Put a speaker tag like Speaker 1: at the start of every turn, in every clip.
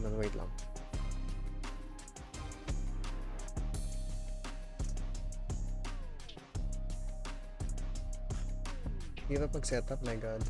Speaker 1: hold on, wait lang. Hirap mag-setup, my god.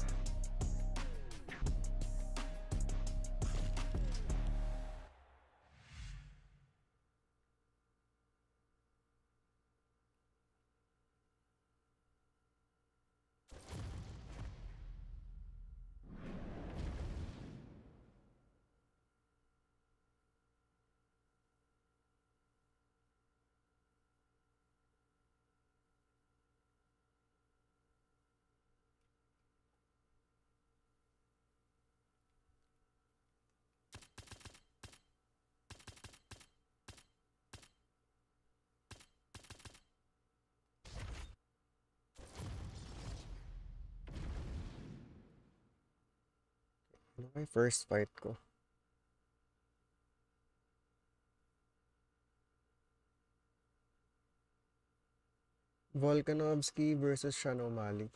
Speaker 1: Ano kay first fight ko? Volkanovski versus Sean O'Malley.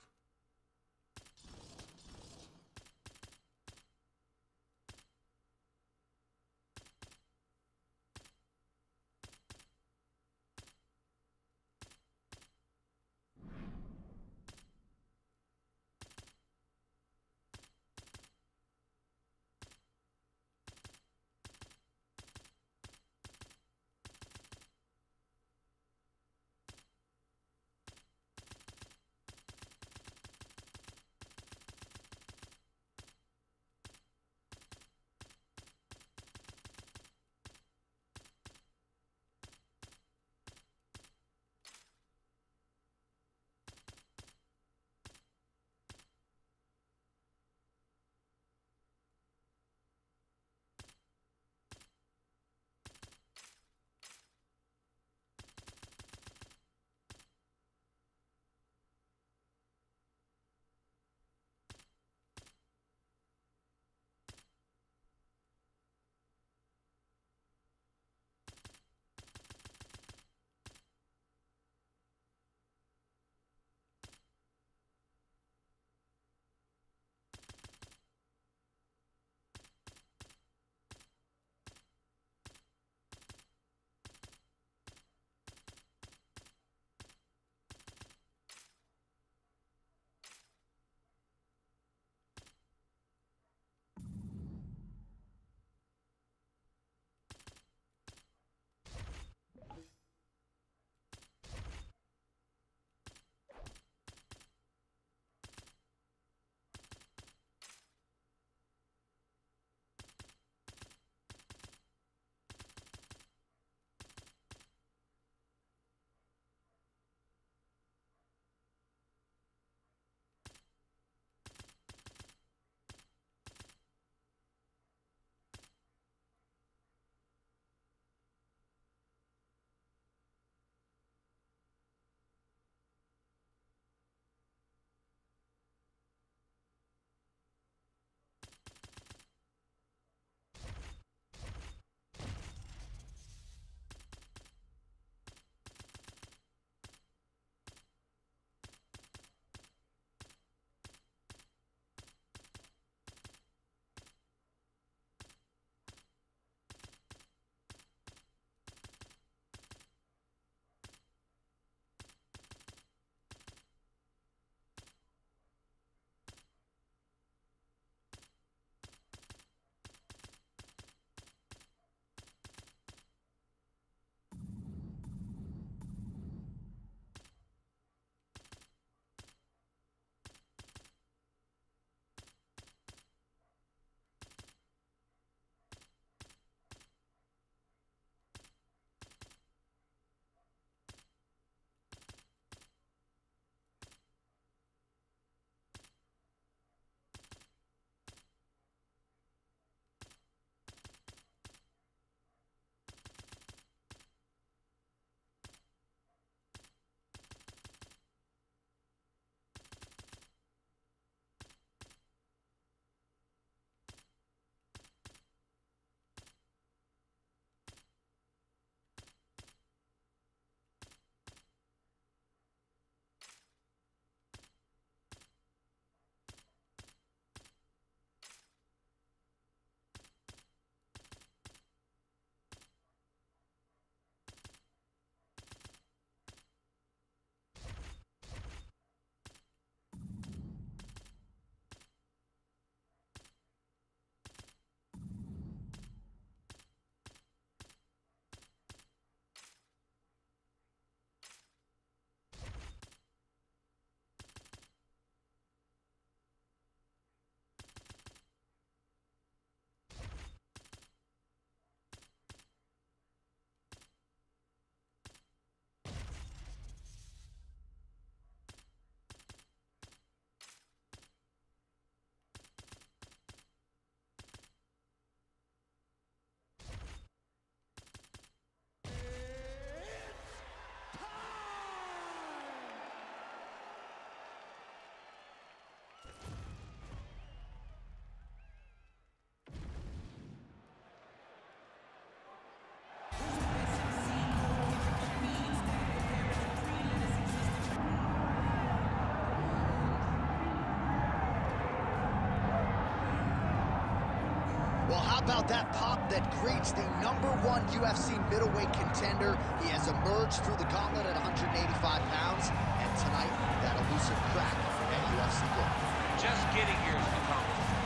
Speaker 2: Well, how about that pop that greets the #1 UFC middleweight contender? He has emerged through the gauntlet at 185 pounds, and tonight, that elusive crack at UFC Gold.
Speaker 3: Just getting here is an accomplishment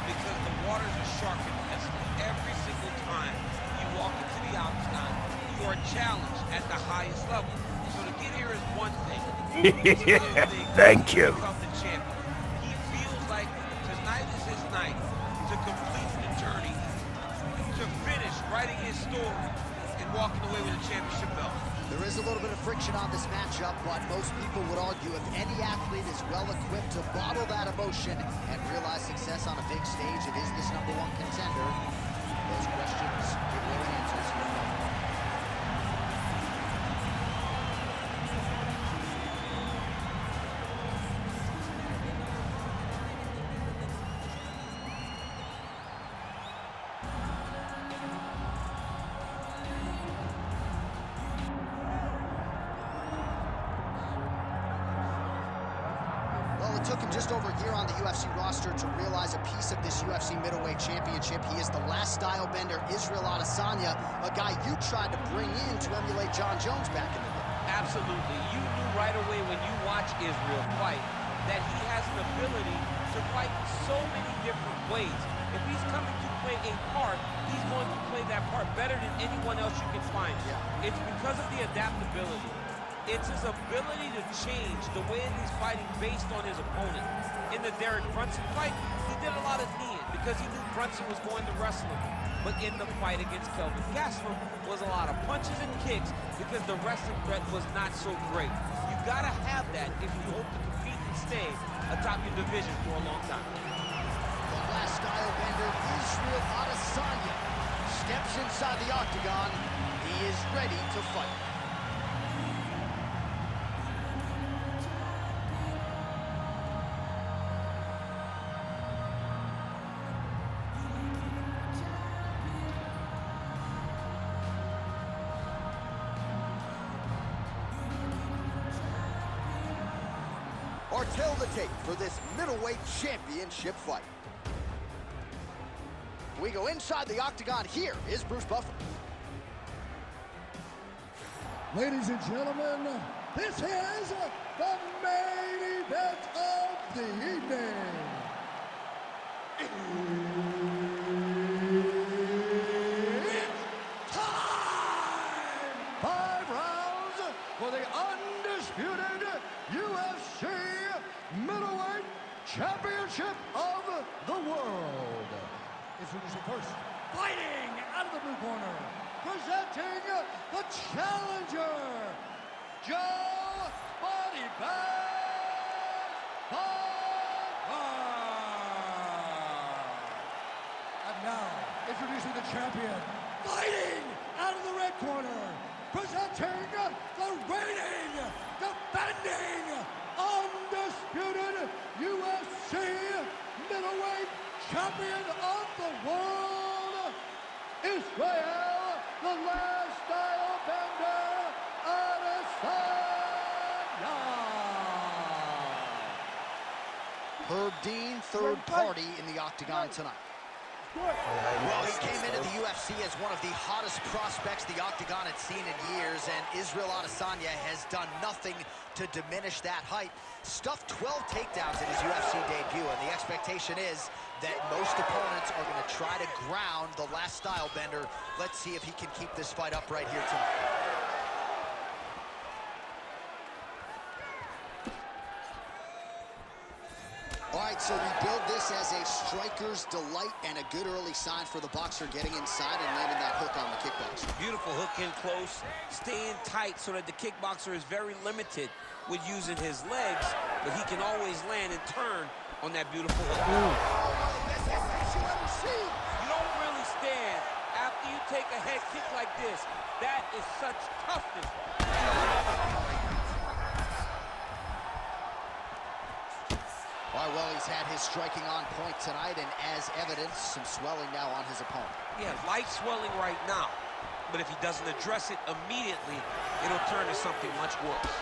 Speaker 3: because the waters are sharp and tested. Every single time you walk into the octagon, you are challenged at the highest level. So to get here is one thing.
Speaker 4: Thank you.
Speaker 3: Become the champion. He feels like tonight is his night to complete the journey, to finish writing his story and walking away with a championship belt.
Speaker 2: There is a little bit of friction on this matchup, but most people would argue if any athlete is well-equipped to bottle that emotion and realize success on a big stage, it is this #1 contender. Those questions give willing answers. It took him just over a year on the UFC roster to realize a piece of this UFC middleweight championship. He is the last style bender, Israel Adesanya, a guy you tried to bring in to emulate John Jones back in the day.
Speaker 3: Absolutely. You knew right away when you watch Israel fight that he has an ability to fight so many different ways. If he's coming to play a part, he's going to play that part better than anyone else you can find. Yeah. It's because of the adaptability. It's his ability to change the way that he's fighting based on his opponent. In the Derek Brunson fight, he did a lot of kneeing because he knew Brunson was going to wrestle him. But in the fight against Kelvin Gastelum was a lot of punches and kicks because the wrestling threat was not so great. You gotta have that if you hope to compete and stay atop your division for a long time.
Speaker 2: The last style bender, Israel Adesanya, steps inside the octagon. He is ready to fight. Or tell the tape for this middleweight championship fight. We go inside the octagon. Here is Bruce Buffer.
Speaker 5: Ladies and gentlemen, this is the main event of the evening. It's time! 5 rounds for the undisputed UFC middleweight championship of the world. Introducing first, fighting out of the blue corner, presenting the challenger, Joe Body Bag Barber. And now, introducing the champion, fighting out of the red corner, presenting the reigning, defending, undisputed UFC middleweight champion of the world, Israel, the last style bender, Adesanya.
Speaker 2: Herb Dean, third party in the octagon tonight. Well, he came into the UFC as one of the hottest prospects the octagon had seen in years, and Israel Adesanya has done nothing to diminish that hype. Stuffed 12 takedowns in his UFC debut, and the expectation is that most opponents are going to try to ground the last style bender. Let's see if he can keep this fight up right here tonight. All right, so we build this as a striker's delight and a good early sign for the boxer getting inside and landing that hook on the kickboxer.
Speaker 3: Beautiful hook in close, staying tight so that the kickboxer is very limited with using his legs, but he can always land and turn on that beautiful hook.
Speaker 2: Best finish you ever see.
Speaker 3: You don't really stand after you take a head kick like this. That is such toughness.
Speaker 2: All right, well, he's had his striking on point tonight, and as evidence, some swelling now on his opponent.
Speaker 3: Yeah, light swelling right now, but if he doesn't address it immediately, it'll turn to something much worse.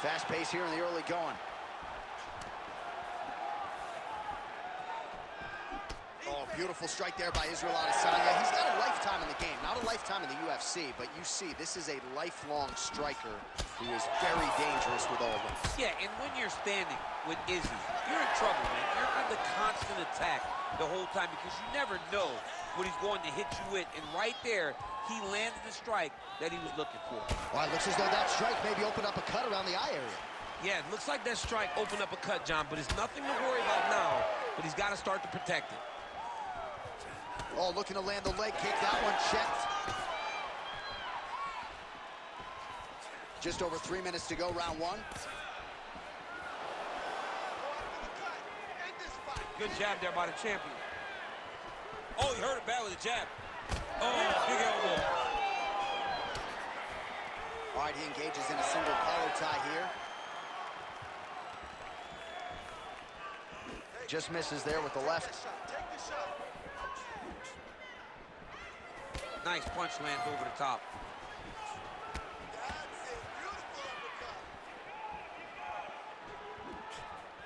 Speaker 2: Fast pace here in the early going. Beautiful strike there by Israel Adesanya. He's got a lifetime in the game, not a lifetime in the UFC, but you see, this is a lifelong striker who is very dangerous with all this.
Speaker 3: Yeah, and when you're standing with Izzy, you're in trouble, man. You're under constant attack the whole time because you never know what he's going to hit you with. And right there, he landed the strike that he was looking for.
Speaker 2: Well, it looks as though that strike maybe opened up a cut around the eye area.
Speaker 3: Yeah, it looks like that strike opened up a cut, John, but it's nothing to worry about now, but he's got to start to protect it.
Speaker 2: Oh, looking to land the leg kick. That one checked. Just over 3 minutes to go, round one.
Speaker 3: Good jab there by the champion. Oh, he hurt it bad with a jab. Oh, big elbow.
Speaker 2: All right, he engages in a single collar tie here. Just misses there with the left.
Speaker 3: Nice punch lands over the top.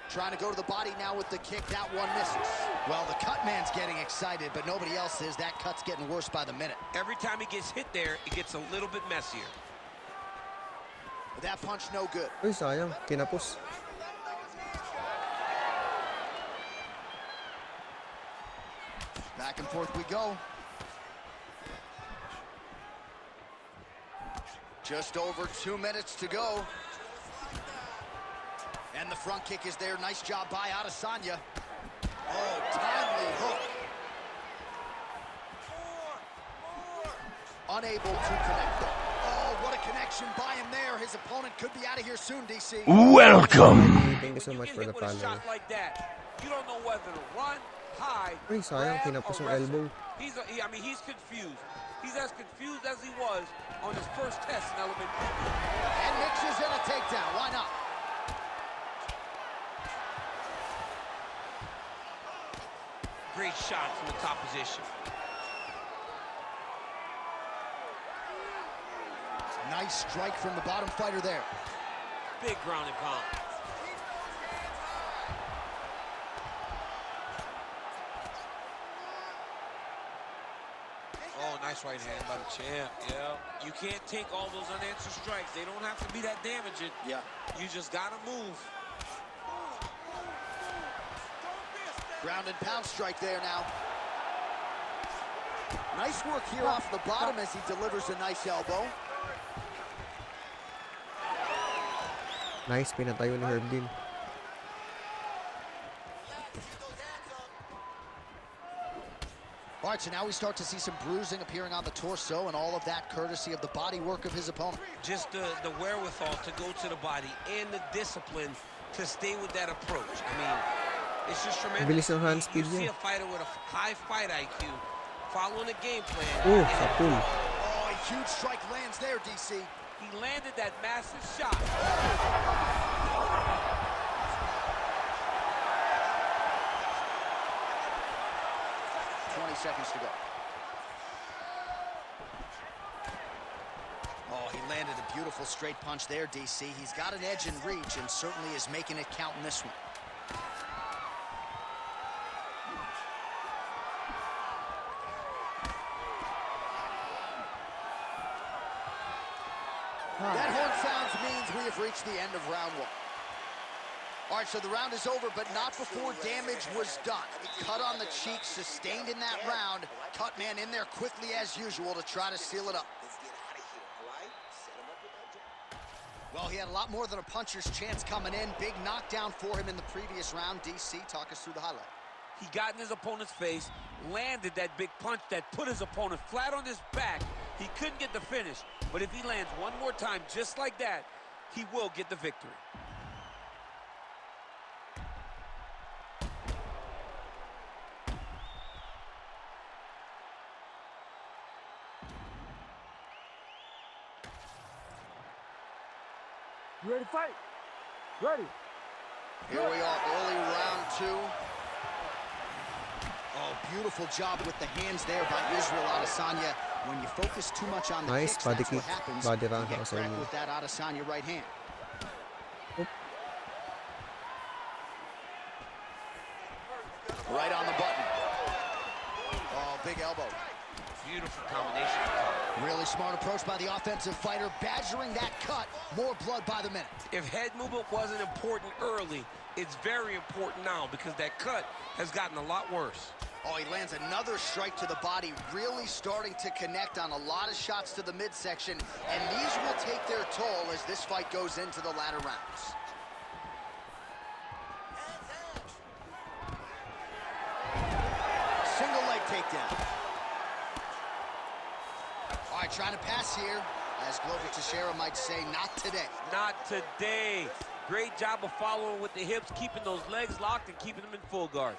Speaker 2: Trying to go to the body now with the kick. That one misses. Well, the cut man's getting excited, but nobody else is. That cut's getting worse by the minute.
Speaker 3: Every time he gets hit there, it gets a little bit messier.
Speaker 2: That punch no good.
Speaker 1: Uy, sayang. Kinapos.
Speaker 2: Back and forth we go. Just over 2 minutes to go. And the front kick is there. Nice job by Adesanya. Oh, timely hook. Unable to connect though. Oh, what a connection by him there. His opponent could be out of here soon, DC.
Speaker 4: Welcome.
Speaker 1: Thank you so much for the
Speaker 3: With a
Speaker 1: follow.
Speaker 3: shot like that, you don't know whether to run, hide,
Speaker 1: Uy, sayang.
Speaker 3: grab,
Speaker 1: Kinapos
Speaker 3: or
Speaker 1: yung
Speaker 3: wrestle.
Speaker 1: elbow.
Speaker 3: He's confused. He's as confused as he was on his first test in Element 3.
Speaker 2: And mixes in a takedown. Why not?
Speaker 3: Great shot from the top position.
Speaker 2: Nice strike from the bottom fighter there.
Speaker 3: Big ground and pound. Oh, nice right hand by the champ. Yeah. You can't take all those unanswered strikes. They don't have to be that damaging.
Speaker 2: Yeah.
Speaker 3: You just gotta move.
Speaker 2: Ground and pound strike there now. Nice work here off the bottom as he delivers a nice elbow.
Speaker 1: Nice. Pinatayo ni Herb din.
Speaker 2: All right, so now we start to see some bruising appearing on the torso, and all of that courtesy of the body work of his opponent.
Speaker 3: Just the wherewithal to go to the body and the discipline to stay with that approach. I mean, it's just tremendous.
Speaker 1: Bilis ng hand
Speaker 3: You
Speaker 1: speed
Speaker 3: see
Speaker 1: niya.
Speaker 3: a fighter with a high fight IQ following a game plan.
Speaker 1: Oh,
Speaker 3: and
Speaker 1: sa pool.
Speaker 2: Oh, a huge strike lands there, DC.
Speaker 3: he landed that massive shot.
Speaker 2: 20 seconds to go. Oh, he landed a beautiful straight punch there, DC. He's got an edge in reach and certainly is making it count in this one. That horn sounds means we have reached the end of round one. All right, so the round is over, but not before damage was done. Cut on the cheek, sustained in that round. Cut man in there quickly as usual to try to seal it up. Well, he had a lot more than a puncher's chance coming in. Big knockdown for him in the previous round. DC, talk us through the highlight.
Speaker 3: He got in his opponent's face, landed that big punch that put his opponent flat on his back. He couldn't get the finish, but if he lands one more time just like that, he will get the victory.
Speaker 5: You ready to fight? Ready.
Speaker 2: Here we are, early round two. Oh, beautiful job with the hands there by Israel Adesanya. When you focus too much on the
Speaker 1: Nice
Speaker 2: kicks,
Speaker 1: body
Speaker 2: that's what
Speaker 1: kick.
Speaker 2: happens.
Speaker 1: Body
Speaker 2: You
Speaker 1: round
Speaker 2: get
Speaker 1: also
Speaker 2: cracked
Speaker 1: yun.
Speaker 2: with that Adesanya right hand.
Speaker 1: Oop.
Speaker 2: Right on the button. big elbow.
Speaker 3: Beautiful combination.
Speaker 2: Really smart approach by the offensive fighter, badgering that cut. More blood by the minute.
Speaker 3: If head movement wasn't important early, it's very important now because that cut has gotten a lot worse.
Speaker 2: Oh, he lands another strike to the body, really starting to connect on a lot of shots to the midsection, and these will take their toll as this fight goes into the latter rounds. Single leg takedown. All right, trying to pass here. As Glover Teixeira might say, not today.
Speaker 3: Not today. Great job of following with the hips, keeping those legs locked and keeping them in full guard.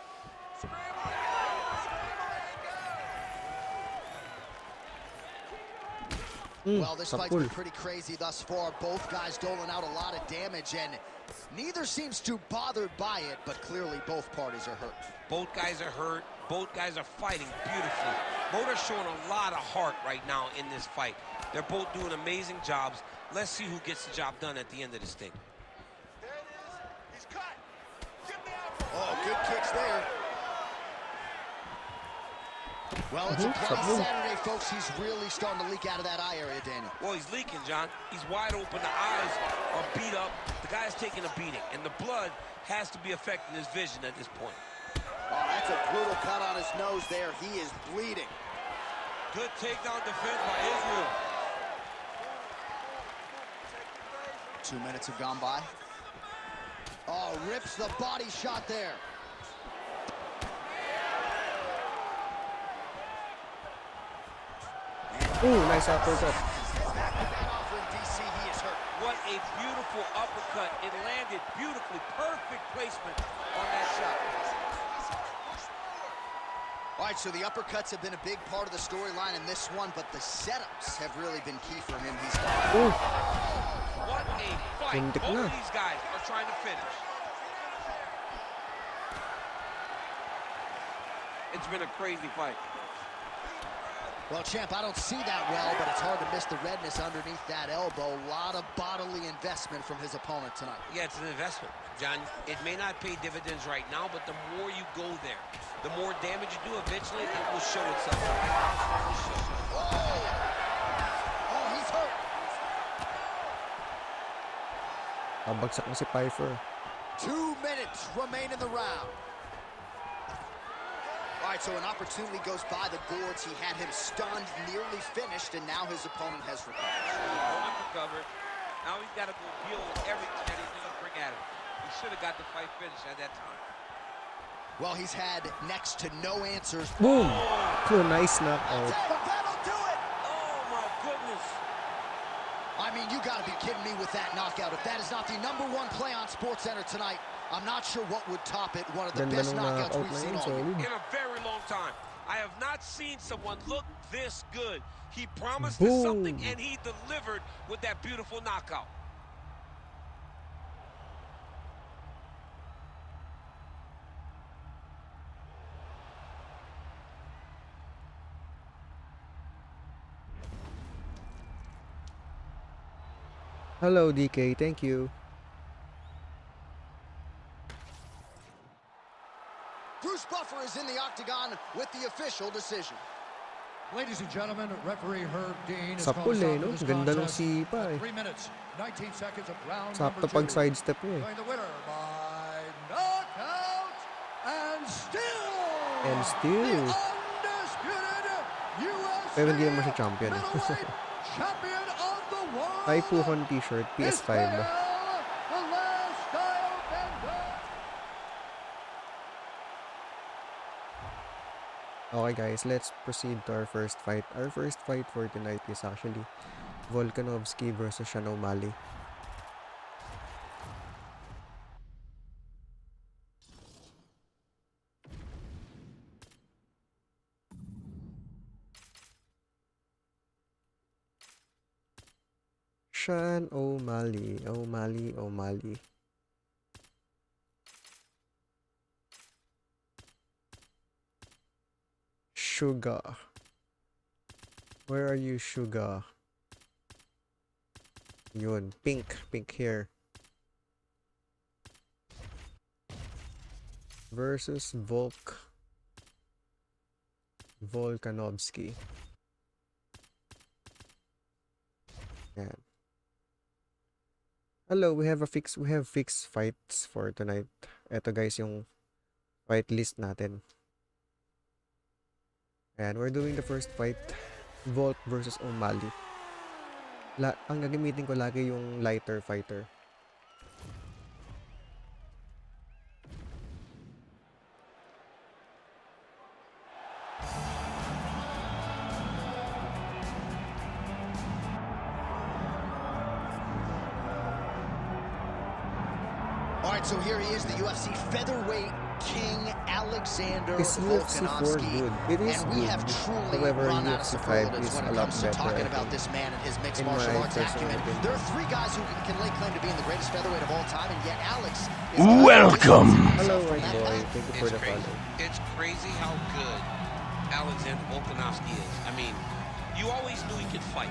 Speaker 2: Well, this fight's been pretty crazy thus far. Both guys doling out a lot of damage, and neither seems too bothered by it, but clearly both parties are hurt.
Speaker 3: Both guys are hurt. Both guys are fighting beautifully. Both are showing a lot of heart right now in this fight. They're both doing amazing jobs. Let's see who gets the job done at the end of this thing.
Speaker 6: There it is. He's cut. Give me out.
Speaker 2: Oh, good kicks there. Well, it's a bloody Saturday, folks. He's really starting to leak out of that eye area, Daniel.
Speaker 3: Well, he's leaking, John. He's wide open. The eyes are beat up. The guy's taking a beating, and the blood has to be affecting his vision at this point.
Speaker 2: Oh, that's a brutal cut on his nose there. He is bleeding.
Speaker 3: Good takedown defense by Israel.
Speaker 2: 2 minutes have gone by. Oh, rips the body shot there.
Speaker 1: Ooh, nice uppercut.
Speaker 3: What a beautiful uppercut. It landed beautifully. Perfect placement on that shot.
Speaker 2: All right, so the uppercuts have been a big part of the storyline in this one, but the setups have really been key for him. He's
Speaker 1: Ooh.
Speaker 3: What a fight. Both of these guys are trying to finish. It's been a crazy fight.
Speaker 2: Well, champ, I don't see that well, but it's hard to miss the redness underneath that elbow. A lot of bodily investment from his opponent tonight.
Speaker 3: Yeah, it's an investment, John. It may not pay dividends right now, but the more you go there, the more damage you do, eventually it will show itself.
Speaker 2: Oh, he's hurt.
Speaker 1: Pabagsak na si Pfeiffer.
Speaker 2: 2 minutes remain in the round. All right, so an opportunity goes by the boards. He had him stunned, nearly finished, and now his opponent has recovered.
Speaker 3: Now he's got to go deal with everything that he's going to bring at him. He should have got the fight finished at that time.
Speaker 2: Well, he's had next to no answers.
Speaker 1: Boom! Cool, nice knockout.
Speaker 2: That'll do it!
Speaker 3: Oh, my goodness.
Speaker 2: I mean, you got to be kidding me with that knockout. If that is not the #1 play on SportsCenter tonight, I'm not sure what would top it. One of the best knockouts we've seen all year.
Speaker 3: In a very long time. I have not seen someone look this good. He promised us something, and he delivered with that beautiful knockout.
Speaker 1: Hello, DK. Thank you.
Speaker 2: Bruce Buffer is in the octagon with the official decision.
Speaker 5: Ladies and gentlemen, referee Herb Dean is
Speaker 1: Sapul
Speaker 5: calling
Speaker 1: no?
Speaker 5: this
Speaker 1: Ganda ng
Speaker 5: contest
Speaker 1: sipa
Speaker 5: at
Speaker 1: eh.
Speaker 5: 3 minutes, 19 seconds of round
Speaker 1: Sakto
Speaker 5: number 2.
Speaker 1: pag sidestep niya eh.
Speaker 5: Going the winner by knockout and still
Speaker 1: And
Speaker 5: the undisputed UFC
Speaker 1: Pero hindi naman siya champion.
Speaker 5: middleweight champion of the world.
Speaker 1: Typhoon t-shirt, PS5 ba?
Speaker 5: Israel, the last style bender.
Speaker 1: Okay guys, let's proceed to our first fight. Our first fight for tonight is actually Volkanovski versus Sean O'Malley. Sean O'Malley, O'Malley. Sugar. Where are you, Sugar? Yun, pink hair. Versus Volk. Volkanovski. Yan. Hello, we have fixed fights for tonight. Ito guys yung fight list natin. And we're doing the first fight, Volk versus O'Malley. Ang gagamitin ko lagi yung lighter fighter.
Speaker 2: All right, so here he is, the UFC featherweight king, Alexander
Speaker 1: Is UFC 4
Speaker 2: Volkanovski.
Speaker 1: good? It is
Speaker 2: And we
Speaker 1: good.
Speaker 2: have truly
Speaker 1: However,
Speaker 2: run out of
Speaker 1: UFC 5
Speaker 2: superlatives
Speaker 1: is
Speaker 2: when
Speaker 1: a
Speaker 2: it
Speaker 1: lot
Speaker 2: comes to
Speaker 1: better,
Speaker 2: talking
Speaker 1: I
Speaker 2: about
Speaker 1: think.
Speaker 2: this man and his mixed
Speaker 1: In
Speaker 2: martial
Speaker 1: my
Speaker 2: arts
Speaker 1: personal
Speaker 2: acumen.
Speaker 1: opinion.
Speaker 2: There are three guys who can lay claim to being the greatest featherweight of all time, and yet Alex is
Speaker 4: Welcome.
Speaker 1: Hello,
Speaker 2: from
Speaker 1: white
Speaker 2: that
Speaker 1: boy.
Speaker 2: path.
Speaker 1: Thank you for
Speaker 3: It's
Speaker 1: the
Speaker 3: crazy.
Speaker 1: follow.
Speaker 3: It's crazy how good Alexander Volkanovski is. I mean, you always knew he could fight.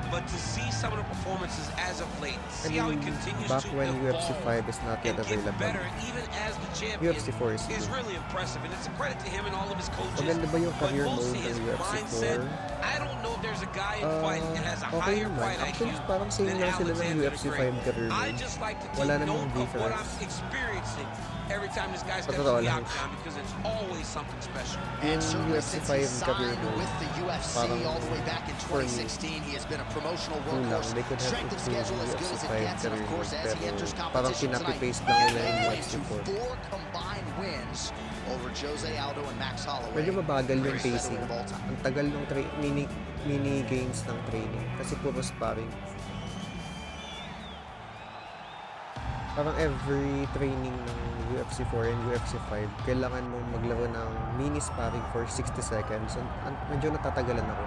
Speaker 3: But to see some of the performances as of late,
Speaker 1: I
Speaker 3: see how he
Speaker 1: mean,
Speaker 3: continues
Speaker 1: back
Speaker 3: to
Speaker 1: when
Speaker 3: evolve
Speaker 1: UFC 5 is not yet
Speaker 3: and get
Speaker 1: available.
Speaker 3: better, even as the champion,
Speaker 1: UFC 4 is good.
Speaker 3: really impressive. And it's a credit to him and all of his coaches.
Speaker 1: Maganda ba yung
Speaker 3: But
Speaker 1: career
Speaker 3: we'll
Speaker 1: mode
Speaker 3: see
Speaker 1: ng
Speaker 3: his
Speaker 1: UFC
Speaker 3: mindset.
Speaker 1: 4?
Speaker 3: I don't know if there's a guy in fighting that has a
Speaker 1: Okay
Speaker 3: higher
Speaker 1: naman.
Speaker 3: fight
Speaker 1: Actually,
Speaker 3: IQ
Speaker 1: parang same
Speaker 3: than
Speaker 1: lang sila ng
Speaker 3: Alexander
Speaker 1: UFC
Speaker 3: the Great.
Speaker 1: 5 career
Speaker 3: I
Speaker 1: mode.
Speaker 3: just like to
Speaker 1: Wala
Speaker 3: take
Speaker 1: namang
Speaker 3: note of what I'm
Speaker 1: difference.
Speaker 3: experiencing every time this guy
Speaker 1: Sa
Speaker 3: steps
Speaker 1: totoo
Speaker 3: in the
Speaker 1: lang.
Speaker 3: octagon because it's always something special.
Speaker 2: And
Speaker 1: Yung
Speaker 2: certainly
Speaker 1: UFC
Speaker 2: since he
Speaker 1: 5 career
Speaker 2: signed
Speaker 1: mode,
Speaker 2: with the UFC
Speaker 1: parang
Speaker 2: all the way back in
Speaker 1: for me,
Speaker 2: 2016, he has been a promotional
Speaker 1: kulang.
Speaker 2: workhorse.
Speaker 1: They could have
Speaker 2: Strength of
Speaker 1: improved
Speaker 2: schedule as good
Speaker 1: UFC
Speaker 2: as it
Speaker 1: 5
Speaker 2: gets, and of
Speaker 1: career
Speaker 2: course,
Speaker 1: mode,
Speaker 2: as he
Speaker 1: pero
Speaker 2: enters
Speaker 1: parang
Speaker 2: competition tonight,
Speaker 1: copy-paste lang nila yung
Speaker 2: playing
Speaker 1: UFC
Speaker 2: to
Speaker 1: 4.
Speaker 2: 4 combined wins over Jose Aldo and Max Holloway.
Speaker 1: Medyo mabagal yung
Speaker 2: Greatest
Speaker 1: pacing.
Speaker 2: featherweight of all time.
Speaker 1: Ang tagal ng mini games ng training kasi puro sparring. Parang every training ng UFC 4 and UFC 5, kailangan mong maglaro ng mini sparring for 60 seconds. Medyo natatagalan ako.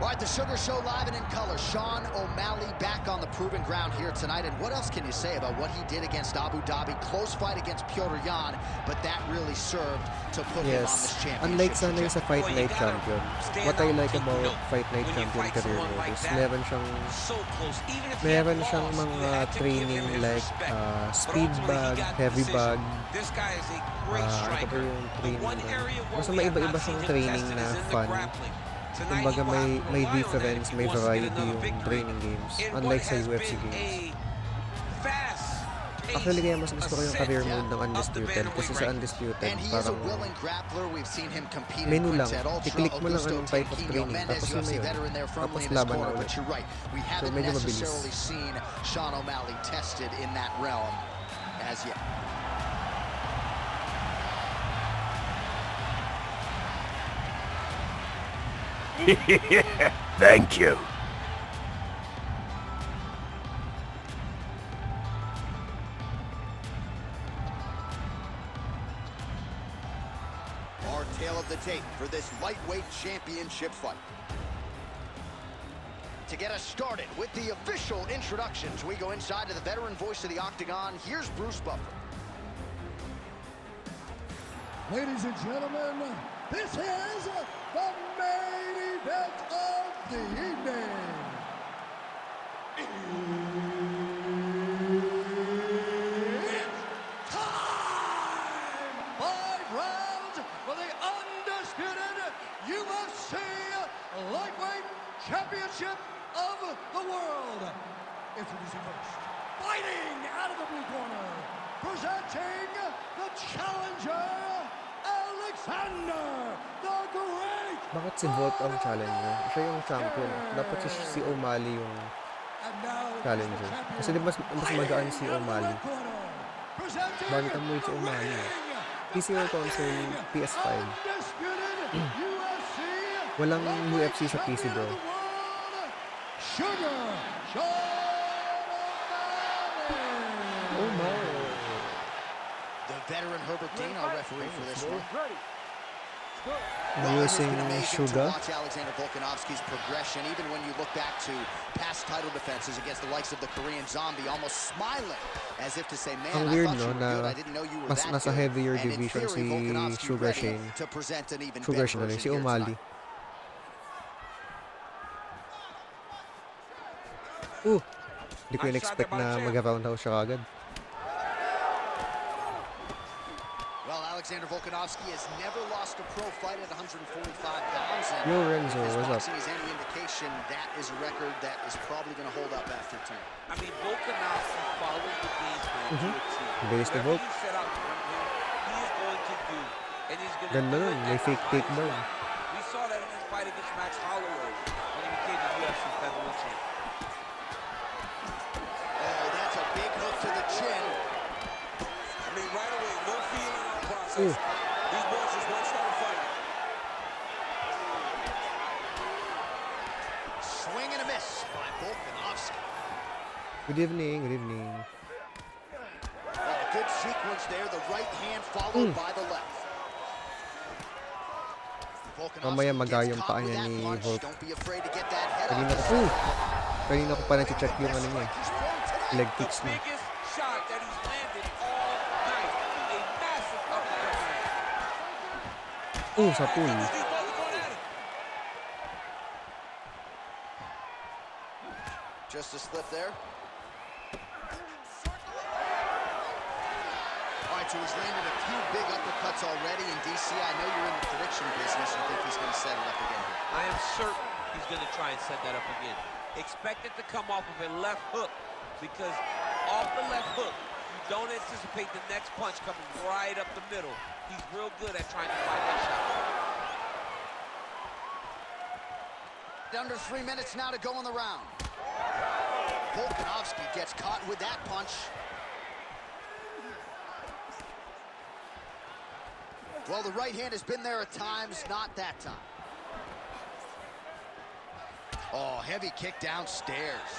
Speaker 2: All right, the Sugar Show live and in color. Sean O'Malley back on the proven ground here tonight. And what else can you say about what he did against Abu Dhabi? Close fight against Petr Yan, but that really served to put him on this
Speaker 1: Yes,
Speaker 2: championship.
Speaker 1: unlike sa ano yung sa Fight
Speaker 3: Well, you
Speaker 1: Night
Speaker 3: gotta
Speaker 1: Champion,
Speaker 3: stand
Speaker 1: what I
Speaker 3: out,
Speaker 1: like
Speaker 3: take
Speaker 1: about
Speaker 3: note.
Speaker 1: Fight Night
Speaker 3: When you
Speaker 1: Champion
Speaker 3: fight
Speaker 1: career
Speaker 3: someone
Speaker 1: mode
Speaker 3: like
Speaker 1: is
Speaker 3: that,
Speaker 1: meron siyang
Speaker 3: so close. Even if he
Speaker 1: meron
Speaker 3: had
Speaker 1: siyang
Speaker 3: lost, you
Speaker 1: mga
Speaker 3: had to give
Speaker 1: training
Speaker 3: him his
Speaker 1: like
Speaker 3: respect.
Speaker 1: speed
Speaker 3: But ultimately,
Speaker 1: bag,
Speaker 3: he got the
Speaker 1: heavy
Speaker 3: decision.
Speaker 1: bag,
Speaker 3: This guy is a great
Speaker 1: ito pa
Speaker 3: striker.
Speaker 1: yung
Speaker 3: The
Speaker 1: training
Speaker 3: one
Speaker 1: na.
Speaker 3: area where
Speaker 1: Basta
Speaker 3: we
Speaker 1: may
Speaker 3: have
Speaker 1: iba-iba
Speaker 3: not
Speaker 1: siyang
Speaker 3: seen him
Speaker 1: training
Speaker 3: tested
Speaker 1: na
Speaker 3: is in the
Speaker 1: fun.
Speaker 3: grappling. Tonight,
Speaker 1: Kumbaga
Speaker 3: he will have to
Speaker 1: may
Speaker 3: rely on that
Speaker 1: difference,
Speaker 3: if he
Speaker 1: may
Speaker 3: wants to get
Speaker 1: variety
Speaker 3: another
Speaker 1: yung
Speaker 3: victory
Speaker 1: training games,
Speaker 3: in
Speaker 1: unlike
Speaker 3: what
Speaker 1: sa
Speaker 3: has
Speaker 1: UFC
Speaker 3: been
Speaker 1: games.
Speaker 3: a fast-paced
Speaker 1: Actually, kaya mas gusto ko yung career
Speaker 3: ascent
Speaker 1: mode ng
Speaker 3: up the
Speaker 1: Undisputed kasi
Speaker 3: bantamweight
Speaker 1: sa
Speaker 3: ranks.
Speaker 1: Undisputed,
Speaker 2: And he is a
Speaker 1: parang
Speaker 2: willing grappler. We've seen him compete
Speaker 1: menu
Speaker 2: in
Speaker 1: lang.
Speaker 2: Quintet Ultra,
Speaker 1: I-click mo lang
Speaker 2: Augusto,
Speaker 1: anong type of
Speaker 2: Tanquinho,
Speaker 1: training,
Speaker 2: Mendes,
Speaker 1: tapos yun na
Speaker 2: UFC
Speaker 1: yun.
Speaker 2: veteran there firmly
Speaker 1: Tapos
Speaker 2: in his
Speaker 1: laban na
Speaker 2: corner.
Speaker 1: ulit.
Speaker 2: But you're right, we haven't
Speaker 1: medyo mabilis.
Speaker 2: necessarily seen Sean O'Malley tested in that realm as yet.
Speaker 4: Thank you.
Speaker 2: Our tale of the tape for this lightweight championship fight. To get us started with the official introductions, we go inside to the veteran voice of the Octagon. Here's Bruce Buffer.
Speaker 5: Ladies and gentlemen, this is the main event of the evening. It's time! 5 rounds for the undisputed UFC Lightweight Championship of the World. Introducing first, fighting out of the blue corner, presenting the challenger, Alexander the Great.
Speaker 1: Bakit si Volk ang challenger? Siya yung champion. Dapat si O'Malley yung
Speaker 5: And now,
Speaker 1: challenger. Kasi di mas magaan si O'Malley. Balikan mo yung si O'Malley. PC or console, PS5. Walang UFC sa PC, bro.
Speaker 5: Sugar Sean
Speaker 1: Oh my.
Speaker 2: The veteran Herbert Dean, our referee for this one.
Speaker 1: I'm using
Speaker 2: It's been amazing to
Speaker 1: Sugar.
Speaker 2: watch Alexander Volkanovski's progression, even when you look back to past title defenses against the likes of the Korean Zombie, almost smiling as if to say, man,
Speaker 1: Ang
Speaker 2: I
Speaker 1: weird,
Speaker 2: thought
Speaker 1: no,
Speaker 2: you were
Speaker 1: na
Speaker 2: good. I didn't know you were
Speaker 1: mas
Speaker 2: that
Speaker 1: nasa
Speaker 2: good.
Speaker 1: heavier
Speaker 2: And in
Speaker 1: division
Speaker 2: theory,
Speaker 1: si
Speaker 2: Volkanovski
Speaker 1: Sugar
Speaker 2: ready
Speaker 1: Shane.
Speaker 2: to present an even
Speaker 1: Sugar
Speaker 2: better
Speaker 1: Shane na
Speaker 2: version
Speaker 1: si
Speaker 2: here
Speaker 1: O'Malley.
Speaker 2: tonight.
Speaker 1: Hindi ko in-expect na mag-roundhouse siya kagad.
Speaker 2: Well, Alexander Volkanovski has never lost a pro fight at 145 pounds. And
Speaker 1: Yo, Renzo,
Speaker 2: if his
Speaker 1: what's up?
Speaker 2: boxing is any indication, that is a record that is probably going to hold up after tonight.
Speaker 3: I mean, Volkanovski followed the game plan to a T.
Speaker 1: Based on
Speaker 3: Whatever
Speaker 1: Volk.
Speaker 3: you set out to do, he is going to do. And he's going to
Speaker 1: Ganda
Speaker 3: do
Speaker 1: nun,
Speaker 3: it
Speaker 1: may
Speaker 3: at the
Speaker 1: fake
Speaker 3: highest
Speaker 1: takedown.
Speaker 3: level. We saw that in his fight against Max Holloway when he became the UFC featherweight champ.
Speaker 2: Oh, that's a big hook to the chin.
Speaker 6: I mean, right away, no feeling in the process.
Speaker 1: Ooh.
Speaker 6: These boys just won't start a fight.
Speaker 2: Swing and a miss by Volkanovski.
Speaker 1: Good evening, good evening.
Speaker 2: Oh, good sequence there. The right hand followed by the left.
Speaker 1: Mamaya
Speaker 2: Volkanovski
Speaker 1: magaya
Speaker 2: gets
Speaker 1: yung
Speaker 2: caught
Speaker 1: paa
Speaker 2: with
Speaker 1: niya
Speaker 2: that
Speaker 1: ni
Speaker 2: punch.
Speaker 1: Volk.
Speaker 2: Don't be afraid to get that head
Speaker 1: Kanina
Speaker 2: up.
Speaker 1: ko, kanina ko pa na-check yung ano niya.
Speaker 2: He's thrown tonight.
Speaker 1: Leg
Speaker 3: The
Speaker 1: kicks niya.
Speaker 3: biggest shot that he's landed all night. A massive uppercut.
Speaker 1: Sa pool.
Speaker 6: These boys are going at it.
Speaker 2: Just a slip there. All right, so he's landed a few big uppercuts already in DC. I know you're in the prediction business. You think he's going to set it up again here?
Speaker 3: I am certain he's going to try and set that up again. Expect it to come off of a left hook, because off the left hook, you don't anticipate the next punch coming right up the middle. He's real good at trying to find that shot.
Speaker 2: Under 3 minutes now to go in the round. Volkanovski gets caught with that punch. Well, the right hand has been there at times, not that time. Oh, heavy kick downstairs.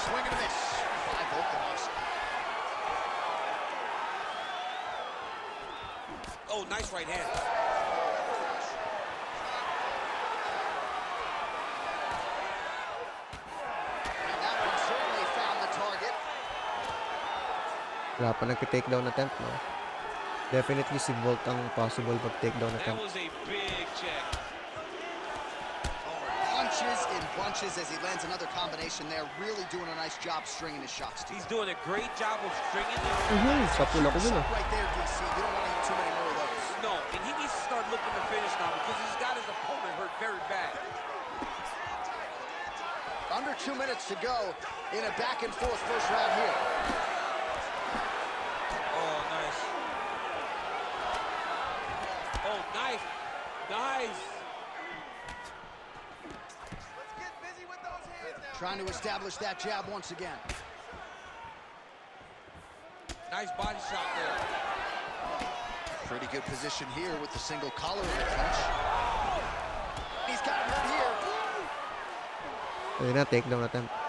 Speaker 2: Swing and a miss by Volkanovski.
Speaker 3: Oh, nice right hand.
Speaker 2: And that one certainly found the target.
Speaker 1: Wala pa nagka-takedown attempt, no? Definitely si Volk ang possible pag-takedown
Speaker 3: That
Speaker 1: attempt.
Speaker 3: was a big check.
Speaker 2: Punches in bunches as he lands another combination there. Really doing a nice job stringing his shots.
Speaker 3: He's doing a great job of stringing them.
Speaker 1: Sa pool ako dun,
Speaker 2: Shot right there, DC. You don't want to hit too many more of those.
Speaker 3: No, and he needs to start looking to finish now, because he's got his opponent hurt very bad.
Speaker 2: Under 2 minutes to go in a back and forth first round here.
Speaker 3: Oh, nice. Oh, nice. Nice.
Speaker 2: Trying to establish that jab once again.
Speaker 3: Nice body shot there.
Speaker 2: Pretty good position here with the single collar in the clinch. He's got him hurt here.
Speaker 1: Ayun na, takedown attempt.
Speaker 2: Oh,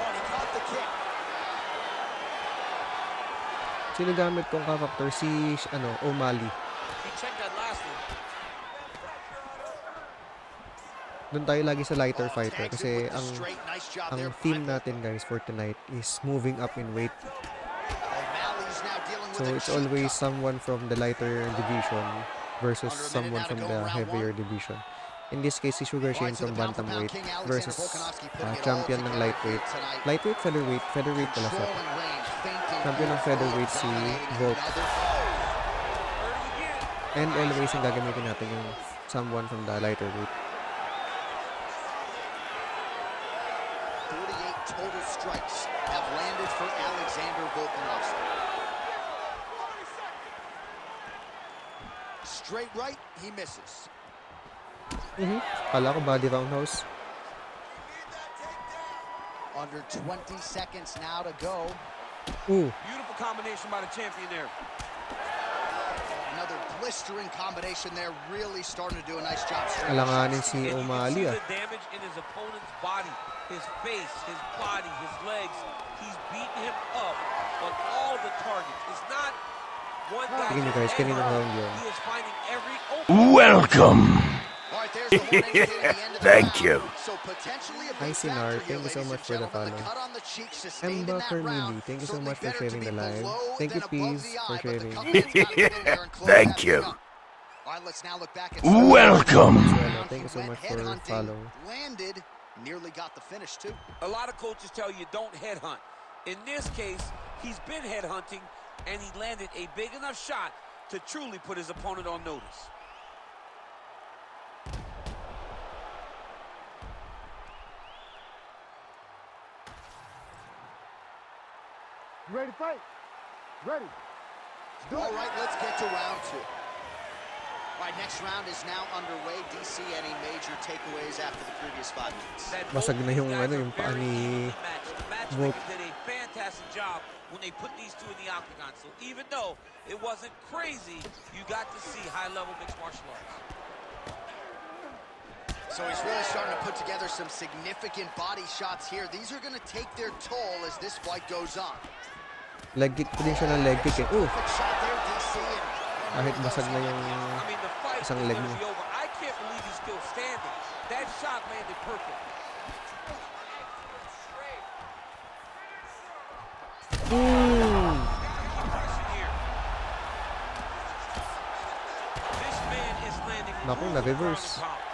Speaker 2: and he caught the kick.
Speaker 1: Sino gamit kong ka-factor? Si, O'Malley.
Speaker 3: He checked that last one.
Speaker 1: Doon tayo lagi sa lighter
Speaker 2: Oh,
Speaker 1: fighter
Speaker 2: tags it
Speaker 1: kasi
Speaker 2: with the
Speaker 1: ang
Speaker 2: straight. Nice job there by
Speaker 1: theme
Speaker 2: Volk.
Speaker 1: natin, guys, for tonight is moving up in weight.
Speaker 2: O'Malley's now dealing with
Speaker 1: So
Speaker 2: a
Speaker 1: it's
Speaker 2: cheap
Speaker 1: always
Speaker 2: cut.
Speaker 1: someone from the lighter division versus
Speaker 2: Under a minute
Speaker 1: someone
Speaker 2: now to
Speaker 1: from
Speaker 2: go
Speaker 1: the
Speaker 2: in round
Speaker 1: heavier
Speaker 2: one.
Speaker 1: division. In this case, si Sugar
Speaker 2: All
Speaker 1: Shane
Speaker 2: right, so
Speaker 1: from
Speaker 2: the pound-for-pound
Speaker 1: bantamweight
Speaker 2: king, Alexander
Speaker 1: versus
Speaker 2: Volkanovski, putting it all
Speaker 1: champion ng
Speaker 2: together
Speaker 1: lightweight.
Speaker 2: here tonight.
Speaker 1: Lightweight, featherweight pala siya.
Speaker 2: Controlling range, feinting
Speaker 1: Champion ng
Speaker 2: beautifully,
Speaker 1: featherweight si
Speaker 2: dominating
Speaker 1: Volk.
Speaker 2: another.
Speaker 3: Hurt him again.
Speaker 1: And always yung gagamitin natin yung someone from the lighter weight.
Speaker 2: 48 total strikes have landed for Alexander Volkanovski. Straight right, he misses.
Speaker 1: Kala ko body roundhouse.
Speaker 2: Under 20 seconds now to go.
Speaker 3: Beautiful combination by the champion there.
Speaker 2: Another blistering combination there, really starting to do a nice job.
Speaker 1: Alanganin si
Speaker 3: And you can see
Speaker 1: O'Malley,
Speaker 3: the damage in his opponent's body, his face, his body, his legs. He's beating him up on all the targets. It's not one guy.
Speaker 1: Tingnan nyo, guys, kaninang round yun.
Speaker 3: He is finding every
Speaker 4: Welcome.
Speaker 2: All right, there's the horn indicating the end of the
Speaker 4: Thank
Speaker 2: round.
Speaker 4: you.
Speaker 2: So potentially a
Speaker 1: Hi,
Speaker 2: big
Speaker 1: Sinar.
Speaker 2: factor here,
Speaker 1: Thank you so
Speaker 2: ladies
Speaker 1: much
Speaker 2: and
Speaker 1: for the
Speaker 2: gentlemen.
Speaker 1: follow.
Speaker 2: cut on the cheek sustained in
Speaker 1: Emba
Speaker 2: that
Speaker 1: Carmidi,
Speaker 2: round.
Speaker 1: thank you so
Speaker 2: Certainly
Speaker 1: much for
Speaker 2: better to
Speaker 1: sharing
Speaker 2: be
Speaker 1: the live.
Speaker 2: below
Speaker 1: Thank you,
Speaker 2: than above
Speaker 1: Peace,
Speaker 2: the
Speaker 1: for
Speaker 2: eye, but the
Speaker 1: sharing.
Speaker 2: comeback's gotta get in there and close
Speaker 4: Thank
Speaker 2: that
Speaker 4: you.
Speaker 2: thing up. All right, let's now look back at
Speaker 4: Welcome.
Speaker 2: round.
Speaker 1: Thank you so
Speaker 2: He
Speaker 1: much
Speaker 2: went
Speaker 1: for
Speaker 2: headhunting,
Speaker 1: follow.
Speaker 2: landed, nearly got the finish too.
Speaker 3: A lot of coaches tell you don't headhunt. In this case, He's been headhunting, and he landed a big enough shot to truly put his opponent on notice.
Speaker 6: You ready to fight? Ready.
Speaker 2: All right, let's get to round 2. All right, next round is now underway. DC, any major takeaways after the previous 5 minutes?
Speaker 1: Basag na yung yung paa ni
Speaker 3: The
Speaker 1: Volk.
Speaker 3: matchmakers did a fantastic job when they put these two in the octagon. So even though it wasn't crazy, you got to see high-level mixed martial arts.
Speaker 2: So he's really starting to put together some significant body shots here. These are going to take their toll as this fight goes on.
Speaker 1: Leg kick pa din siya ng leg kick eh.
Speaker 2: Perfect shot there, DC.
Speaker 1: Kahit basag na yung
Speaker 3: I mean, the fight is
Speaker 1: isang
Speaker 3: going
Speaker 1: leg
Speaker 3: to
Speaker 1: mo.
Speaker 3: be over. I can't believe he's still standing. That shot landed perfect. This man is landing
Speaker 1: Naku,
Speaker 3: brutal
Speaker 1: na-reverse.
Speaker 3: ground and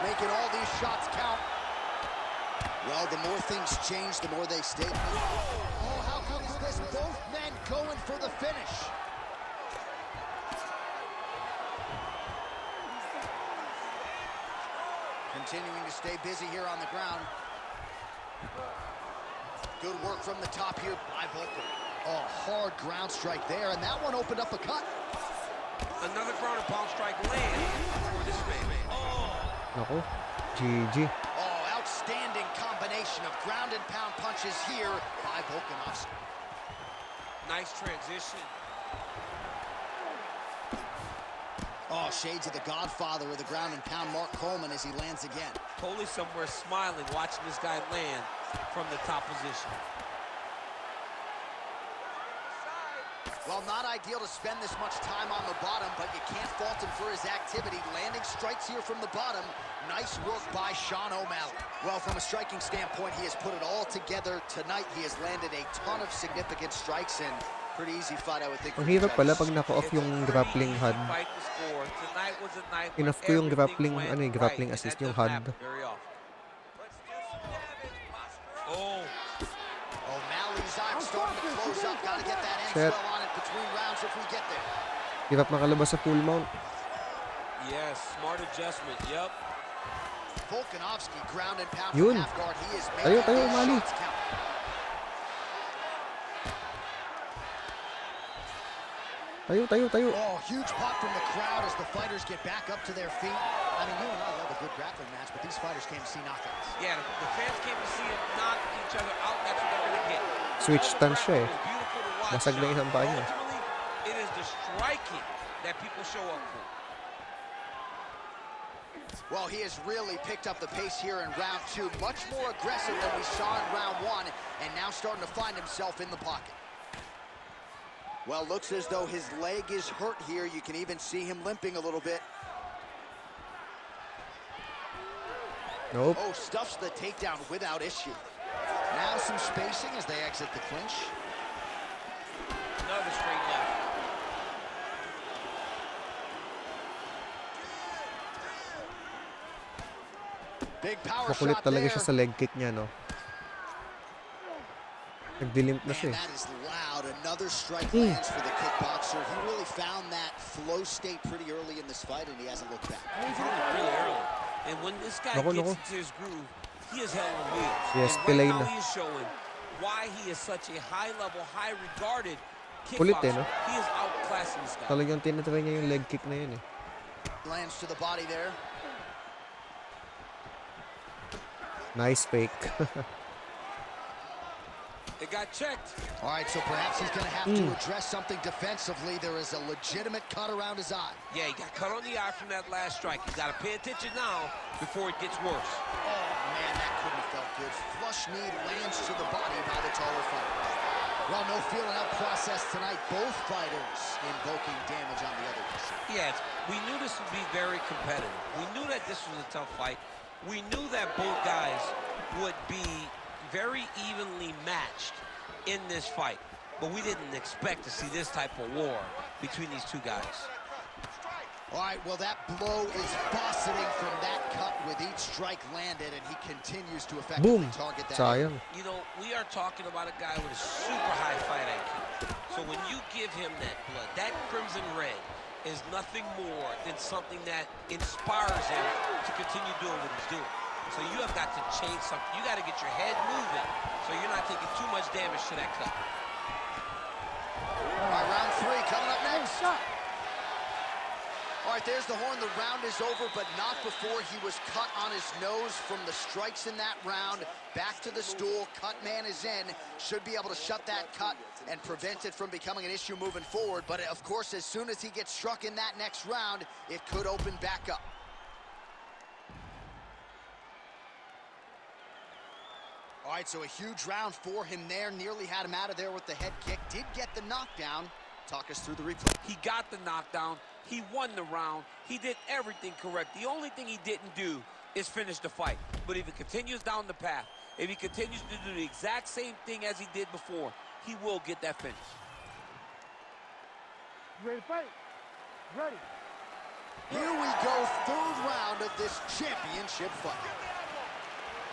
Speaker 3: pound.
Speaker 2: Making all these shots count. Well, the more things change, the more they stay. Oh, how good is this? Both men going for the finish. Continuing to stay busy here on the ground. Good work from the top here by Volker. Oh, hard ground strike there, and that one opened up a cut.
Speaker 3: Another ground and pound strike lands for this man.
Speaker 1: Naku, GG.
Speaker 2: Oh, outstanding combination of ground and pound punches here by Volkanovski.
Speaker 3: Nice transition.
Speaker 2: Oh, shades of the godfather of the ground and pound, Mark Coleman, as he lands again.
Speaker 3: Totally somewhere smiling, watching this guy land from the top position.
Speaker 2: Well, not ideal to spend this much time on the bottom, but you can't fault him for his activity. Landing strikes here from the bottom. Nice work by Sean O'Malley. Well, from a striking standpoint, he has put it all together. Tonight, he has landed a ton of significant strikes, and pretty easy fight, I would think.
Speaker 1: Ang hirap pala pag naka-off yung grappling HUD. Enough ko yung grappling, grappling assist yung HUD.
Speaker 3: Oh,
Speaker 2: O'Malley's eye starting to close up. Got to get that end
Speaker 1: Shit.
Speaker 2: swell on it between rounds if we get there.
Speaker 1: Hirap makalabas sa full mount.
Speaker 3: yes, smart adjustment. Yep.
Speaker 2: Volkanovski ground and pound
Speaker 1: Yun.
Speaker 2: from half guard. He is
Speaker 1: Tayo,
Speaker 2: making
Speaker 1: tayo,
Speaker 2: these
Speaker 1: O'Malley.
Speaker 2: shots count.
Speaker 1: Tayo.
Speaker 2: Oh, huge pop from the crowd as the fighters get back up to their feet. I mean, you and I love a good grappling match, but these fighters came to see knockouts.
Speaker 3: Yeah, the fans came to see him knock each other out. That's what they're going to get.
Speaker 1: Switch stance siya eh.
Speaker 3: It was beautiful to watch,
Speaker 1: Basag na
Speaker 3: Sean.
Speaker 1: isang paa niya.
Speaker 3: Ultimately, it is the striking that people show up for.
Speaker 2: Well, he has really picked up the pace here in round 2. Much more aggressive than we saw in round 1, and now starting to find himself in the pocket. Well, looks as though his leg is hurt here. You can even see him limping a little bit.
Speaker 1: Nope.
Speaker 2: Oh, stuffs the takedown without issue. Now some spacing as they exit the clinch.
Speaker 3: Another straight left.
Speaker 2: Big power
Speaker 1: Makulit
Speaker 2: shot
Speaker 1: talaga
Speaker 2: there.
Speaker 1: siya sa leg kick niya, no? Nagdilimp na siya
Speaker 2: Man,
Speaker 1: eh.
Speaker 2: that is loud. Another strike lands for the kickboxer. He really found that flow state pretty early in this fight, and he hasn't looked back.
Speaker 3: Really early. And when this guy
Speaker 1: Naku,
Speaker 3: gets
Speaker 1: naku.
Speaker 3: into his groove, he is hell on wheels.
Speaker 1: Yes,
Speaker 3: and
Speaker 1: pilay
Speaker 3: right now
Speaker 1: na.
Speaker 3: he is showing why he is such a high-level, high-regarded
Speaker 1: Kulit
Speaker 3: kickboxer.
Speaker 1: eh, no?
Speaker 3: He is outclassing this guy.
Speaker 1: Talagang tinatry niya yung leg kick na yun eh.
Speaker 2: Lands to the body there.
Speaker 1: Nice fake.
Speaker 3: It got checked.
Speaker 2: All right, so perhaps he's going to have to address something defensively. There is a legitimate cut around his eye.
Speaker 3: Yeah, he got cut on the eye from that last strike. He's got to pay attention now before it gets worse.
Speaker 2: Oh, man, that couldn't have felt good. Flush knee lands to the body by the taller fighter. Well, no feeling out process tonight. Both fighters invoking damage on the other side.
Speaker 3: Yes, we knew this would be very competitive. We knew that this was a tough fight. We knew that both guys would be very evenly matched in this fight. But we didn't expect to see this type of war between these two guys.
Speaker 2: All right, well, that blow is busting from that cut with each strike landed, and he continues to effectively
Speaker 1: Boom!
Speaker 2: target that.
Speaker 1: Sayang.
Speaker 3: You know, we are talking about a guy with a super high fight IQ. So when you give him that blood, that crimson red is nothing more than something that inspires him to continue doing what he's doing. So you have got to change something. You got to get your head moving so you're not taking too much damage to that cut.
Speaker 2: All right, round 3 coming up next. All right, there's the horn. The round is over, but not before he was cut on his nose from the strikes in that round. Back to the stool. Cut man is in. Should be able to shut that cut and prevent it from becoming an issue moving forward. But, of course, as soon as he gets struck in that next round, it could open back up. All right, so a huge round for him there. Nearly had him out of there with the head kick. Did get the knockdown. Talk us through the replay.
Speaker 3: He got the knockdown. He won the round. He did everything correct. The only thing he didn't do is finish the fight. But if he continues down the path, if he continues to do the exact same thing as he did before, he will get that finish.
Speaker 5: Ready to fight? Ready.
Speaker 2: Here we go, third round of this championship fight.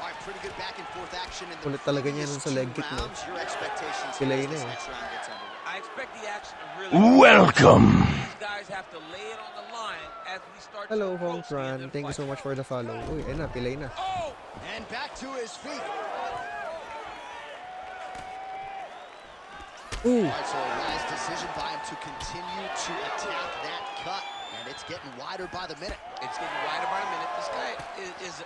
Speaker 2: All right, pretty good back and forth action in the
Speaker 1: Ulit talaga niya
Speaker 2: previous
Speaker 1: nun sa leg kick,
Speaker 2: 2
Speaker 1: no?
Speaker 2: rounds. Your expectations
Speaker 1: Pilay
Speaker 2: as
Speaker 1: na
Speaker 2: this
Speaker 1: eh.
Speaker 2: next round gets underway.
Speaker 3: I expect the action to really
Speaker 4: Welcome.
Speaker 3: These guys have to lay it on the line as we start
Speaker 1: Hello,
Speaker 3: to approach the end
Speaker 1: Hongtran.
Speaker 3: of the
Speaker 1: Thank you
Speaker 3: fight.
Speaker 1: so much for the follow. Uy, ayun na, pilay na.
Speaker 3: Oh!
Speaker 2: And back to his feet.
Speaker 1: Ooh!
Speaker 2: All right, so a wise decision by him to continue to attack that cut. And it's getting wider by the minute.
Speaker 3: It's getting wider by a minute. This guy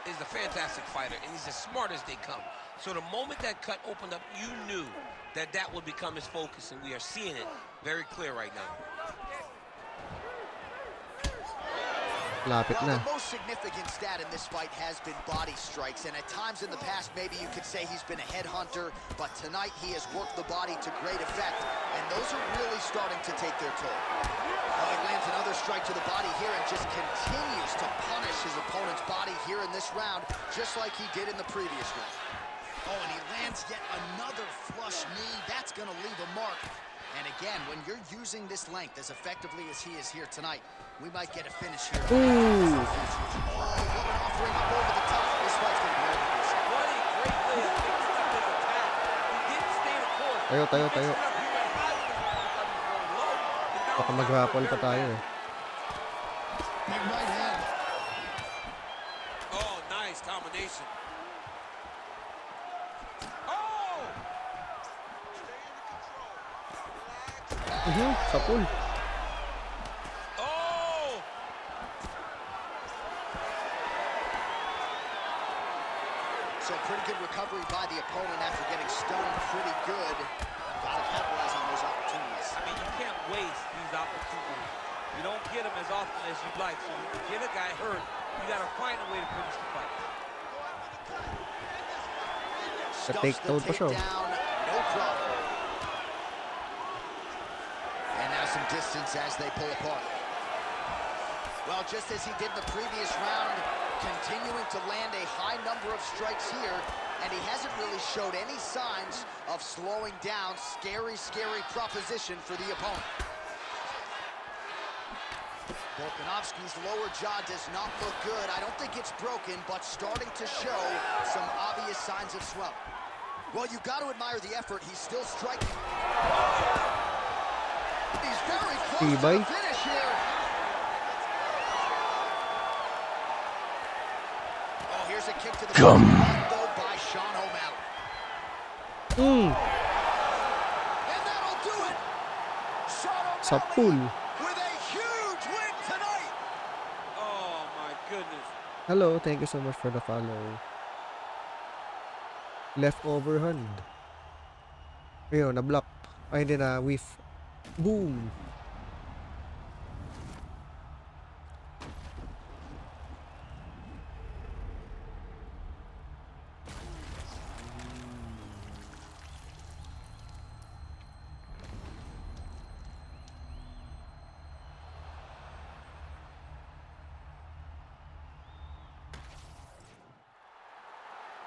Speaker 3: is a fantastic fighter, and he's as smart as they come. So the moment that cut opened up, you knew that that would become his focus, and we are seeing it very clear right now.
Speaker 1: Lapit
Speaker 2: Well,
Speaker 1: na.
Speaker 2: the most significant stat in this fight has been body strikes, and at times in the past, maybe you could say he's been a headhunter, but tonight he has worked the body to great effect, and those are really starting to take their toll. Well, he lands another strike to the body here and just continues to punish his opponent's body here in this round, just like he did in the previous round. Oh, and he lands yet another flush knee. That's going to leave a mark. And again, when you're using this length as effectively as he is here tonight, we might get a finish here.
Speaker 1: Ooh!
Speaker 2: Oh, what an offering up over the top. This fight's going to be over this.
Speaker 3: What a great way of mixing up his attack. He didn't stay the course.
Speaker 1: Tayo, tayo,
Speaker 3: He
Speaker 1: tayo.
Speaker 3: mixed it up. He went high with his opponent coming from low. And now
Speaker 1: Baka
Speaker 3: he's
Speaker 1: mag-rappel
Speaker 3: very
Speaker 1: pa tayo
Speaker 3: bad.
Speaker 1: eh.
Speaker 2: Big right hand.
Speaker 3: Oh, nice combination. Oh!
Speaker 1: Sa pool.
Speaker 3: Oh!
Speaker 2: So pretty good recovery by the opponent after getting stunned pretty good. Got to capitalize on those opportunities.
Speaker 3: I mean, you can't waste these opportunities. You don't get them as often as you'd like. So when you get a guy hurt, you got to find a way to finish the fight.
Speaker 2: Stuffs
Speaker 1: takedown pa siya.
Speaker 2: takedown, no problem. And now some distance as they pull apart. Well, just as he did in the previous round, continuing to land a high number of strikes here, and he hasn't really showed any signs of slowing down. Scary, scary proposition for the opponent. Volkanovski's lower jaw does not look good. I don't think it's broken, but starting to show some obvious signs of swelling. Well, you got to admire the effort. He's still striking. He's very close to the finish here. Oh, here's a kick to the
Speaker 4: Come.
Speaker 2: face, though, by Sean O'Malley. And that'll do it. Sean
Speaker 1: Sa
Speaker 2: O'Malley
Speaker 1: pool.
Speaker 2: with a huge win tonight.
Speaker 3: Oh, my goodness.
Speaker 1: Hello, thank you so much for the follow. Leftover hand. Ayun, na-block. Ay, hindi na, whiff. Boom!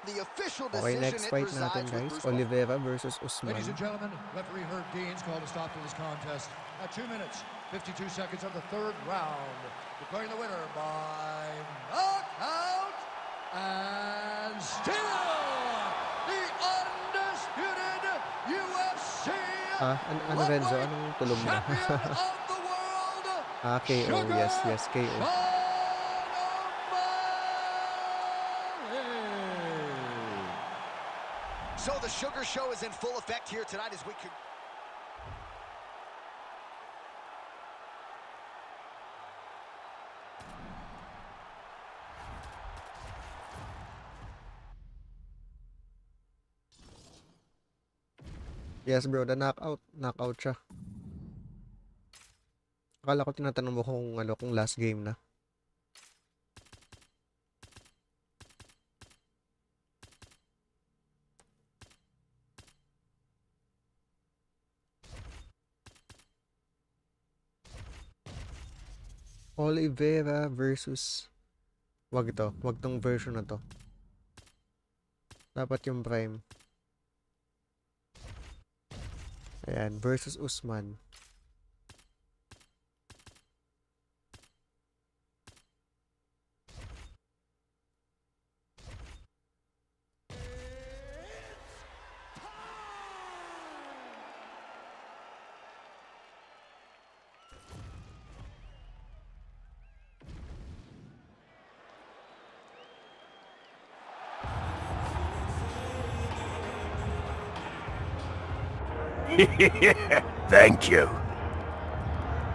Speaker 2: The official
Speaker 1: Okay,
Speaker 2: decision,
Speaker 1: next
Speaker 2: it
Speaker 1: fight natin
Speaker 2: resides with
Speaker 1: guys.
Speaker 2: Bruce Buffer.
Speaker 1: Oliveira versus Usman.
Speaker 5: Ladies and gentlemen, referee Herb Dean's called a stop to this contest at 2 minutes, 52 seconds of the third round. Declaring the winner by knockout and still the undisputed UFC
Speaker 1: Ano Renzo? Anong tulong mo?
Speaker 5: champion of the world,
Speaker 1: KO. Yes, KO.
Speaker 2: So the Sugar Show is in full effect here tonight as we could...
Speaker 1: Yes bro, the knockout siya. Akala ko tinatanong mo kung last game na. Oliveira versus... Wag tong version na to. Dapat yung prime. Ayan, versus Usman.
Speaker 4: Thank you.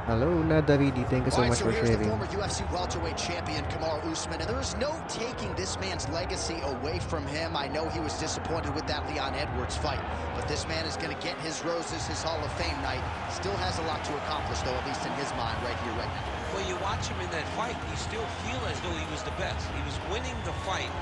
Speaker 1: Hello, Nadaridi. Thank you so much for
Speaker 2: here's the
Speaker 1: sharing.
Speaker 2: former UFC welterweight champion, Kamaru Usman, and there is no taking this man's legacy away from him. I know he was disappointed with that Leon Edwards fight, but this man is going to get his roses, his Hall of Fame night. Still has a lot to accomplish, though, at least in his mind, right here, right now.
Speaker 3: Well, you watch him in that fight, you still feel as though he was the best. He was winning the fight,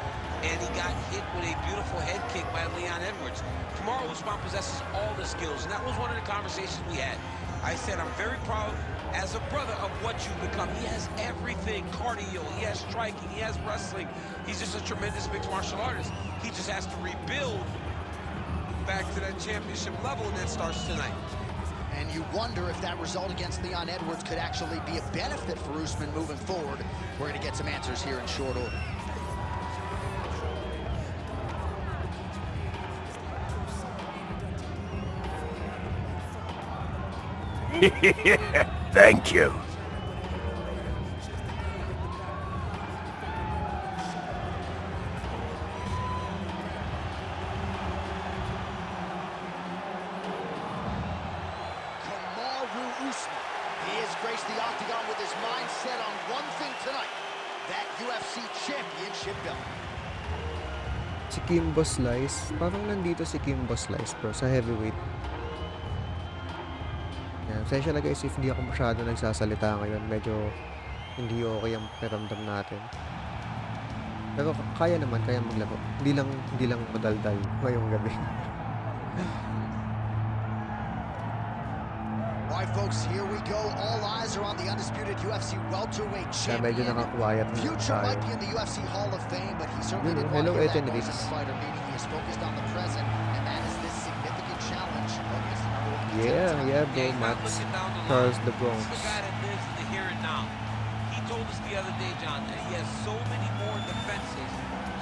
Speaker 3: and he got hit with a beautiful head kick by Leon Edwards. Kamaru Usman possesses all the skills, and that was one of the conversations we had. I said, I'm very proud as a brother of what you've become. He has everything, cardio, he has striking, he has wrestling. He's just a tremendous mixed martial artist. He just has to rebuild back to that championship level, and that starts tonight.
Speaker 2: And you wonder if that result against Leon Edwards could actually be a benefit for Usman moving forward. We're going to get some answers here in short order.
Speaker 4: Thank you.
Speaker 2: Kamaru Usman. He has graced the octagon with his mind set on one thing tonight, that UFC championship belt.
Speaker 1: Si Kimbo Slice. Parang nandito si Kimbo Slice bro sa heavyweight. Yan. Pasensya na guys if hindi ako masyado nagsasalita ngayon. Medyo hindi okay ang pakiramdam natin. Pero kaya naman, kaya maglaro. Hindi lang madaldal ngayong gabi.
Speaker 2: All right, folks, here we go. All eyes are on the undisputed UFC welterweight
Speaker 1: Kaya medyo
Speaker 2: champion.
Speaker 1: nakakwayat na
Speaker 2: Future
Speaker 1: tayo.
Speaker 2: might be in the UFC Hall of Fame, but he certainly didn't want
Speaker 1: Hello,
Speaker 2: to hear that
Speaker 1: Ethan
Speaker 2: noise
Speaker 1: Reese.
Speaker 2: at the fighter meeting. He is focused on the present, and that is this significant challenge against the number one contender.
Speaker 1: Yeah, bro,
Speaker 3: He's not
Speaker 1: Max.
Speaker 3: looking down the line.
Speaker 1: Charles the Bronx.
Speaker 3: He's the guy that lives in the here and now. He told us the other day, John, that he has so many more defenses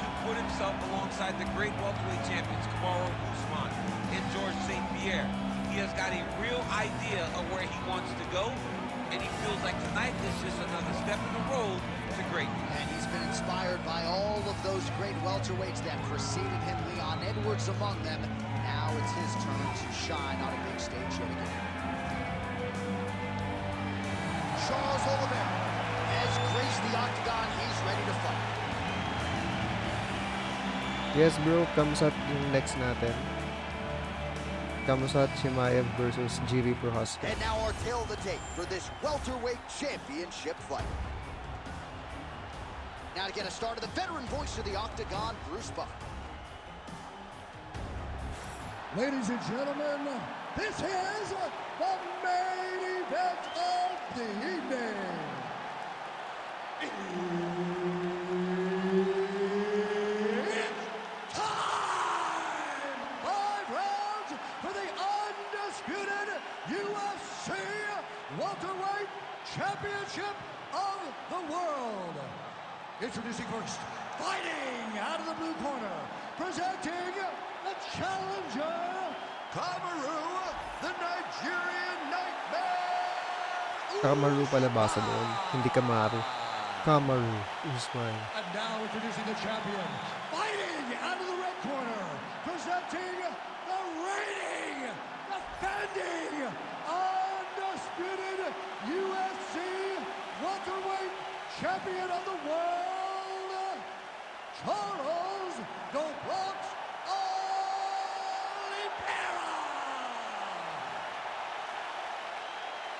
Speaker 3: to put himself alongside the great welterweight champions, Kamaru Usman and George St. Pierre. He has got a real idea of where he wants to go, and he feels like tonight is just another step in the road to greatness.
Speaker 2: And he's been inspired by all of those great welterweights that preceded him, Leon Edwards among them. Now it's his turn to shine on a big stage yet again. Charles Oliveira has graced the octagon. He's ready to fight.
Speaker 1: Yes bro, Kamsat yung next natin. Kamsat Chimaev versus GB Prohaska.
Speaker 2: And now our tale of the tape for this welterweight championship fight. Now to get us started, the veteran voice of the octagon, Bruce Buffer.
Speaker 5: Ladies and gentlemen, this is the main event of the evening. It's time! 5 rounds for the undisputed UFC welterweight Championship of the world. Introducing first, fighting out of the blue corner, presenting the challenger, Kamaru, the Nigerian Nightmare.
Speaker 1: Kamaru pala basa doon, hindi Kamaru. Kamaru Usman.
Speaker 5: And now introducing the champion, fighting out of the red corner, presenting the reigning, defending, undisputed UFC welterweight champion of the world, Charles Duplex Oliveira.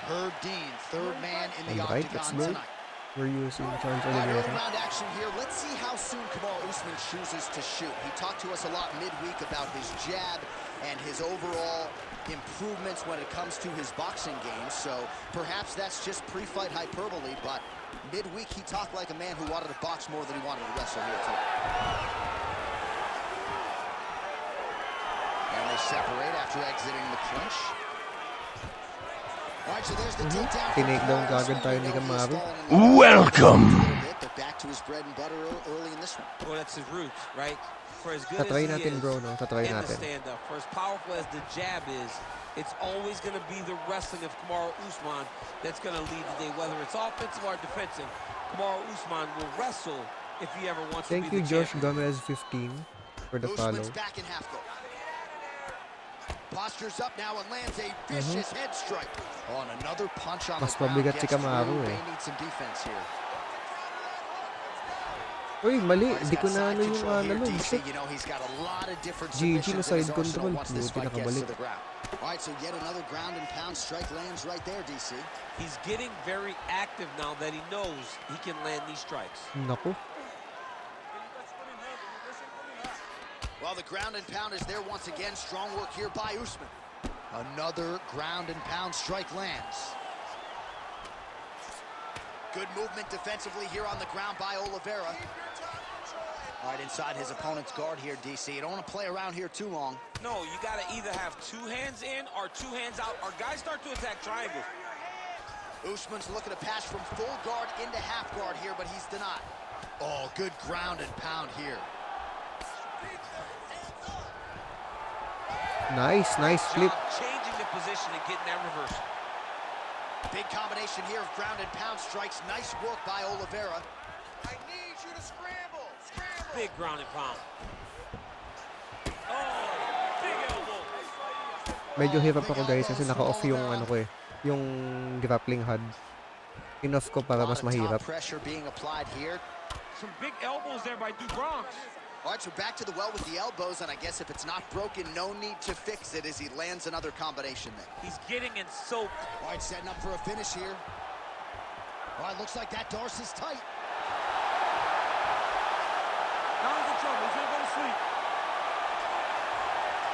Speaker 2: Herb Dean, third man in the
Speaker 1: All right, let's
Speaker 2: octagon
Speaker 1: go.
Speaker 2: tonight.
Speaker 1: We're using Charles
Speaker 2: All right, early
Speaker 1: Oliveira.
Speaker 2: round action here. Let's see how soon Kamaru Usman chooses to shoot. He talked to us a lot midweek about his jab and his overall improvements when it comes to his boxing game. So perhaps that's just pre-fight hyperbole, but midweek he talked like a man who wanted to box more than he wanted to wrestle here too. And they separate after exiting the clinch. All right, so there's the takedown.
Speaker 1: Tinake down kagad tayo ni Kamaru.
Speaker 4: Welcome.
Speaker 2: But back to his bread and butter early in this one.
Speaker 3: Well, that's his roots, right? For as good
Speaker 1: Tatry
Speaker 3: as he
Speaker 1: natin
Speaker 3: is
Speaker 1: bro, no? Tatry
Speaker 3: in the
Speaker 1: natin.
Speaker 3: stand-up, for as powerful as the jab is, it's always going to be the wrestling of Kamaru Usman that's going to lead the day, whether it's offensive or defensive. Kamaru Usman will wrestle if he ever wants
Speaker 1: Thank
Speaker 3: to
Speaker 1: you
Speaker 3: be the
Speaker 1: Josh
Speaker 3: champion.
Speaker 1: Gomez 15 for the follow.
Speaker 2: Usman's back in half guard. Postures up now and lands a vicious head strike. On another punch on
Speaker 1: Mas
Speaker 2: the ground.
Speaker 1: mabigat si
Speaker 2: Gets
Speaker 1: Kamaru
Speaker 2: through.
Speaker 1: eh.
Speaker 2: They need some defense here.
Speaker 1: Uy, mali.
Speaker 2: He's
Speaker 1: Di
Speaker 2: got
Speaker 1: ko na
Speaker 2: side
Speaker 1: ano yung
Speaker 2: control here,
Speaker 1: nalog.
Speaker 2: DC.
Speaker 1: Shit.
Speaker 2: You know, he's got a lot of different
Speaker 1: GG
Speaker 2: submissions
Speaker 1: na
Speaker 2: in
Speaker 1: side
Speaker 2: his arsenal
Speaker 1: control.
Speaker 2: once this
Speaker 1: Buti
Speaker 2: fight gets
Speaker 1: nakabalik.
Speaker 2: to the ground. All right, so yet another ground and pound strike lands right there, DC.
Speaker 3: He's getting very active now that he knows he can land these strikes.
Speaker 1: Naku.
Speaker 2: Well, the ground and pound is there once again. Strong work here by Usman. Another ground and pound strike lands. Good movement defensively here on the ground by Oliveira. All right, inside his opponent's guard here, DC. You don't want to play around here too long.
Speaker 3: No, you got to either have two hands in or two hands out, or guys start to attack triangles.
Speaker 2: Usman's looking to pass from full guard into half guard here, but he's denied. Oh, good ground and pound here.
Speaker 1: Nice flip.
Speaker 3: Job changing the position and getting that reversal.
Speaker 2: Big combination here of ground and pound strikes. Nice work by Oliveira.
Speaker 6: I need you to scramble. Scramble.
Speaker 3: Big ground and pound. Oh, big elbow.
Speaker 1: Medyo hirap ako guys kasi naka-off yung ano ko eh. Yung grappling HUD. In-off ko para mas mahirap.
Speaker 2: Pressure being applied here.
Speaker 3: Some big elbows there by Dubronx.
Speaker 2: All right, so back to the well with the elbows, and I guess if it's not broken, no need to fix it as he lands another combination there.
Speaker 3: He's getting in soaked.
Speaker 2: All right, setting up for a finish here. All right, looks like that Darcy's tight.
Speaker 3: Now he's in trouble. He's gonna go to sleep.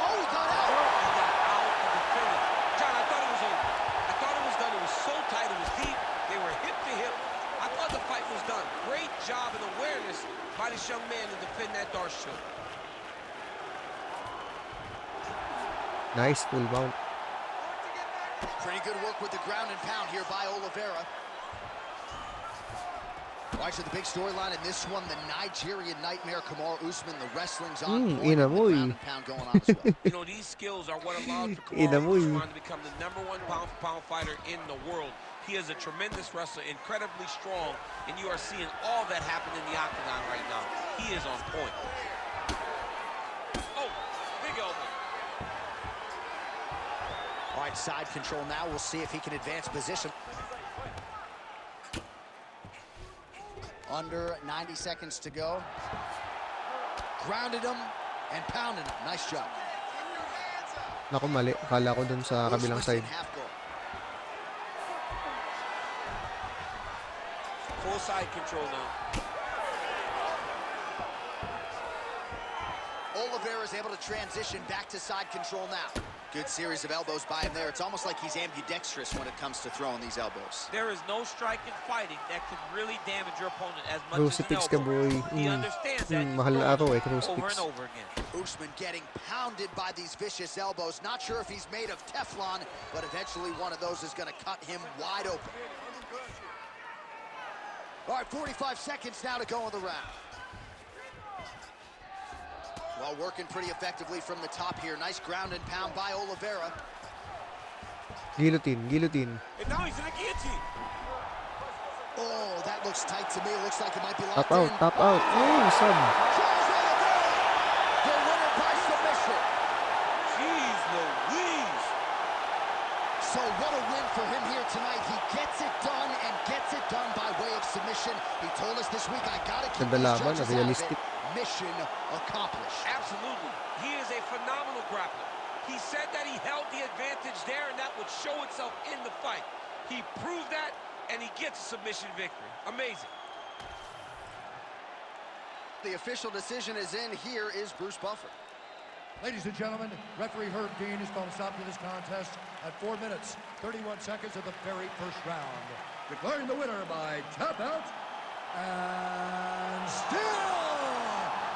Speaker 2: Oh, he got out.
Speaker 3: He got out of the finish. John, I thought it was over. I thought it was done. It was so tight. It was deep. They were hip to hip. I thought the fight was done. Great job and awareness by this young man to defend that Darcy choke.
Speaker 1: Nice full mount.
Speaker 2: Pretty good work with the ground and pound here by Oliveira. All right, so the big storyline in this one, the Nigerian Nightmare, Kamaru Usman, the wrestling's on point, and the
Speaker 1: inamoy.
Speaker 2: ground and pound going on as well.
Speaker 3: You know, these skills are what allowed for
Speaker 1: Inamoy.
Speaker 3: Kamaru Usman to become the #1 pound-for-pound fighter in the world. He is a tremendous wrestler, incredibly strong, and you are seeing all that happen in the octagon right now. He is on point. Oh, big elbow.
Speaker 2: All right, side control now. We'll see if he can advance position. Under 90 seconds to go. Grounded him and pounded him. Nice job.
Speaker 1: Naku, mali. Akala ko dun sa kabilang
Speaker 2: Usman's in
Speaker 1: side.
Speaker 2: half guard.
Speaker 3: Full side control now.
Speaker 2: Oliveira is able to transition back to side control now. Good series of elbows by him there. It's almost like he's ambidextrous when it comes to throwing these elbows.
Speaker 3: There is no strike in fighting that could really damage your opponent as much as an
Speaker 1: Crucifix ka
Speaker 3: elbow.
Speaker 1: boy.
Speaker 3: He understands that. He's
Speaker 1: Mahal na araw
Speaker 3: throwing
Speaker 1: eh,
Speaker 3: over
Speaker 1: crucifix.
Speaker 3: and over again.
Speaker 2: Usman getting pounded by these vicious elbows. Not sure if he's made of Teflon, but eventually one of those is going to cut him wide open. All right, 45 seconds now to go in the round. Well, working pretty effectively from the top here. Nice ground and pound by Oliveira.
Speaker 1: Guillotine, guillotine.
Speaker 3: And now he's in a guillotine.
Speaker 2: Oh, that looks tight to me. It looks like it might be
Speaker 1: Tap
Speaker 2: locked
Speaker 1: out,
Speaker 2: in.
Speaker 1: tap out. Oh, son.
Speaker 2: Charles Oliveira, the winner by submission.
Speaker 3: Jeez Louise.
Speaker 2: So what a win for him here tonight. He gets it done and gets it done by way of submission. He told us this week, I gotta keep
Speaker 1: Ganda
Speaker 2: these
Speaker 1: laban,
Speaker 2: judges out of it.
Speaker 1: realistic.
Speaker 2: Mission accomplished.
Speaker 3: Absolutely. He is a phenomenal grappler. He said that he held the advantage there and that would show itself in the fight. He proved that and he gets a submission victory. Amazing.
Speaker 2: The official decision is in. Here is Bruce Buffer.
Speaker 5: Ladies and gentlemen, referee Herb Dean has called a stop to this contest at 4 minutes, 31 seconds of the very first round. Declaring the winner by tap out, and still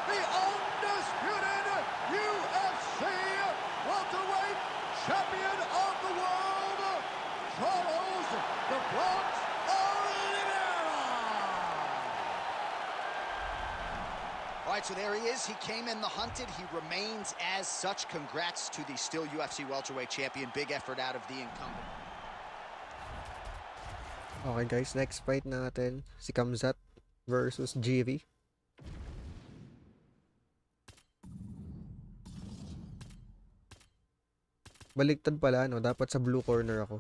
Speaker 5: the undisputed UFC welterweight champion of the world, Charles the Bronx Oliveira.
Speaker 2: All right, so there he is. He came in the hunted. He remains as such. Congrats to the still UFC welterweight champion. Big effort out of the incumbent.
Speaker 1: Okay guys, next fight natin. Si Kamzat versus GV. Baliktad pala, no? Dapat sa blue corner ako.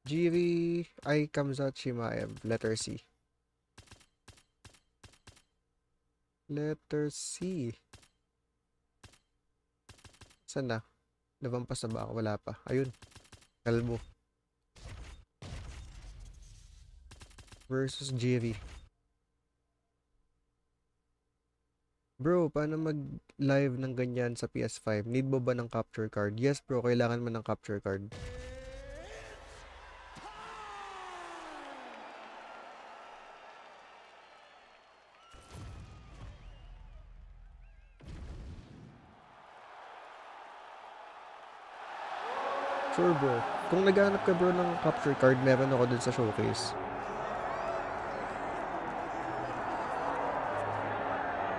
Speaker 1: GV, I Kamzat Chimaev, letter C. Letter C. Saan na? Navampas na ba ako? Wala pa. Ayun. Kalbo. Versus GV. Bro, paano mag-live ng ganyan sa PS5? Need mo ba ng capture card? Yes bro, kailangan mo ng capture card. Sure bro. Kung naghanap ka bro ng capture card, meron ako dun sa showcase.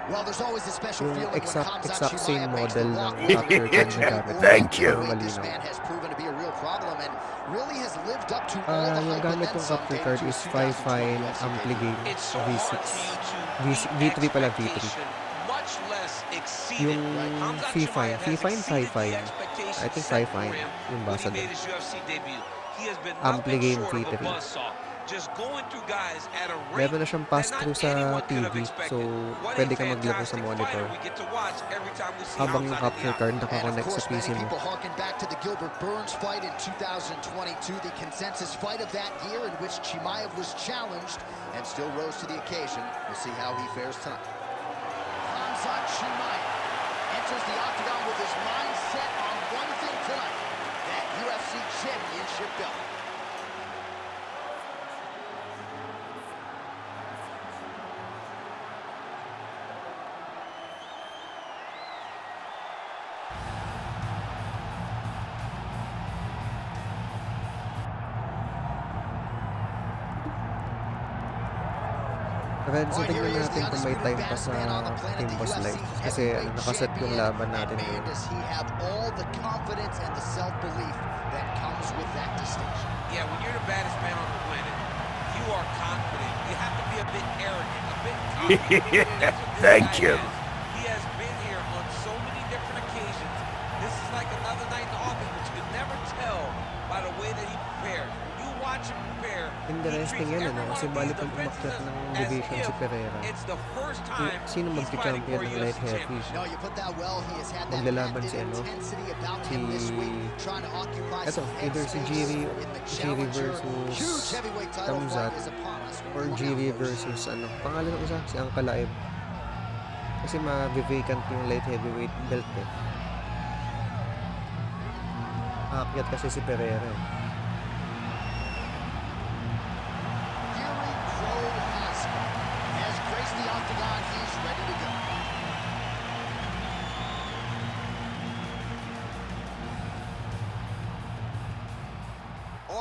Speaker 2: Well, there's always a special
Speaker 1: Yung
Speaker 2: feeling when
Speaker 1: exact
Speaker 2: Kamzat
Speaker 1: same
Speaker 2: Chimaev makes the
Speaker 1: model
Speaker 2: walk
Speaker 1: ng
Speaker 2: with
Speaker 1: capture
Speaker 2: the
Speaker 1: card
Speaker 2: edge
Speaker 1: na
Speaker 2: of
Speaker 1: gamit.
Speaker 4: Thank you.
Speaker 2: This man has proven to be a real problem and really has lived up to all the
Speaker 1: Yung
Speaker 2: hype and
Speaker 1: gamit
Speaker 2: then
Speaker 1: kong
Speaker 2: some
Speaker 1: capture
Speaker 2: dating
Speaker 1: card
Speaker 2: to
Speaker 1: is
Speaker 2: his
Speaker 1: 5
Speaker 2: 2020
Speaker 1: fine
Speaker 2: UFC
Speaker 1: ampli
Speaker 2: debut.
Speaker 1: game
Speaker 3: It's so
Speaker 1: V6.
Speaker 3: hard for you to
Speaker 1: V3 pala, V3.
Speaker 3: expectation, much less exceeded.
Speaker 1: Yung
Speaker 3: Kamzat
Speaker 1: fee fine.
Speaker 3: Chimaev
Speaker 1: Fee
Speaker 3: has
Speaker 1: fine, 5
Speaker 3: exceeded the
Speaker 1: fine.
Speaker 3: expectations
Speaker 1: I think
Speaker 3: set
Speaker 1: 5
Speaker 3: for
Speaker 1: fine.
Speaker 3: him
Speaker 1: Yung
Speaker 3: when
Speaker 1: basa
Speaker 3: he
Speaker 1: doon.
Speaker 3: made his UFC debut. He has been
Speaker 1: Ampli
Speaker 3: nothing
Speaker 1: game
Speaker 3: short of a
Speaker 1: V3.
Speaker 3: buzzsaw. Just going through guys at a rate
Speaker 1: Meron na siyang
Speaker 3: that not
Speaker 1: pass-through sa
Speaker 3: anyone could have
Speaker 1: TV.
Speaker 3: expected.
Speaker 1: So,
Speaker 3: What a
Speaker 1: pwede ka maglaro sa
Speaker 3: fantastic
Speaker 1: monitor.
Speaker 3: fighter we get to watch every time we see
Speaker 1: Habang yung
Speaker 3: Kamzat in the
Speaker 1: capture
Speaker 3: octagon.
Speaker 1: card
Speaker 2: And of
Speaker 1: nakakonect sa
Speaker 2: course,
Speaker 1: PC
Speaker 2: many
Speaker 1: mo.
Speaker 2: people harken back to the Gilbert Burns fight in 2022, the consensus fight of that year in which Chimaev was challenged and still rose to the occasion. We'll see how he fares tonight. Kamzat Chimaev enters the octagon with his mind set on one thing tonight, that UFC championship belt.
Speaker 1: Red, so tignan natin kung may time pa sa Team Boss Live. Kasi nakaset yung laban natin ngayon.
Speaker 2: Does he have all the confidence and the self-belief that comes with that distinction?
Speaker 3: Yeah, when you're the baddest man on the planet, you are confident. You have to be a bit arrogant, a bit confident. That's what this
Speaker 4: Thank
Speaker 3: guy
Speaker 4: you.
Speaker 3: has. He has been here on so many different occasions. This is like another night in the office, but you can never tell by the way that he prepares. When you watch him prepare,
Speaker 1: Interesting yan, ano? Kasi bali pag umakyat ng division si Pereira,
Speaker 3: it's the first time
Speaker 1: sino
Speaker 3: he's fighting
Speaker 1: magka-champion
Speaker 3: for a
Speaker 1: ng light
Speaker 3: UFC
Speaker 1: heavy?
Speaker 3: championship.
Speaker 2: No, you put that well. He has had that
Speaker 1: Maglalaban
Speaker 2: active
Speaker 1: si ano?
Speaker 2: intensity about
Speaker 1: Si...
Speaker 2: him this week, trying to occupy
Speaker 1: Eto,
Speaker 2: some
Speaker 1: either si
Speaker 2: headspace
Speaker 1: GV
Speaker 2: in the
Speaker 1: versus
Speaker 2: huge heavyweight title
Speaker 1: Kamzat
Speaker 2: fight is upon us.
Speaker 1: or GV versus ano, pangalan ng isa, si Angkalaib. Kasi ma-vacant yung light heavyweight belt eh. Aakyat kasi si Pereira eh.
Speaker 2: Fury Crow has graced the octagon. He's ready to go.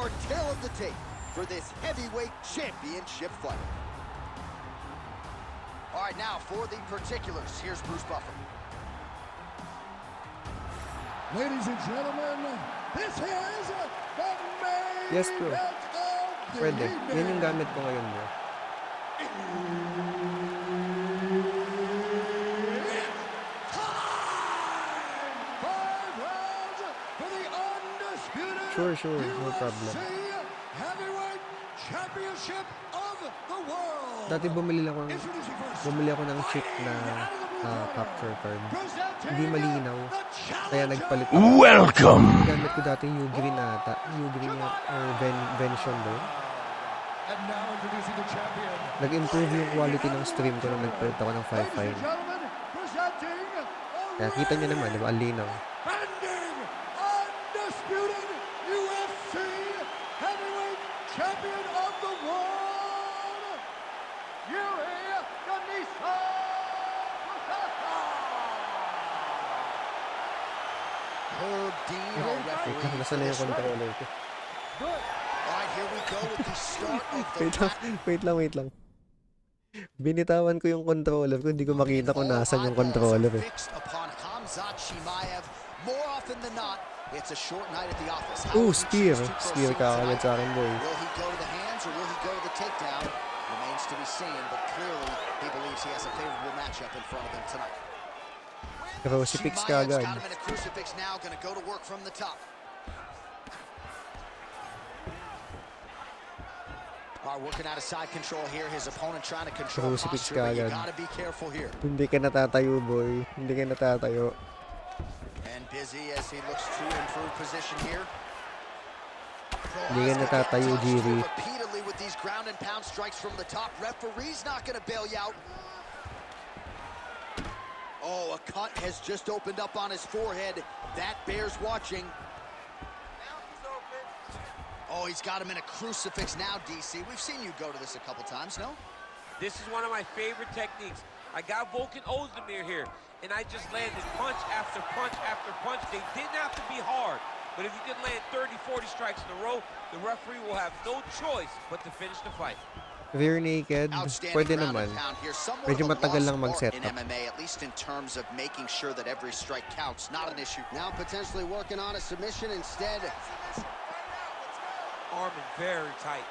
Speaker 2: our tale of the tape for this heavyweight championship fight. All right, now for the particulars, here's Bruce Buffer.
Speaker 5: Ladies and gentlemen, this is the main
Speaker 1: Yes, bro.
Speaker 5: event of the
Speaker 1: Pwede.
Speaker 5: evening.
Speaker 1: Yan yung gamit ko ngayon, bro.
Speaker 5: Five rounds for the undisputed
Speaker 1: Sure, no problem.
Speaker 5: UFC Heavyweight Championship of the world.
Speaker 1: Dati bumili ako ng chip na capture card. Hindi malinaw. Kaya nagpalit ako.
Speaker 4: Welcome!
Speaker 1: Gamit ko dati yung Ugreen ata. Ugreen or Vention ba yun?
Speaker 5: And now introducing the champion.
Speaker 1: Nag-improve yung quality ng stream ko nung nagpalit ako ng 5.5.
Speaker 5: Ladies and gentlemen, presenting
Speaker 1: Kaya kita nyo naman, di ba? Ang linaw.
Speaker 5: defending undisputed UFC Heavyweight Champion of the world, Yuri Ganisa.
Speaker 2: Herb Dean, our
Speaker 1: Wait lang,
Speaker 2: referee.
Speaker 1: nasa na yung controller ko.
Speaker 2: All right, here we go with the start of the
Speaker 1: Wait lang. Binitawan ko yung controller ko. Hindi ko makita kung nasan yung controller eh.
Speaker 2: Fixed upon Khamzat Chimaev. More often than not, it's a short night at the office. How
Speaker 1: Oh,
Speaker 2: will he
Speaker 1: spear.
Speaker 2: choose to
Speaker 1: Spear
Speaker 2: proceed
Speaker 1: ka agad
Speaker 2: tonight?
Speaker 1: sa akin, boy.
Speaker 2: Will he go to the hands or will he go to the takedown? Remains to be seen, but clearly he believes he has a favorable matchup in front of him tonight.
Speaker 1: Crucifix ka
Speaker 2: Chimaev's
Speaker 1: agad.
Speaker 2: got him in a crucifix now, gonna go to work from the top. All right, working out of side control here. His opponent trying to control
Speaker 1: Crucifix
Speaker 2: posture,
Speaker 1: ka
Speaker 2: but you
Speaker 1: agad.
Speaker 2: gotta be careful here.
Speaker 1: Hindi ka natatayo, boy. Hindi ka natatayo.
Speaker 2: And busy as he looks to improve position here.
Speaker 1: Hindi ka natatayo, Jiri.
Speaker 2: Repeatedly with these ground and pound strikes from the top. Referee's not going to bail you out. Oh, a cut has just opened up on his forehead. That bears watching. Oh, he's got him in a crucifix now, DC. We've seen you go to this a couple times, no?
Speaker 3: This is one of my favorite techniques. I got Volkan Ozdemir here, and I just landed punch after punch after punch. They didn't have to be hard, but if you can land 30, 40 strikes in a row, the referee will have no choice but to finish the fight.
Speaker 1: Rear naked, pwede
Speaker 2: ground
Speaker 1: naman.
Speaker 2: and pound here. Somewhat
Speaker 1: Medyo
Speaker 2: of a
Speaker 1: matagal
Speaker 2: lost
Speaker 1: lang mag-set
Speaker 2: art
Speaker 1: up.
Speaker 2: in MMA, at least in terms of making sure that every strike counts. Not an issue. Now potentially working on a submission instead.
Speaker 3: Arm in very tight.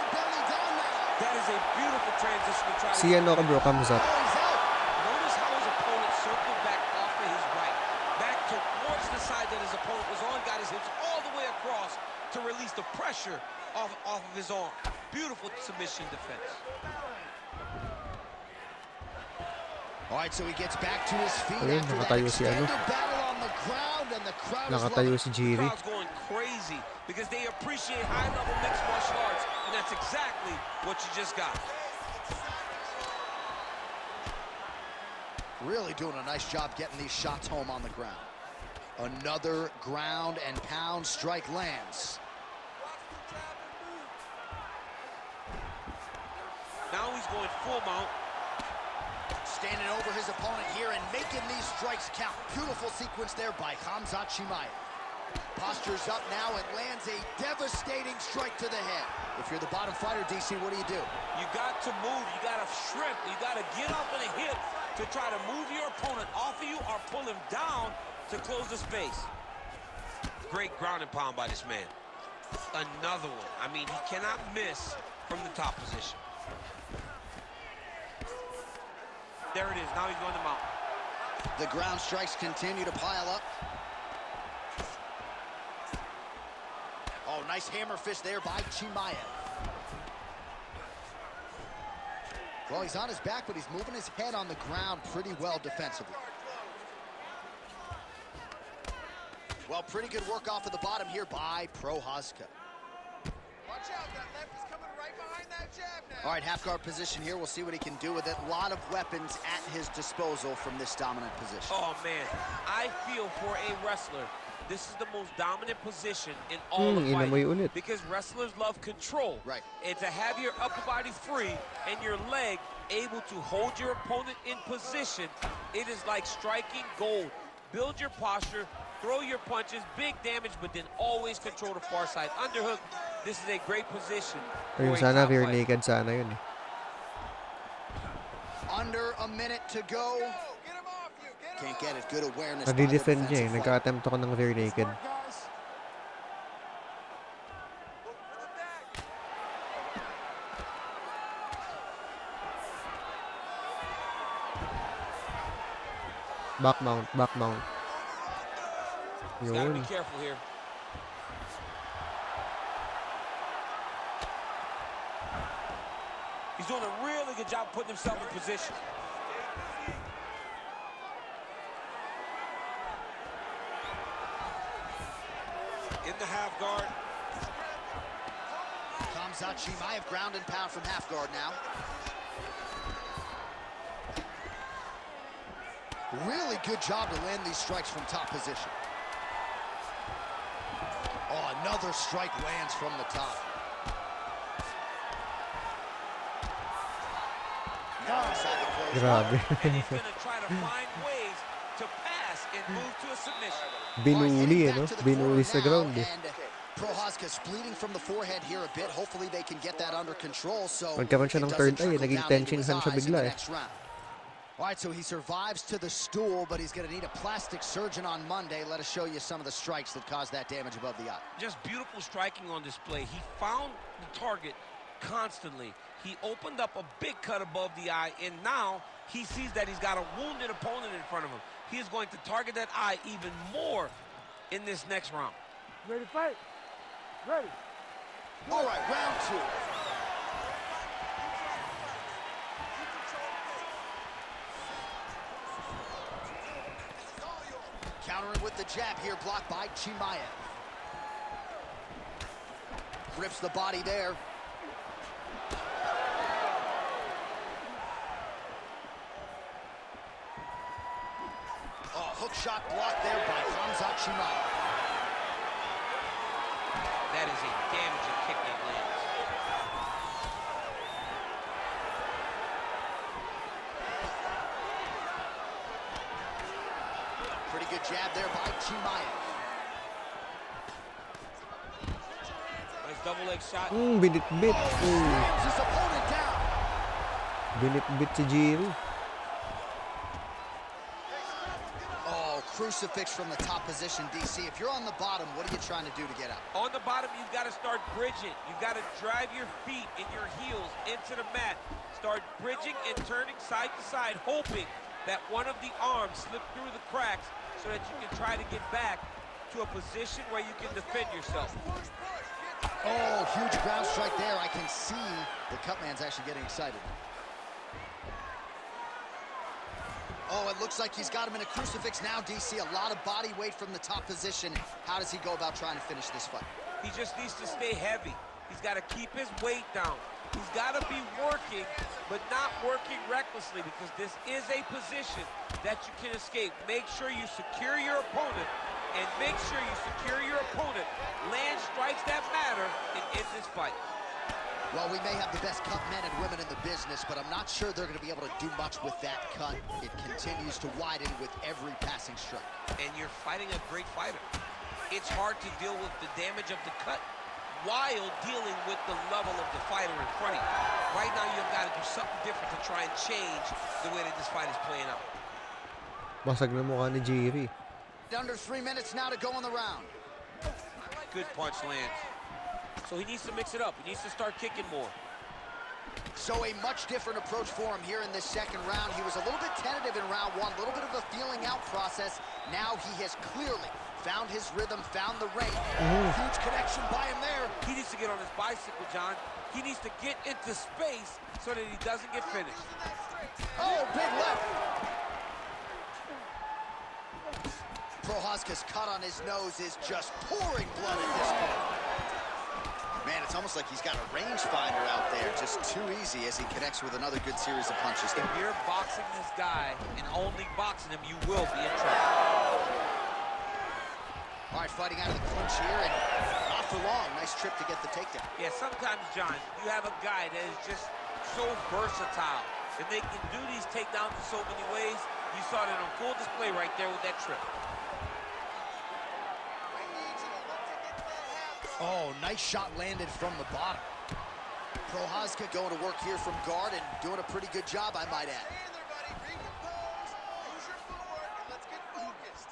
Speaker 3: That is a beautiful transition to try to...
Speaker 1: Si ano ka, bro, Khamzat.
Speaker 3: Notice how his opponent circled back off to his right. Back towards the side that his opponent was on, got his hips all the way across to release the pressure off of his arm. Beautiful submission defense.
Speaker 2: All right, so he gets back to his feet
Speaker 1: Ayun,
Speaker 2: after that
Speaker 1: nakatayo si ano.
Speaker 2: extended battle on the ground, and the crowd is
Speaker 1: Nakatayo
Speaker 2: loving
Speaker 1: si
Speaker 3: The
Speaker 1: Jiri.
Speaker 3: crowd's going crazy because they appreciate high-level mixed martial arts, and that's exactly what you just got.
Speaker 2: really doing a nice job getting these shots home on the ground. Another ground and pound strike lands.
Speaker 3: Now he's going full mount.
Speaker 2: Standing over his opponent here and making these strikes count. Beautiful sequence there by Khamzat Chimaev. Postures up now and lands a devastating strike to the head. If you're the bottom fighter, DC, what do?
Speaker 3: You got to move. You got to shrimp. You got to get up on a hip to try to move your opponent off of you or pull him down to close the space. Great ground and pound by this man. Another one. I mean, he cannot miss from the top position. There it is. Now he's going to mount.
Speaker 2: The ground strikes continue to pile up. Oh, nice hammer fist there by Chimaev. Well, he's on his back, but he's moving his head on the ground pretty well defensively. Well, pretty good work off of the bottom here by Prochazka.
Speaker 6: Watch out, that left is coming right behind that jab now.
Speaker 2: All right, half guard position here. We'll see what he can do with it. A lot of weapons at his disposal from this dominant position.
Speaker 3: Oh, man. I feel for a wrestler this is the most dominant position in all of
Speaker 1: inamoy
Speaker 3: fighting
Speaker 1: ulit.
Speaker 3: because wrestlers love control.
Speaker 2: Right.
Speaker 3: And to have your upper body free and your leg able to hold your opponent in position, it is like striking gold. Build your posture, throw your punches, big damage, but then always control the far side. Underhook, this is a great position.
Speaker 1: Ayun,
Speaker 3: for a
Speaker 1: sana
Speaker 3: top
Speaker 1: rear
Speaker 3: fighter.
Speaker 1: naked sana yun eh.
Speaker 2: Under a minute to go.
Speaker 6: Get him off you. Get him
Speaker 2: Can't
Speaker 6: off.
Speaker 2: get it. Good awareness by the
Speaker 1: Nadi-defend niya eh.
Speaker 2: defensive fighter.
Speaker 1: Nagka-attempt ako ng rear naked.
Speaker 6: Smart, guys. Look for the back.
Speaker 1: Back mount, back mount.
Speaker 3: He's got to be
Speaker 1: Yun.
Speaker 3: careful here. He's doing a really good job putting himself in position. In the half guard.
Speaker 2: Khamzat Chimaev ground and pound from half guard now. Really good job to land these strikes from top position. Oh, another strike lands from the top. Now inside the close.
Speaker 1: Grabe.
Speaker 3: And he's going to try to find ways to pass and move to a submission.
Speaker 1: Binuli eh, no? Binuli sa ground eh.
Speaker 2: Prochazka's bleeding from the forehead here a bit. Hopefully they can get that under control. So
Speaker 1: Nagkaroon siya
Speaker 2: it
Speaker 1: ng
Speaker 2: doesn't
Speaker 1: third eye eh.
Speaker 2: trickle
Speaker 1: Naging
Speaker 2: down
Speaker 1: tension
Speaker 2: into his
Speaker 1: hand siya
Speaker 2: eyes in
Speaker 1: bigla
Speaker 2: the
Speaker 1: eh.
Speaker 2: next round. All right, so he survives to the stool, but he's going to need a plastic surgeon on Monday. Let us show you some of the strikes that caused that damage above the eye.
Speaker 3: Just beautiful striking on display. He found the target constantly. He opened up a big cut above the eye, and now he sees that he's got a wounded opponent in front of him. He is going to target that eye even more in this next round.
Speaker 6: Ready to fight? Ready.
Speaker 2: All right, round two. Countering with the jab here, blocked by Chimaev. Rips the body there. Oh, hook shot blocked there by Khamzat Chimaev.
Speaker 3: That is a damaging kick that lands.
Speaker 2: Pretty good jab there by Chimaev.
Speaker 3: Nice double leg shot.
Speaker 1: Binit-bit.
Speaker 2: Slams his opponent down.
Speaker 1: Binit-bit si Jiri.
Speaker 2: Oh, crucifix from the top position, DC. If you're on the bottom, what are you trying to do to get out?
Speaker 3: On the bottom, you've got to start bridging. You've got to drive your feet and your heels into the mat. Start bridging and turning side to side, hoping that one of the arms slip through the cracks so that you can try to get back to a position where you can defend yourself.
Speaker 2: Oh, huge ground strike there. I can see the Cutman's actually getting excited. Oh, it looks like he's got him in a crucifix now, DC. A lot of body weight from the top position. How does he go about trying to finish this fight?
Speaker 3: He just needs to stay heavy. He's got to keep his weight down. He's got to be working, but not working recklessly, because this is a position that you can escape. Make sure you secure your opponent, and make sure you secure your opponent. Land strikes that matter and end this fight.
Speaker 2: Well, we may have the best cut men and women in the business, but I'm not sure they're going to be able to do much with that cut. It continues to widen with every passing strike.
Speaker 3: And you're fighting a great fighter. It's hard to deal with the damage of the cut while dealing with the level of the fighter in front of you. Right now, you've got to do something different to try and change the way that this fight is playing out.
Speaker 1: Basag na mukha ni Jiri.
Speaker 2: Under 3 minutes now to go in the round.
Speaker 3: Good punch lands. So he needs to mix it up. He needs to start kicking more.
Speaker 2: So a much different approach for him here in this second round. He was a little bit tentative in round one, a little bit of a feeling out process. Now he has clearly found his rhythm, found the range. Huge connection by him there.
Speaker 3: He needs to get on his bicycle, John. He needs to get into space so that he doesn't get finished.
Speaker 2: Oh, big left. Prochazka's cut on his nose is just pouring blood at this point. Man, it's almost like he's got a rangefinder out there. Just too easy as he connects with another good series of punches.
Speaker 3: If you're boxing this guy and only boxing him, you will be in trouble.
Speaker 2: All right, fighting out of the clinch here, and not for long. Nice trip to get the takedown.
Speaker 3: Yeah, sometimes, John, you have a guy that is just so versatile, and they can do these takedowns in so many ways. You saw that on full display right there with that trip.
Speaker 2: Oh, nice shot landed from the bottom. Prochazka going to work here from guard and doing a pretty good job, I might add.
Speaker 6: Stay in there, buddy. Recompose. Use your footwork, and let's get focused.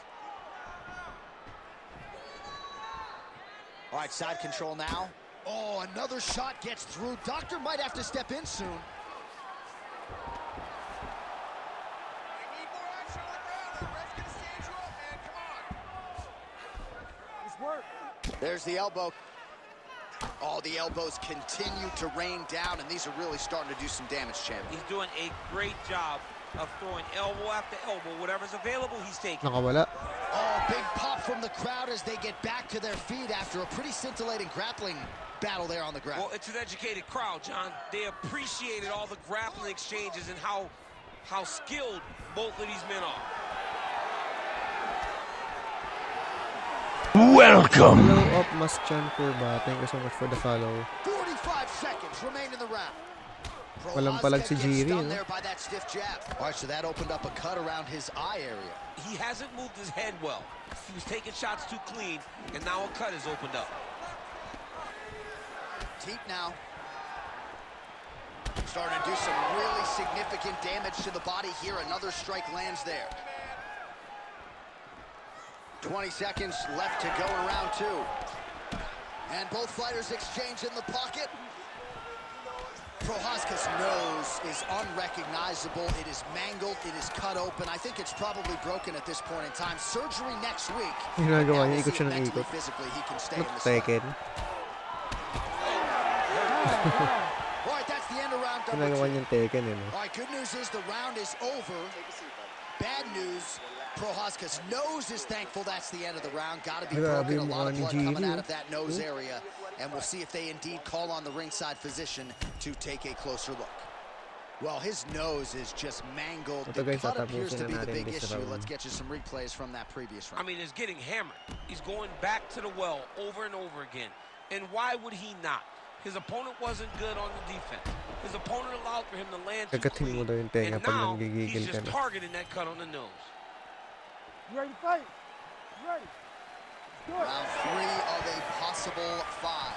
Speaker 2: All right, side control now. Oh, another shot gets through. Doctor might have to step in soon.
Speaker 6: We need more action on the ground. The ref's gonna stand you up, man. Come on.
Speaker 2: There's the elbow. Oh, the elbows continue to rain down, and these are really starting to do some damage, champ.
Speaker 3: He's doing a great job of throwing elbow after elbow. Whatever's available, he's taking.
Speaker 1: Nakawala.
Speaker 2: Oh, big pop from the crowd as they get back to their feet after a pretty scintillating grappling battle there on the ground.
Speaker 3: Well, it's an educated crowd, John. They appreciated all the grappling exchanges and how skilled both of these men are.
Speaker 4: Welcome.
Speaker 1: Hello up, Maschan Kurba. Thank you so much for the follow.
Speaker 2: 45 seconds remain in the round.
Speaker 1: Walang palag si
Speaker 2: Prochazka gets
Speaker 1: Jiri,
Speaker 2: stunned
Speaker 1: no?
Speaker 2: there by that stiff jab. All right, so that opened up a cut around his eye area.
Speaker 3: He hasn't moved his head well. He was taking shots too clean, and now a cut has opened up.
Speaker 2: Teep now. Starting to do some really significant damage to the body here. Another strike lands there. 20 seconds left to go in round two. And both fighters exchange in the pocket. Prochazka's nose is unrecognizable. It is mangled. It is cut open. I think it's probably broken at this point in time. Surgery next week.
Speaker 1: Ginagawa
Speaker 2: Now
Speaker 1: niya,
Speaker 2: we'll
Speaker 1: ikot
Speaker 2: see
Speaker 1: siya
Speaker 2: if
Speaker 1: ng
Speaker 2: mentally,
Speaker 1: ikot.
Speaker 2: physically, he can stay in
Speaker 1: Look,
Speaker 2: this fight.
Speaker 1: Tekken.
Speaker 2: All right, that's the end of round number
Speaker 1: Ginagawa
Speaker 2: two.
Speaker 1: niyang Tekken, eh, no?
Speaker 2: All right, good news is the round is over. Bad news, Prochazka's nose is thankful that's the end of the round. Got to be
Speaker 1: Grabe
Speaker 2: broken. A
Speaker 1: yung
Speaker 2: lot of
Speaker 1: mukha ni
Speaker 2: blood
Speaker 1: Giri,
Speaker 2: coming out
Speaker 1: oh.
Speaker 2: of that nose area. And we'll see if they indeed call on the ringside physician to take a closer look. Well, his nose is just mangled.
Speaker 1: Ito,
Speaker 2: The
Speaker 1: guys,
Speaker 2: cut appears to
Speaker 1: tatapusin
Speaker 2: be
Speaker 1: na
Speaker 2: the
Speaker 1: natin
Speaker 2: big
Speaker 1: this
Speaker 2: issue.
Speaker 1: round.
Speaker 2: Let's get you some replays from that previous
Speaker 3: I
Speaker 2: round.
Speaker 3: mean, it's getting hammered. He's going back to the well over and over again. And why would he not? His opponent wasn't good on the defense. His opponent allowed for him to land too
Speaker 1: Kagatin mo
Speaker 3: clean.
Speaker 1: daw yung tenga
Speaker 3: And
Speaker 1: pag
Speaker 3: now,
Speaker 1: nanggigigil
Speaker 3: he's
Speaker 1: ka
Speaker 3: just
Speaker 1: na.
Speaker 3: targeting that cut on the nose.
Speaker 7: You ready to fight? You ready?
Speaker 2: Round three of a possible five.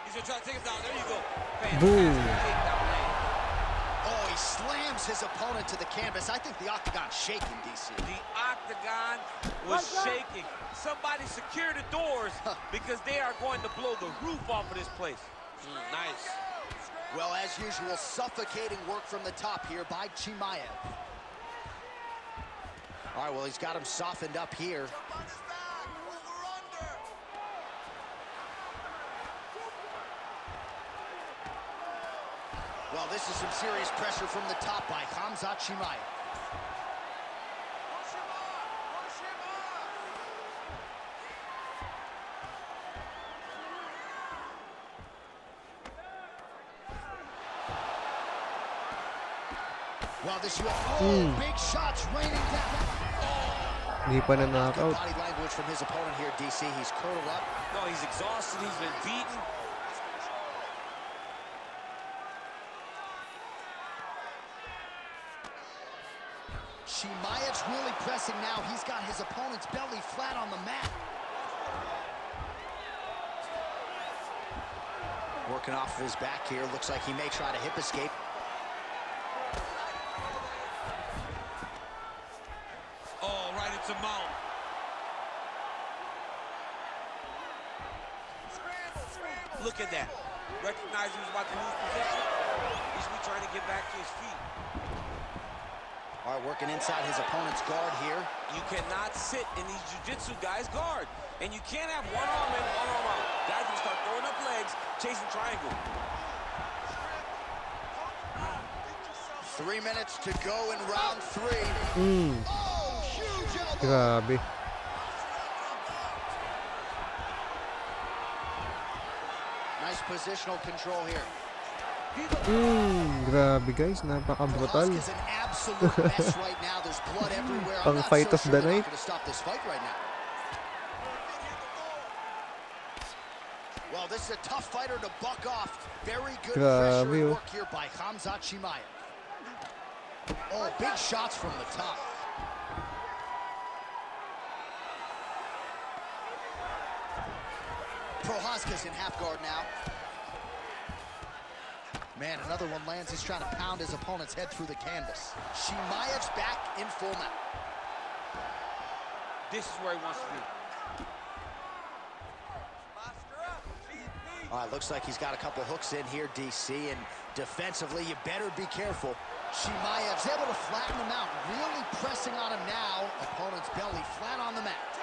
Speaker 3: He's going to try to take him down. There you go.
Speaker 1: Boom.
Speaker 3: Fantastic takedown land.
Speaker 2: Oh, he slams his opponent to the canvas. I think the octagon's shaking, DC.
Speaker 3: The octagon was shaking. Somebody secure the doors because they are going to blow the roof off of this place. Nice.
Speaker 2: Well, as usual, suffocating work from the top here by Chimaev. All right, well, he's got him softened up here.
Speaker 6: Jump on his back. Over under.
Speaker 2: Well, this is some serious pressure from the top by Khamzat Chimaev.
Speaker 6: Push him off. Push him off.
Speaker 2: Well, this big shots raining down.
Speaker 1: Hindi pa
Speaker 2: Good
Speaker 1: na-knockout.
Speaker 2: body language from his opponent here, DC. He's curled up.
Speaker 3: No, he's exhausted. He's been beaten.
Speaker 2: Chimaev's really pressing now. He's got his opponent's belly flat on the mat. Working off of his back here. Looks like he may try to hip escape.
Speaker 3: Oh, right into mount.
Speaker 6: Scramble, scramble.
Speaker 3: Look at that. Recognize he was about to lose position. He should be trying to get back to his feet.
Speaker 2: All right, working inside his opponent's guard here.
Speaker 3: You cannot sit in these jiu-jitsu guys' guard. And you can't have one arm in, one arm out. Guys will start throwing up legs, chasing triangle.
Speaker 2: 3 minutes to go in round three. Oh, huge elbow.
Speaker 1: Grabe.
Speaker 2: Nice positional control here.
Speaker 1: Grabe guys, napaka-brutal.
Speaker 2: Prohaska's an absolute mess right now. There's blood everywhere. I'm
Speaker 1: Pang
Speaker 2: not
Speaker 1: fight
Speaker 2: so
Speaker 1: of
Speaker 2: sure
Speaker 1: the
Speaker 2: they're
Speaker 1: night.
Speaker 2: not going to stop this fight right now. Well, this is a tough fighter to buck off. Very good pressure
Speaker 1: Grabe,
Speaker 2: and
Speaker 1: oh.
Speaker 2: work here by Khamzat Chimaev. Oh, big shots from the top. Prohaska's in half guard now. Man, another one lands. He's trying to pound his opponent's head through the canvas. Chimaev's back in full mount.
Speaker 3: This is where he wants to be.
Speaker 2: All right, looks like he's got a couple hooks in here, DC, and defensively, you better be careful. Chimaev's able to flatten him out, really pressing on him now. Opponent's belly flat on the mat.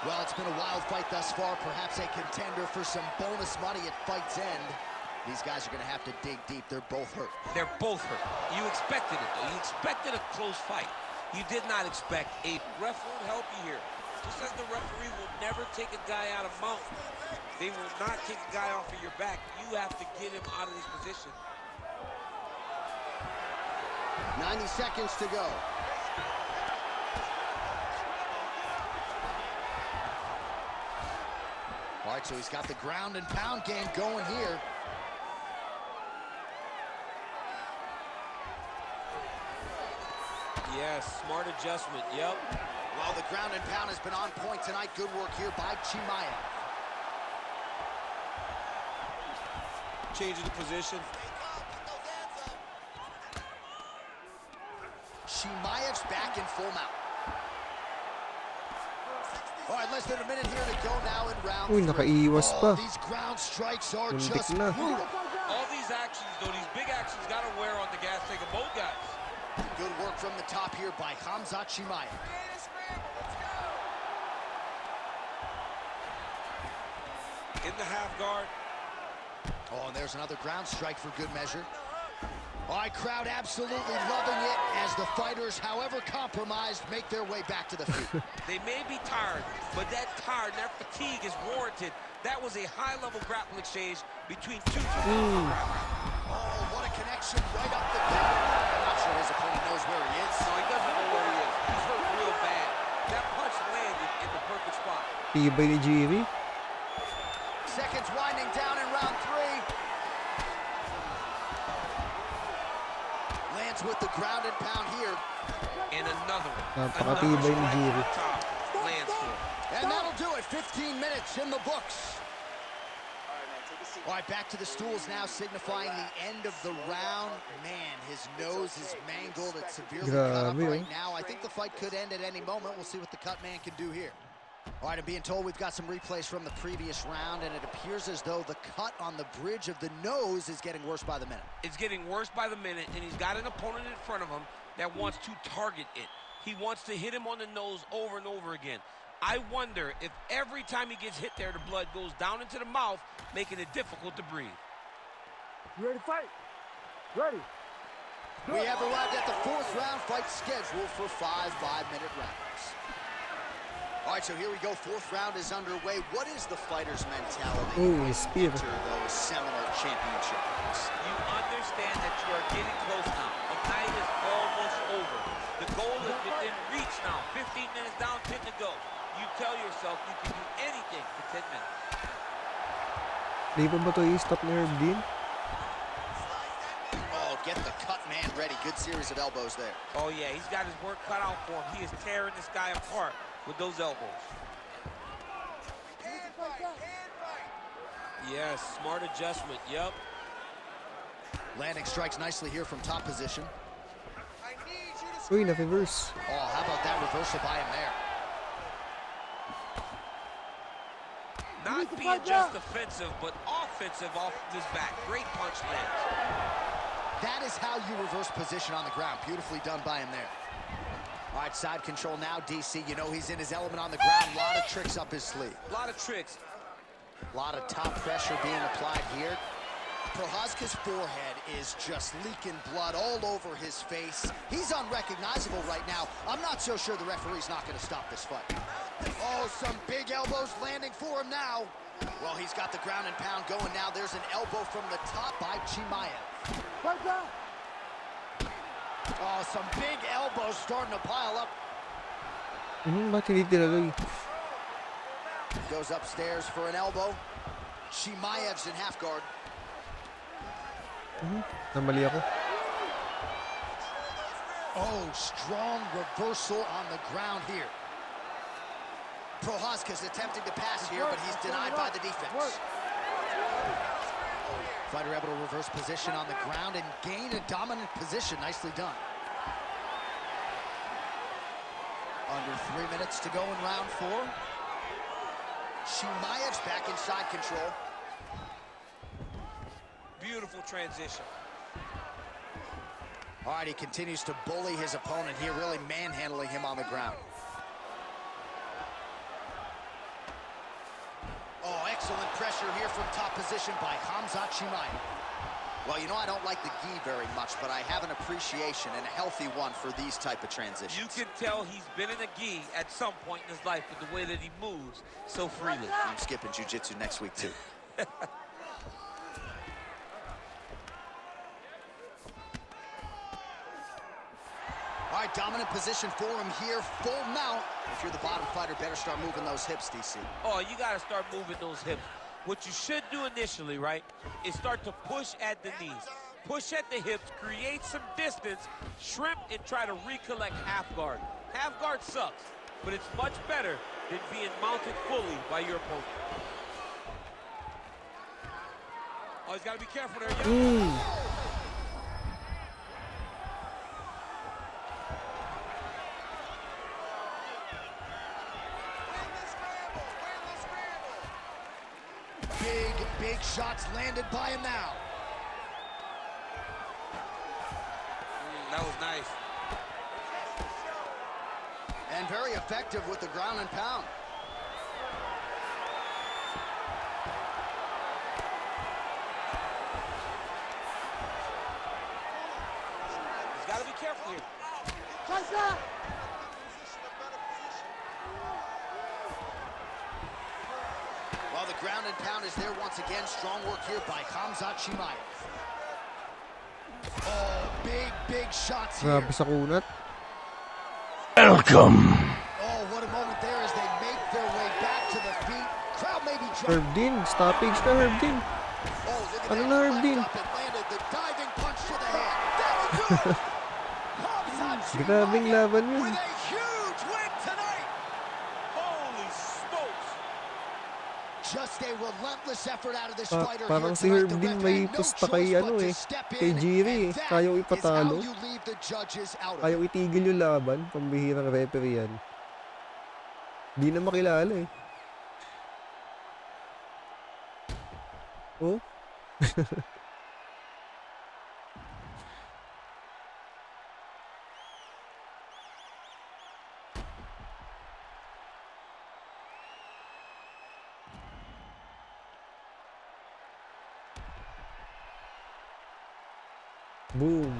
Speaker 2: Well, it's been a wild fight thus far, perhaps a contender for some bonus money at fight's end. These guys are going to have to dig deep. They're both hurt.
Speaker 3: They're both hurt. You expected it, though. You expected a close fight. You did not expect a ref won't help you here. Just as the referee will never take a guy out of mount. They will not take a guy off of your back. You have to get him out of this position.
Speaker 2: 90 seconds to go. All right, so he's got the ground and pound game going here.
Speaker 3: Yes, smart adjustment, yep.
Speaker 2: Well, the ground and pound has been on point tonight. Good work here by Chimaev.
Speaker 3: Changing the position.
Speaker 2: Chimaev's back in full mount. All right, less than a minute here to go now in round
Speaker 1: Uy,
Speaker 2: 3.
Speaker 1: nakaiwas pa.
Speaker 2: These ground strikes are
Speaker 1: Muntik
Speaker 2: just
Speaker 1: na.
Speaker 2: brutal.
Speaker 3: All these actions, though, these big actions got to wear on the gas tank of both guys.
Speaker 2: Good work from the top here by Khamzat Chimaev.
Speaker 3: In the half guard.
Speaker 2: Oh, and there's another ground strike for good measure. All right, crowd absolutely loving it as the fighters, however compromised, make their way back to the feet.
Speaker 3: They may be tired, but that tired, that fatigue is warranted. That was a high-level grappling exchange between two.
Speaker 2: Oh, what a connection right up the gut. I'm not sure his opponent knows where he is.
Speaker 3: No, he doesn't know where he is. He's hurt real bad. That punch landed in the perfect spot.
Speaker 1: Tibay ni Jiri.
Speaker 2: Seconds winding down in round 3. Lands with the ground and pound here.
Speaker 3: And another one.
Speaker 1: Napakatibay ni Jiri.
Speaker 3: Lands for him.
Speaker 2: And that'll do it. 15 minutes in the books. All right, back to the stools now, signifying the end of the round. Man, his nose is mangled. It's severely cut up
Speaker 1: Grabe,
Speaker 2: right
Speaker 1: oh.
Speaker 2: now. I think the fight could end at any moment. We'll see what the cut man can do here. All right, I'm being told we've got some replays from the previous round, and it appears as though the cut on the bridge of the nose is getting worse by the minute.
Speaker 3: It's getting worse by the minute, and he's got an opponent in front of him that wants to target it. He wants to hit him on the nose over and over again. I wonder if every time he gets hit there, the blood goes down into the mouth, making it difficult to breathe.
Speaker 7: You ready to fight? Ready.
Speaker 2: We have arrived at the 4th round fight scheduled for 5 5-minute rounds. All right, so here we go. 4th round is underway. What is the fighter's mentality
Speaker 1: Ooh,
Speaker 2: when
Speaker 1: spear.
Speaker 2: enter those seminal championship rounds?
Speaker 3: You understand that you are getting close now. The night is almost over. The goal is within reach now. 15 minutes down, 10 to go. You tell yourself you can do anything for 10 minutes.
Speaker 1: Di ba to i-stop ni Herb Dean?
Speaker 2: Oh, get the cut man ready. Good series of elbows there.
Speaker 3: Oh, yeah, he's got his work cut out for him. He is tearing this guy apart with those elbows.
Speaker 6: Hand fight, hand fight.
Speaker 3: Yes, smart adjustment, yep.
Speaker 2: Landing strikes nicely here from top position.
Speaker 6: I need you to
Speaker 1: Uy, na-reverse.
Speaker 2: Oh, how about that reversal by him there?
Speaker 3: Not being just defensive, but offensive off his back. Great punch lands.
Speaker 2: That is how you reverse position on the ground. Beautifully done by him there. All right, side control now, DC. You know he's in his element on the ground. A lot of tricks up his sleeve.
Speaker 3: A lot of tricks.
Speaker 2: A lot of top pressure being applied here. Prohaska's forehead is just leaking blood all over his face. He's unrecognizable right now. I'm not so sure the referee's not going to stop this fight. Oh, some big elbows landing for him now. Well, he's got the ground and pound going now. There's an elbow from the top by Chimaev.
Speaker 7: Right back.
Speaker 2: Oh, some big elbows starting to pile up.
Speaker 1: Ba't hindi tinuloy?
Speaker 2: Goes upstairs for an elbow. Chimaev's in half guard.
Speaker 1: Namali ako.
Speaker 2: Oh, strong reversal on the ground here. Prohaska's attempting to pass here, but he's denied by the defense. Fighter able to reverse position on the ground and gain a dominant position. Nicely done. Under 3 minutes to go in round 4. Chimaev's back inside control.
Speaker 3: Beautiful transition.
Speaker 2: All right, he continues to bully his opponent here, really manhandling him on the ground. Oh, excellent pressure here from top position by Khamzat Chimaev. Well, you know, I don't like the gi very much, but I have an appreciation, and a healthy one, for these type of transitions.
Speaker 3: You can tell he's been in a gi at some point in his life with the way that he moves so freely.
Speaker 2: I'm skipping jiu-jitsu next week, too. All right, dominant position for him here, full mount. If you're the bottom fighter, better start moving those hips, DC.
Speaker 3: Oh, you got to start moving those hips. What you should do initially, right, is start to push at the knees. Push at the hips, create some distance, shrimp, and try to recollect half guard. Half guard sucks, but it's much better than being mounted fully by your opponent. Oh, he's got to be careful there.
Speaker 2: Big shots landed by him now.
Speaker 3: That was nice.
Speaker 2: And very effective with the ground and pound.
Speaker 3: He's got to be careful here.
Speaker 7: Right back.
Speaker 2: Well, the ground and pound is there once again. Strong work here by Khamzat Chimaev. Oh, big shots here.
Speaker 1: Grabe sa kunat.
Speaker 4: Welcome.
Speaker 2: Oh, what a moment there as they make their way back to the feet. Crowd may be trying.
Speaker 1: Herb Dean. Stoppage na Herb Dean.
Speaker 2: Oh, look at
Speaker 1: Ano
Speaker 2: that.
Speaker 1: na Herb Dean?
Speaker 2: Up and landed the diving punch to the head. That'll do it. Khamzat
Speaker 1: Grabing
Speaker 2: Chimaev
Speaker 1: laban yun.
Speaker 2: with a huge win tonight.
Speaker 3: Holy smokes.
Speaker 2: Just a relentless effort out of this fighter
Speaker 1: Parang
Speaker 2: here
Speaker 1: si
Speaker 2: tonight.
Speaker 1: Herb
Speaker 2: The
Speaker 1: Dean
Speaker 2: ref
Speaker 1: may
Speaker 2: had no
Speaker 1: pusta
Speaker 2: choice
Speaker 1: kay
Speaker 2: but
Speaker 1: ano
Speaker 2: to
Speaker 1: eh.
Speaker 2: step
Speaker 1: Kay
Speaker 2: in,
Speaker 1: Jiri
Speaker 2: and
Speaker 1: eh.
Speaker 2: that
Speaker 1: Ayaw
Speaker 2: is how
Speaker 1: ipatalo.
Speaker 2: you leave the judges out of
Speaker 1: Ayaw
Speaker 2: it.
Speaker 1: itigil yung laban. Pambihirang referee yan. Di na makilala eh. Oh? Boom.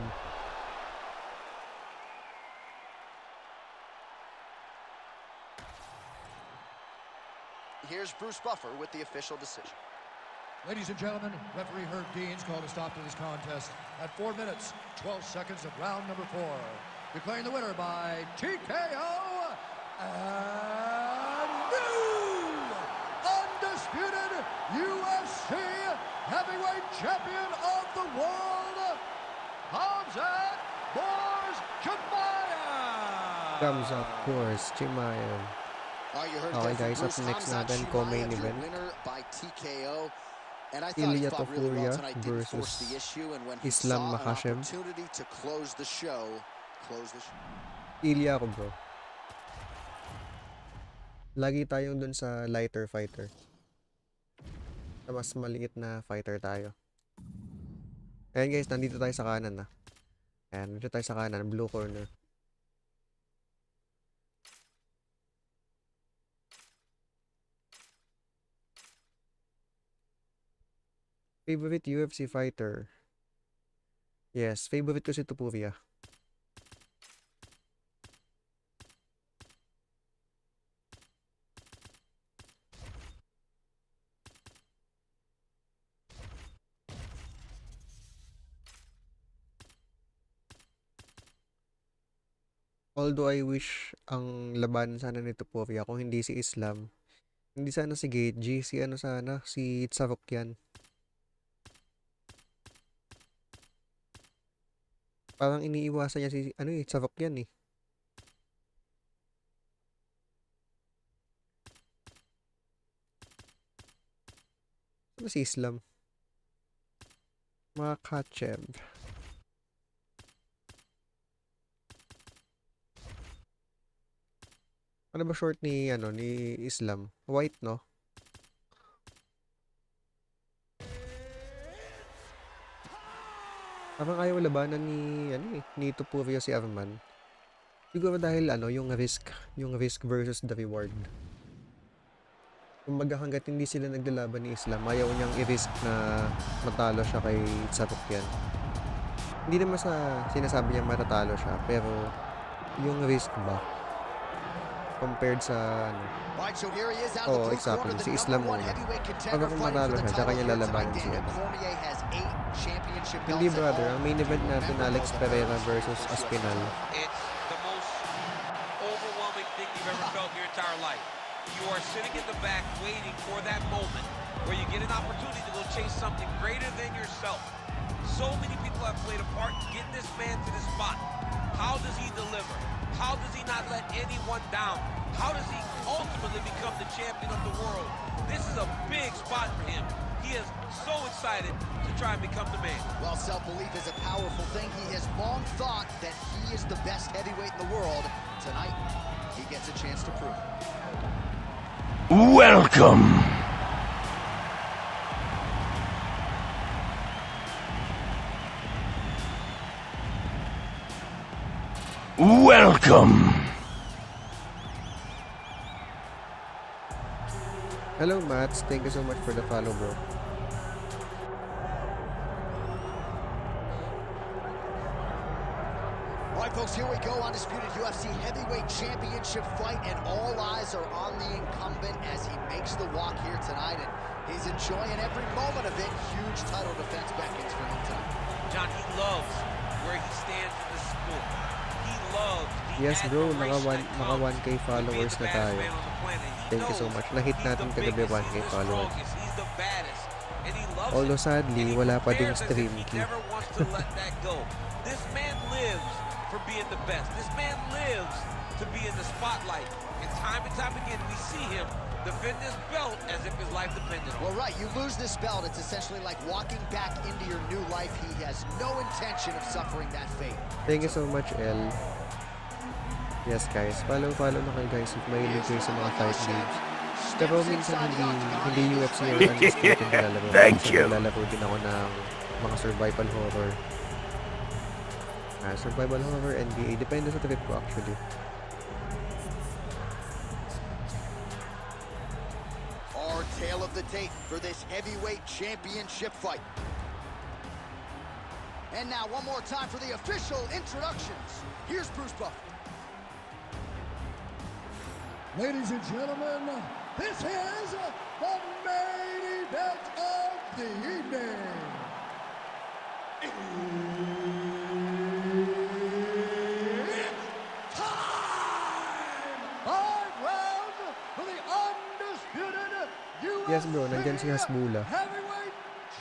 Speaker 2: Here's Bruce Buffer with the official decision.
Speaker 5: Ladies and gentlemen, referee Herb Dean's called a stop to this contest at 4 minutes, 12 seconds of round number 4. Declaring the winner by TKO and new undisputed UFC heavyweight champion of the world, Khamzat Chimaev.
Speaker 1: Comes up, course, Chimaev.
Speaker 2: You heard
Speaker 1: Okay,
Speaker 2: there from
Speaker 1: guys, up
Speaker 2: Bruce.
Speaker 1: next
Speaker 2: Khamzat
Speaker 1: natin, co-main
Speaker 2: Chimaev, your
Speaker 1: event.
Speaker 2: winner by TKO. And I thought he
Speaker 1: Ilya
Speaker 2: fought really well
Speaker 1: Topuria
Speaker 2: tonight, didn't force
Speaker 1: versus
Speaker 2: the issue, and when he
Speaker 1: Islam
Speaker 2: saw an
Speaker 1: Makhachev.
Speaker 2: opportunity to close the show.
Speaker 1: Ilya ako, bro. Lagi tayong dun sa lighter fighter. Sa mas maliit na fighter tayo. Ayan guys, nandito tayo sa kanan na. Ayan, nandito tayo sa kanan, blue corner. Favorite UFC fighter? Yes, favorite ko si Topuria. Although I wish ang labanan sana ni Topuria kung hindi si Islam. Hindi sana si Gaethje, si ano sana, si Tsarukyan. Parang iniiwasan niya si ano eh, Tsarukyan eh. Ano si Islam? Makachev. Ano ba short ni ano ni Islam? White, no? Parang ayaw labanan ni ano eh, ni Topuria si Arman. Siguro dahil ano, yung risk versus the reward. Kumbaga hanggat hindi sila naglalaban ni Islam, ayaw niyang i-risk na matalo siya kay Tsarukyan. Hindi naman sa sinasabi niya matatalo siya, pero yung risk ba compared sa ano.
Speaker 2: Right, so here he is out
Speaker 1: Oo,
Speaker 2: of the blue
Speaker 1: exactly.
Speaker 2: corner, the
Speaker 1: Si
Speaker 2: number
Speaker 1: Islam
Speaker 2: one
Speaker 1: muna.
Speaker 2: heavyweight
Speaker 1: Pag
Speaker 2: contender
Speaker 1: ako
Speaker 2: fighting
Speaker 1: matalo
Speaker 2: for the
Speaker 1: siya, tsaka
Speaker 2: title
Speaker 1: niya
Speaker 2: here
Speaker 1: lalabanan
Speaker 2: tonight.
Speaker 1: si
Speaker 2: Daniel
Speaker 1: ano.
Speaker 2: Cormier has 8 championship
Speaker 1: Hindi
Speaker 2: belts at
Speaker 1: brother,
Speaker 2: all.
Speaker 1: ang main event natin Alex
Speaker 2: Memorable
Speaker 1: Pereira
Speaker 2: battles
Speaker 1: versus
Speaker 2: for this
Speaker 1: Aspinal.
Speaker 3: It's the most overwhelming thing you've ever felt in your entire life. You are sitting in the back waiting for that moment where you get an opportunity to go chase something greater than yourself. So many people have played a part in getting this man to this spot. How does he deliver? How does he not let anyone down? How does he ultimately become the champion of the world? This is a big spot for him. He is so excited to try and become the man.
Speaker 2: Well, self-belief is a powerful thing. He has long thought that he is the best heavyweight in the world. Tonight, he gets a chance to prove it.
Speaker 4: Welcome. Welcome.
Speaker 1: Hello Mats, thank you so much for the follow bro.
Speaker 2: All right, folks, here we go. Undisputed UFC heavyweight championship fight, and all eyes are on the incumbent as he makes the walk here tonight, and he's enjoying every moment of it. Huge title defense beckons for him tonight.
Speaker 3: John, he loves where he stands in the sport. He loves the
Speaker 1: Yes bro,
Speaker 3: admiration
Speaker 1: naka
Speaker 3: that
Speaker 1: 1K
Speaker 3: comes with being
Speaker 1: followers
Speaker 3: the
Speaker 1: na
Speaker 3: baddest
Speaker 1: tayo.
Speaker 3: man on the planet. He
Speaker 1: Thank you so
Speaker 3: knows
Speaker 1: much. Na-hit
Speaker 3: he's
Speaker 1: natin
Speaker 3: the
Speaker 1: kagabi
Speaker 3: biggest,
Speaker 1: 1K
Speaker 3: he's the
Speaker 1: followers.
Speaker 3: strongest, he's the baddest, and he loves
Speaker 1: Although
Speaker 3: it.
Speaker 1: sadly,
Speaker 3: And he
Speaker 1: wala pa ding
Speaker 3: prepares as if
Speaker 1: stream
Speaker 3: he
Speaker 1: key.
Speaker 3: never wants to let that go. This man lives for being the best. This man lives to be in the spotlight. And time again, we see him defend this belt as if his life depended on it.
Speaker 2: Well, right, you lose this belt, it's essentially like walking back into your new life. He has no intention of suffering that fate.
Speaker 1: Thank you so much El. Yes guys, follow na kayo guys if mahilig kayo sa mga fight games. Pero minsan hindi UFC or Undisputed nilalaro.
Speaker 4: Thank
Speaker 1: Minsan
Speaker 4: you.
Speaker 1: nilalaro din ako ng mga survival horror. Survival horror, NBA, depende sa trip ko actually.
Speaker 2: Our tale of the tape for this heavyweight championship fight. And now one more time for the official introductions. Here's Bruce Buffer.
Speaker 5: Ladies and gentlemen, this is the main event of the evening. It's time! 5 rounds for the undisputed UFC
Speaker 1: Yes bro, nandyan si Hasbula.
Speaker 5: Heavyweight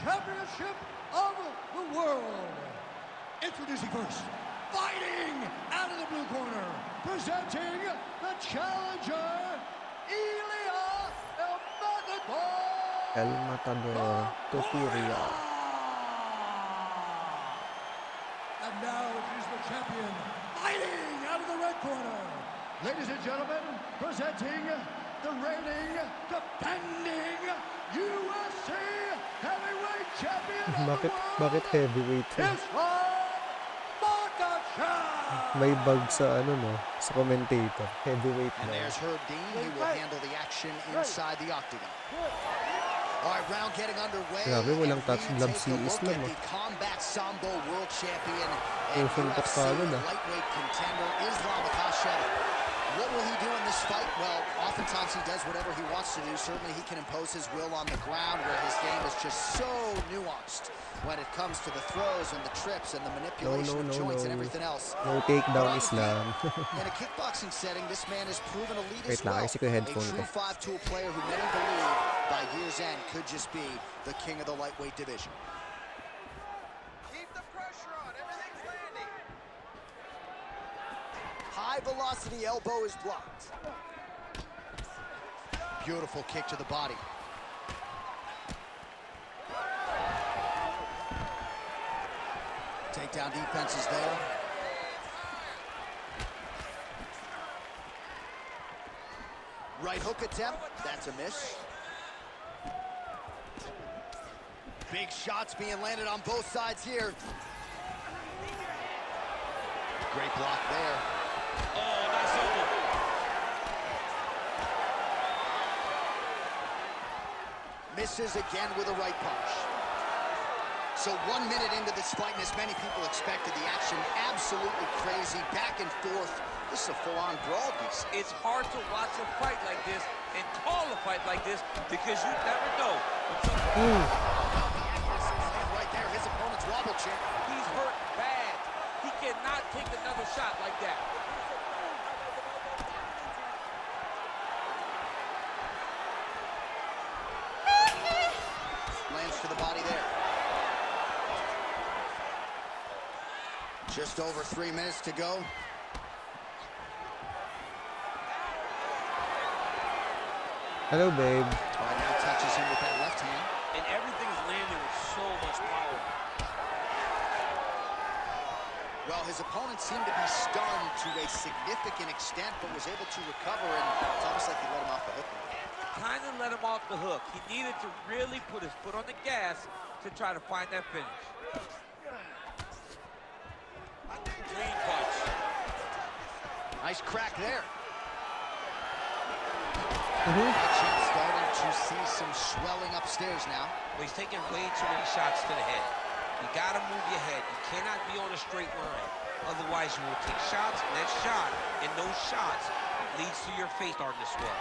Speaker 5: Championship of the world. Introducing first, fighting out of the blue corner, presenting the challenger, Ilya El Matador.
Speaker 1: El Matador, Topuria.
Speaker 5: And now introduce the champion, fighting out of the red corner. Ladies and gentlemen, presenting the reigning, defending UFC heavyweight champion of the
Speaker 1: Bakit
Speaker 5: world,
Speaker 1: heavyweight?
Speaker 5: Islam Makhachev.
Speaker 1: May bug sa ano no, sa commentator. Heavyweight
Speaker 2: And
Speaker 1: daw.
Speaker 2: there's Herb Dean. He will handle the action inside the octagon. All right, round getting underway.
Speaker 1: Grabe, walang
Speaker 2: and
Speaker 1: touch
Speaker 2: we
Speaker 1: glove
Speaker 2: take
Speaker 1: si
Speaker 2: a look
Speaker 1: Islam,
Speaker 2: at the Combat Sambo World Champion
Speaker 1: Oh,
Speaker 2: and
Speaker 1: suntok
Speaker 2: UFC
Speaker 1: ka agad,
Speaker 2: lightweight contender Islam Makhachev. What will he do in this fight? Well, oftentimes he does whatever he wants to do. Certainly he can impose his will on the ground, where his game is just so nuanced when it comes to the throws and the trips and the manipulation of joints and everything else.
Speaker 1: No takedown Islam.
Speaker 2: In a kickboxing setting, this man has proven a lead
Speaker 1: Wait
Speaker 2: as
Speaker 1: lang,
Speaker 2: well.
Speaker 1: ayusin ko yung
Speaker 2: A
Speaker 1: headphone
Speaker 2: true
Speaker 1: ko.
Speaker 2: 5-tool player who many believe by year's end could just be the king of the lightweight division.
Speaker 6: Keep the pressure on. Everything's landing.
Speaker 2: High velocity elbow is blocked. Beautiful kick to the body. Takedown defense is there. Right hook attempt, that's a miss. Big shots being landed on both sides here. Great block there.
Speaker 3: Oh, nice elbow.
Speaker 2: Misses again with a right punch. So 1 minute into this fight, and as many people expected, the action absolutely crazy, back and forth. This is a full-on brawl.
Speaker 3: It's hard to watch a fight like this and call a fight like this because you never know.
Speaker 2: Right there, his opponent's wobble chin.
Speaker 3: He's hurt bad. He cannot take another shot like that.
Speaker 2: Lands to the body there. Just over 3 minutes to go.
Speaker 1: Hello, babe.
Speaker 2: Now touches him with that left hand.
Speaker 3: And everything is landing with so much power.
Speaker 2: Well, his opponent seemed to be stunned to a significant extent, but was able to recover, and it's almost like he let him off the hook.
Speaker 3: Kind of let him off the hook. He needed to really put his foot on the gas to try to find that finish. Clean punch.
Speaker 2: Nice crack there.
Speaker 1: Mm-hmm.
Speaker 2: Starting to see some swelling upstairs now.
Speaker 3: Well, he's taking way too many shots to the head. You gotta move your head. You cannot be on a straight line. Otherwise, you will take shots, next shot, and those shots leads to your face starting to swell.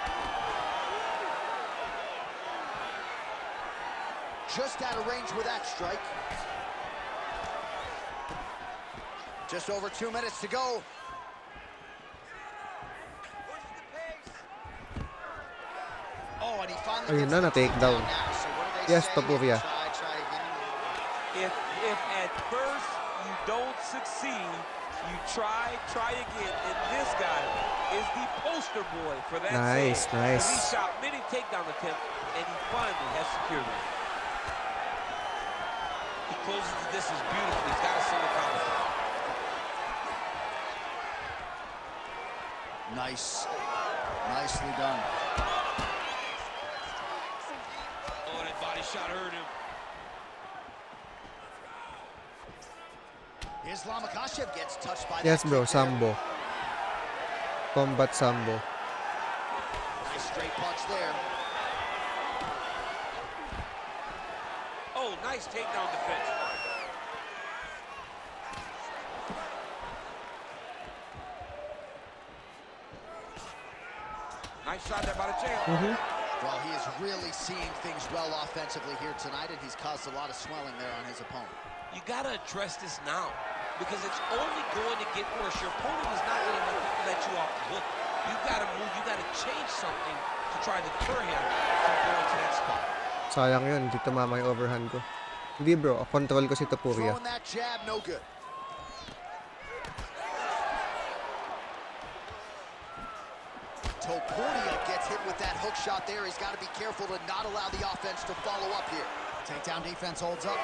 Speaker 2: Just out of range with that strike. Just over 2 minutes to go.
Speaker 6: Push the pace.
Speaker 2: Oh, and he finally
Speaker 1: Ayun
Speaker 2: gets
Speaker 1: na,
Speaker 2: the
Speaker 1: na-takedown.
Speaker 2: now. So what do they
Speaker 1: Yes,
Speaker 2: say?
Speaker 1: Topuria.
Speaker 2: Try again.
Speaker 3: If at first you don't succeed, you try again. And this guy is the poster boy for that.
Speaker 1: Nice,
Speaker 3: saying.
Speaker 1: nice.
Speaker 3: He shot many takedown attempts, and he finally has secured one. He closes the distance beautifully. He's got a single commentary.
Speaker 2: Nice. Nicely done.
Speaker 3: Oh, that body shot hurt him.
Speaker 2: Islam Makhachev gets touched by
Speaker 1: Yes,
Speaker 2: that
Speaker 1: bro.
Speaker 2: kick there.
Speaker 1: Sambo. Combat Sambo.
Speaker 2: Nice straight punch there.
Speaker 3: Oh, nice takedown defense. Nice shot there by the champ.
Speaker 2: Well, he is really seeing things well offensively here tonight, and he's caused a lot of swelling there on his opponent.
Speaker 3: You got to address this now because it's only going to get worse. Your opponent is not going to let you off the hook. You got to move. You got to change something to try to deter him from going to that spot.
Speaker 1: Sayang yun. Hindi tumama yung overhand ko. Hindi, bro. Control ko si Topuria.
Speaker 2: Throwing that jab, no good. Topuria gets hit with that hook shot there. He's got to be careful to not allow the offense to follow up here. Takedown defense holds up.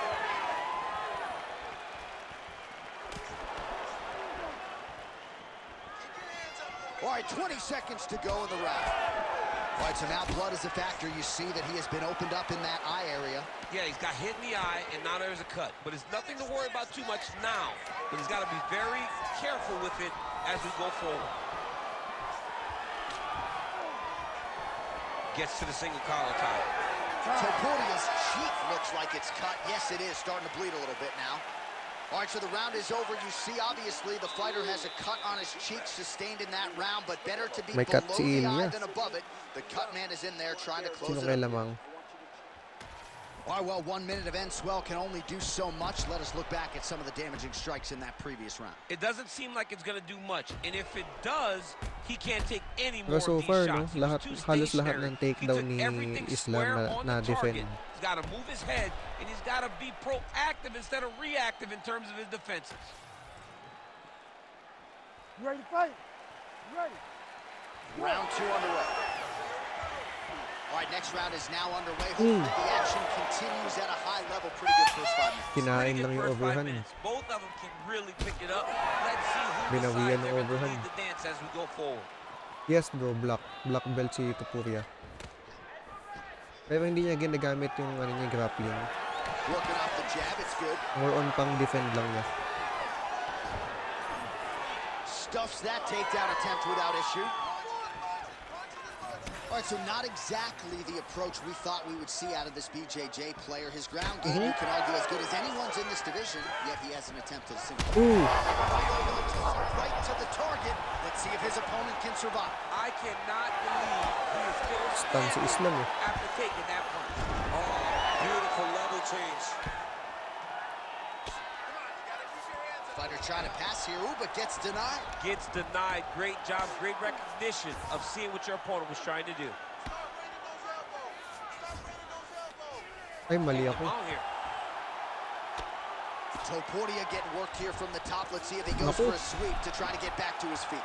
Speaker 2: All right, 20 seconds to go in the round. All right, so now blood is a factor. You see that he has been opened up in that eye area.
Speaker 3: Yeah, he's got hit in the eye, and now there's a cut. But it's nothing to worry about too much now. But he's got to be very careful with it as we go forward. Gets to the single collar tie.
Speaker 2: Topuria's cheek looks like it's cut. Yes, it is starting to bleed a little bit now. All right, so the round is over. You see, obviously, the fighter has a cut on his cheek sustained in that round, but better to be
Speaker 1: May cut
Speaker 2: below
Speaker 1: si
Speaker 2: the eye
Speaker 1: Ilya.
Speaker 2: than above it. The cut man is in there trying to close
Speaker 1: Sino
Speaker 2: it
Speaker 1: kay
Speaker 2: up.
Speaker 1: lamang?
Speaker 2: All right, well, 1 minute of end swell can only do so much. Let us look back at some of the damaging strikes in that previous round.
Speaker 3: It doesn't seem like it's going to do much. And if it does, he can't take any
Speaker 1: Pero
Speaker 3: more
Speaker 1: so
Speaker 3: of these
Speaker 1: far, no,
Speaker 3: shots. He was
Speaker 1: lahat,
Speaker 3: too
Speaker 1: halos lahat
Speaker 3: stationary.
Speaker 1: ng
Speaker 3: He
Speaker 1: takedown
Speaker 3: took
Speaker 1: ni
Speaker 3: everything
Speaker 1: Islam
Speaker 3: square
Speaker 1: na,
Speaker 3: on the
Speaker 1: na-defend.
Speaker 3: target. He's got to move his head, and he's got to be proactive instead of reactive in terms of his defenses.
Speaker 7: You ready to fight? You ready?
Speaker 2: Round 2 underway. All right, next round is now underway. The action continues at a high level. Pretty good first 5 minutes.
Speaker 1: Kinain
Speaker 3: Pretty
Speaker 1: lang
Speaker 3: good
Speaker 1: yung
Speaker 3: first 5
Speaker 1: overhand.
Speaker 3: minutes. Both of them can really pick it up. Let's see who
Speaker 1: Binawian
Speaker 3: decides
Speaker 1: ng
Speaker 3: they're going to
Speaker 1: overhand.
Speaker 3: lead the dance as we go forward.
Speaker 1: Yes bro, black belt si Topuria. Pero hindi niya ginagamit yung ano niya, grappling.
Speaker 2: Working off the jab, it's good.
Speaker 1: More on pang defend lang niya.
Speaker 2: Stuffs that takedown attempt without issue. All right, so not exactly the approach we thought we would see out of this BJJ player. His ground game, you can argue, as good as anyone's in this division, yet he hasn't attempted a single.
Speaker 1: Ooh!
Speaker 2: Right to the target. Let's see if his opponent can survive.
Speaker 3: I cannot believe he is still
Speaker 1: Stun si Islam eh.
Speaker 3: after taking that punch.
Speaker 6: Oh, beautiful level change.
Speaker 2: Fighter trying to pass here, ooh, but gets denied.
Speaker 3: Gets denied. Great job, great recognition of seeing what your opponent was trying to do.
Speaker 1: Ay, mali ako.
Speaker 3: On here.
Speaker 2: Topuria getting worked here from the top. Let's see if he goes
Speaker 1: Naku.
Speaker 2: for a sweep to try to get back to his feet.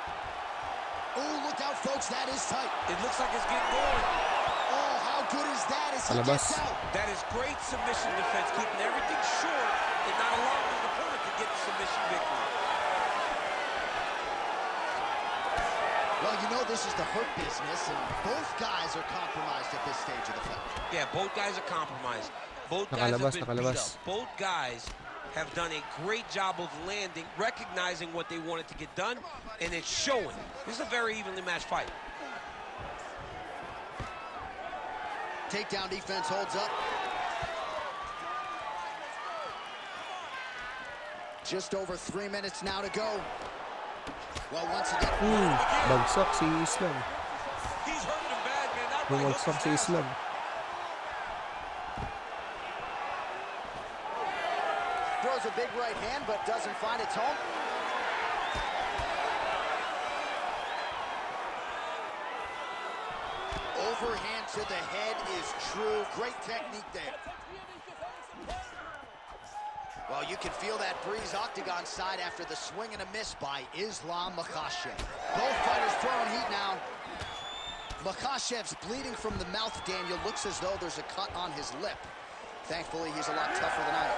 Speaker 2: Oh, look out, folks. That is tight.
Speaker 3: It looks like it's getting going.
Speaker 2: Oh, how good is that as he
Speaker 1: Palabas.
Speaker 2: gets out?
Speaker 3: That is great submission defense, keeping everything short and not allowing his opponent to get the submission victory.
Speaker 2: Well, you know this is the hurt business, and both guys are compromised at this stage of the fight.
Speaker 3: Yeah, both guys are compromised. Both guys
Speaker 1: Nakalabas,
Speaker 3: have been beat
Speaker 1: nakalabas.
Speaker 3: up. Both guys have done a great job of landing, recognizing what they wanted to get done, and it's showing. This is a very evenly matched fight.
Speaker 2: Takedown defense holds up. Just over 3 minutes now to go. Well, once again,
Speaker 1: Bagsak si Islam.
Speaker 3: He's hurting him bad, man. That right hook
Speaker 1: Bumagsak
Speaker 3: is
Speaker 1: si
Speaker 3: nasty.
Speaker 1: Islam.
Speaker 2: throws a big right hand, but doesn't find its home. Overhand to the head is true. Great technique there. Well, you can feel that breeze octagon side after the swing and a miss by Islam Makhachev. Both fighters throwing heat now. Makhachev's bleeding from the mouth, Daniel. Looks as though there's a cut on his lip. Thankfully, he's a lot tougher than I am.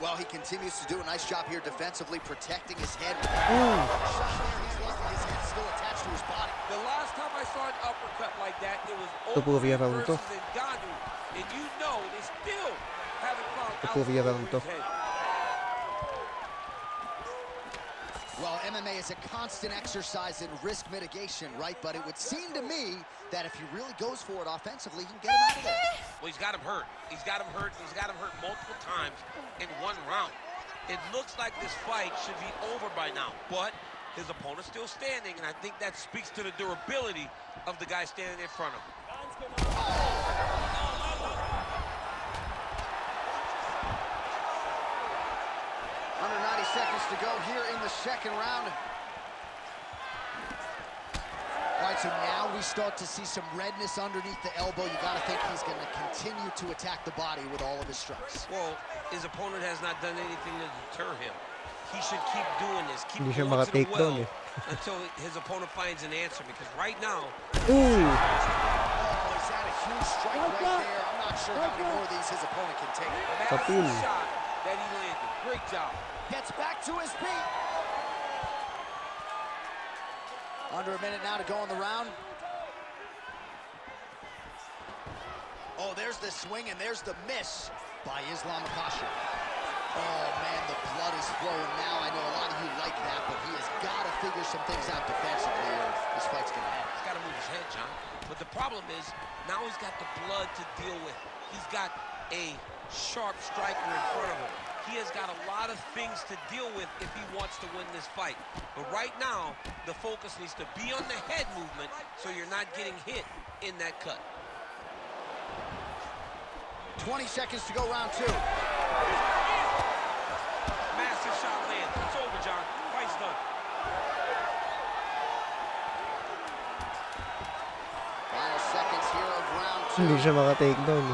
Speaker 2: Well, he continues to do a nice job here defensively, protecting his head. Shot there, he's lucky his head's still attached to his body.
Speaker 3: The last time I saw an uppercut like that, it was
Speaker 1: Topuria
Speaker 3: Overeem
Speaker 1: round to.
Speaker 3: versus Ngannou. And you know they still haven't found
Speaker 1: Topuria round to.
Speaker 3: Overeem's head.
Speaker 2: Well, MMA is a constant exercise in risk mitigation, right? But it would seem to me that if he really goes for it offensively, he can get him out of there.
Speaker 3: Well, he's got him hurt. He's got him hurt. He's got him hurt multiple times in one round. It looks like this fight should be over by now, but his opponent's still standing, and I think that speaks to the durability of the guy standing in front of him.
Speaker 2: Under 90 seconds to go here in the second round. All right, so now we start to see some redness underneath the elbow. You got to think he's going to continue to attack the body with all of his strikes.
Speaker 3: Well, his opponent has not done anything to deter him. He should keep doing this, keep
Speaker 1: Hindi siya
Speaker 3: going to the
Speaker 1: maka-take
Speaker 3: well
Speaker 1: down
Speaker 3: until his opponent finds an answer, because right now,
Speaker 2: Oh, he's had a huge strike right there. I'm not sure how many more of these his opponent can take.
Speaker 3: that's
Speaker 1: Kapil.
Speaker 3: the shot that he landed. Great job.
Speaker 2: Gets back to his feet. Under a minute now to go in the round. Oh, there's the swing and there's the miss by Islam Makhachev. Oh, man, the blood is flowing now. I know a lot of you like that, but he has got to figure some things out defensively or this fight's going to end.
Speaker 3: He's got to move his head, John. But the problem is, now he's got the blood to deal with. He's got a sharp striker in front of him. He has got a lot of things to deal with if he wants to win this fight. But right now, the focus needs to be on the head movement so you're not getting hit in that cut.
Speaker 2: 20 seconds to go, round 2.
Speaker 3: Massive shot lands. It's over, John. Fight's done.
Speaker 2: Final seconds here of round 2.
Speaker 1: Hindi siya maka-take down.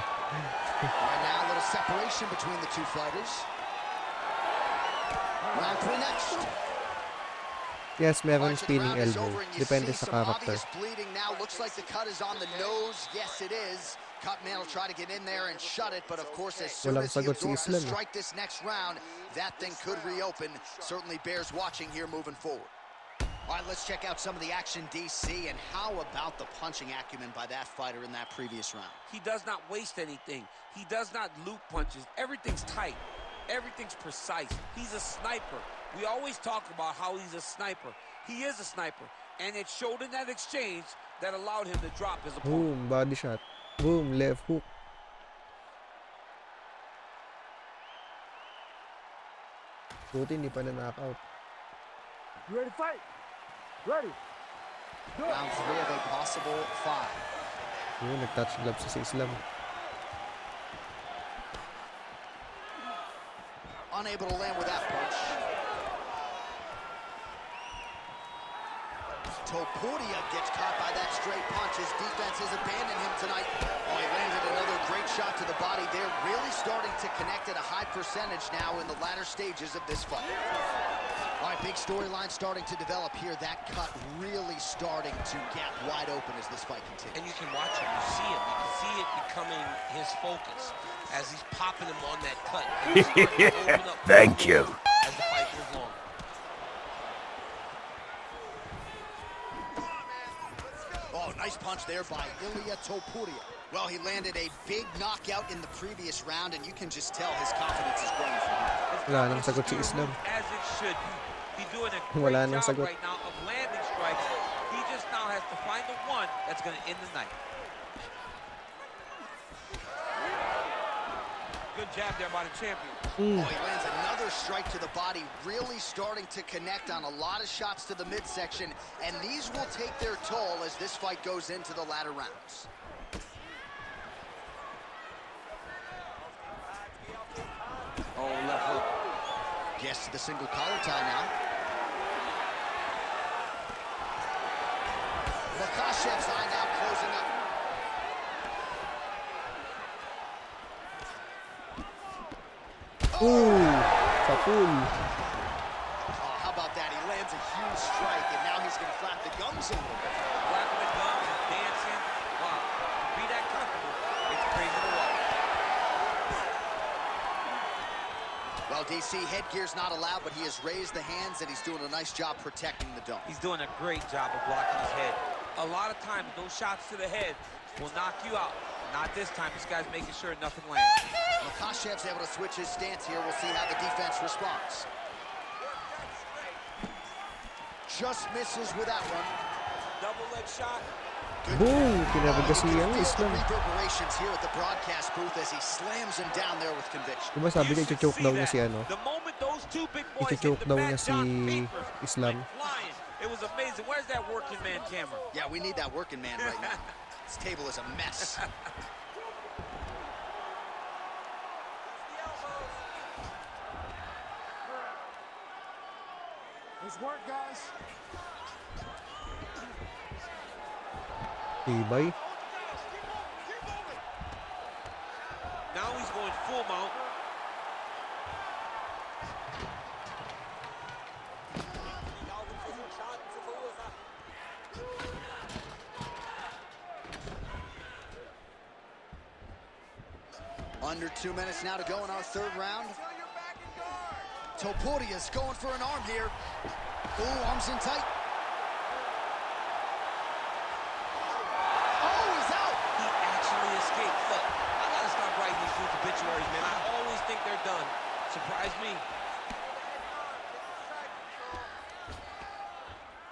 Speaker 2: Right now, a little separation between the two fighters. Round 3 next.
Speaker 1: Yes, meron
Speaker 2: Alright, so the
Speaker 1: spinning
Speaker 2: round is
Speaker 1: elbow.
Speaker 2: over and you
Speaker 1: Depende
Speaker 2: see
Speaker 1: sa
Speaker 2: some
Speaker 1: character.
Speaker 2: obvious bleeding now. Looks like the cut is on the nose. Yes, it is. Cut man will try to get in there and shut it, but of course, as soon
Speaker 1: Walang
Speaker 2: as he
Speaker 1: sagot si
Speaker 2: absorbs the
Speaker 1: Islam.
Speaker 2: strike this next round, that thing could reopen. Certainly bears watching here moving forward. All right, let's check out some of the action, DC, and how about the punching acumen by that fighter in that previous round?
Speaker 3: He does not waste anything. He does not loop punches. Everything's tight. Everything's precise. He's a sniper. We always talk about how he's a sniper. He is a sniper, and it showed in that exchange that allowed him to drop his opponent.
Speaker 1: Boom, body shot. Boom, left hook. Buti hindi pa na-knockout.
Speaker 7: You ready to fight? Ready.
Speaker 2: Round 3 of a possible 5.
Speaker 1: Yun, nag-touch gloves si Islam.
Speaker 2: Unable to land with that punch. Topuria gets caught by that straight punch. His defense has abandoned him tonight. Oh, he landed another great shot to the body. They're really starting to connect at a high percentage now in the latter stages of this fight. All right, big storyline starting to develop here. That cut really starting to get wide open as this fight continues.
Speaker 3: And you can watch it. You see it. You can see it becoming his focus as he's popping him on that cut. And he's starting to open up
Speaker 4: Thank you.
Speaker 3: as the fight goes along.
Speaker 2: Oh, nice punch there by Ilia Topuria. Well, he landed a big knockout in the previous round, and you can just tell his confidence is growing from here.
Speaker 1: Wala nang sagot si Islam.
Speaker 3: As it should be. He's doing a
Speaker 1: Wala
Speaker 3: great
Speaker 1: nang
Speaker 3: job
Speaker 1: sagot.
Speaker 3: right now of landing strikes. He just now has to find the one that's going to end the night. Good jab there by the champion.
Speaker 2: Oh, he lands another strike to the body, really starting to connect on a lot of shots to the midsection, and these will take their toll as this fight goes into the latter rounds.
Speaker 3: Oh, left hook.
Speaker 2: Gets to the single collar tie now. Makashev's eye now closing up.
Speaker 1: Ooh, kapul.
Speaker 2: Oh, how about that? He lands a huge strike, and now he's going to flap the gums a little bit.
Speaker 3: Flapping the gums and dancing. Wow. To be that comfortable, it's crazy to watch.
Speaker 2: Well, DC, headgear's not allowed, but he has raised the hands, and he's doing a nice job protecting the dome.
Speaker 3: He's doing a great job of blocking his head. A lot of times, those shots to the head will knock you out. Not this time. This guy's making sure nothing lands.
Speaker 2: Makashev's able to switch his stance here. We'll see how the defense responds. Just misses with that one.
Speaker 3: Double leg shot.
Speaker 1: Boom, kinabagas
Speaker 2: You
Speaker 1: niya
Speaker 2: can
Speaker 1: ang
Speaker 2: feel the
Speaker 1: Islam.
Speaker 2: reverberations here at the broadcast booth as he slams him down there with conviction.
Speaker 1: Diba sabi
Speaker 3: You
Speaker 1: niya,
Speaker 3: should
Speaker 1: i-choke
Speaker 3: see
Speaker 1: daw niya
Speaker 3: that.
Speaker 1: si ano?
Speaker 3: The moment those two big boys
Speaker 1: I-choke
Speaker 3: hit the
Speaker 1: daw
Speaker 3: mat,
Speaker 1: niya si
Speaker 3: John, papers
Speaker 1: Islam.
Speaker 3: went flying. It was amazing. Where's that working man camera?
Speaker 2: Yeah, we need that working man right now. This table is a mess.
Speaker 7: Nice work, guys.
Speaker 1: Tibay.
Speaker 3: Now he's going full mount.
Speaker 2: Under 2 minutes now to go in our third round. Topuria's going for an arm here. Ooh, arms in tight. Oh, he's out!
Speaker 3: He actually escaped. Look, I gotta stop writing these dudes obituaries, man. I always think they're done. Surprise me.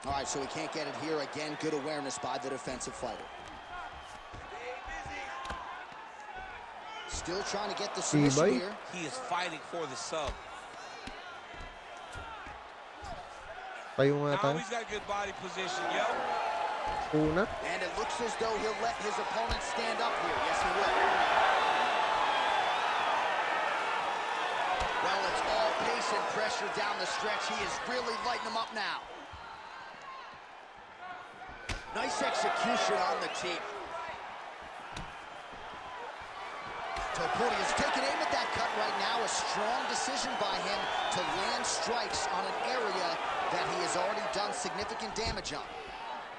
Speaker 2: All right, so we can't get it here. Again, good awareness by the defensive fighter. Still trying to get the submission
Speaker 1: Tambay.
Speaker 2: here.
Speaker 3: He is fighting for the sub.
Speaker 1: Tayo nga
Speaker 3: Now
Speaker 1: tayo.
Speaker 3: he's got good body position, yo.
Speaker 1: Una.
Speaker 2: And it looks as though he'll let his opponent stand up here. Yes, he will. Well, it's all pace and pressure down the stretch. He is really lighting them up now. Nice execution on the team. Topuri is taking aim at that cut right now. A strong decision by him to land strikes on an area that he has already done significant damage on.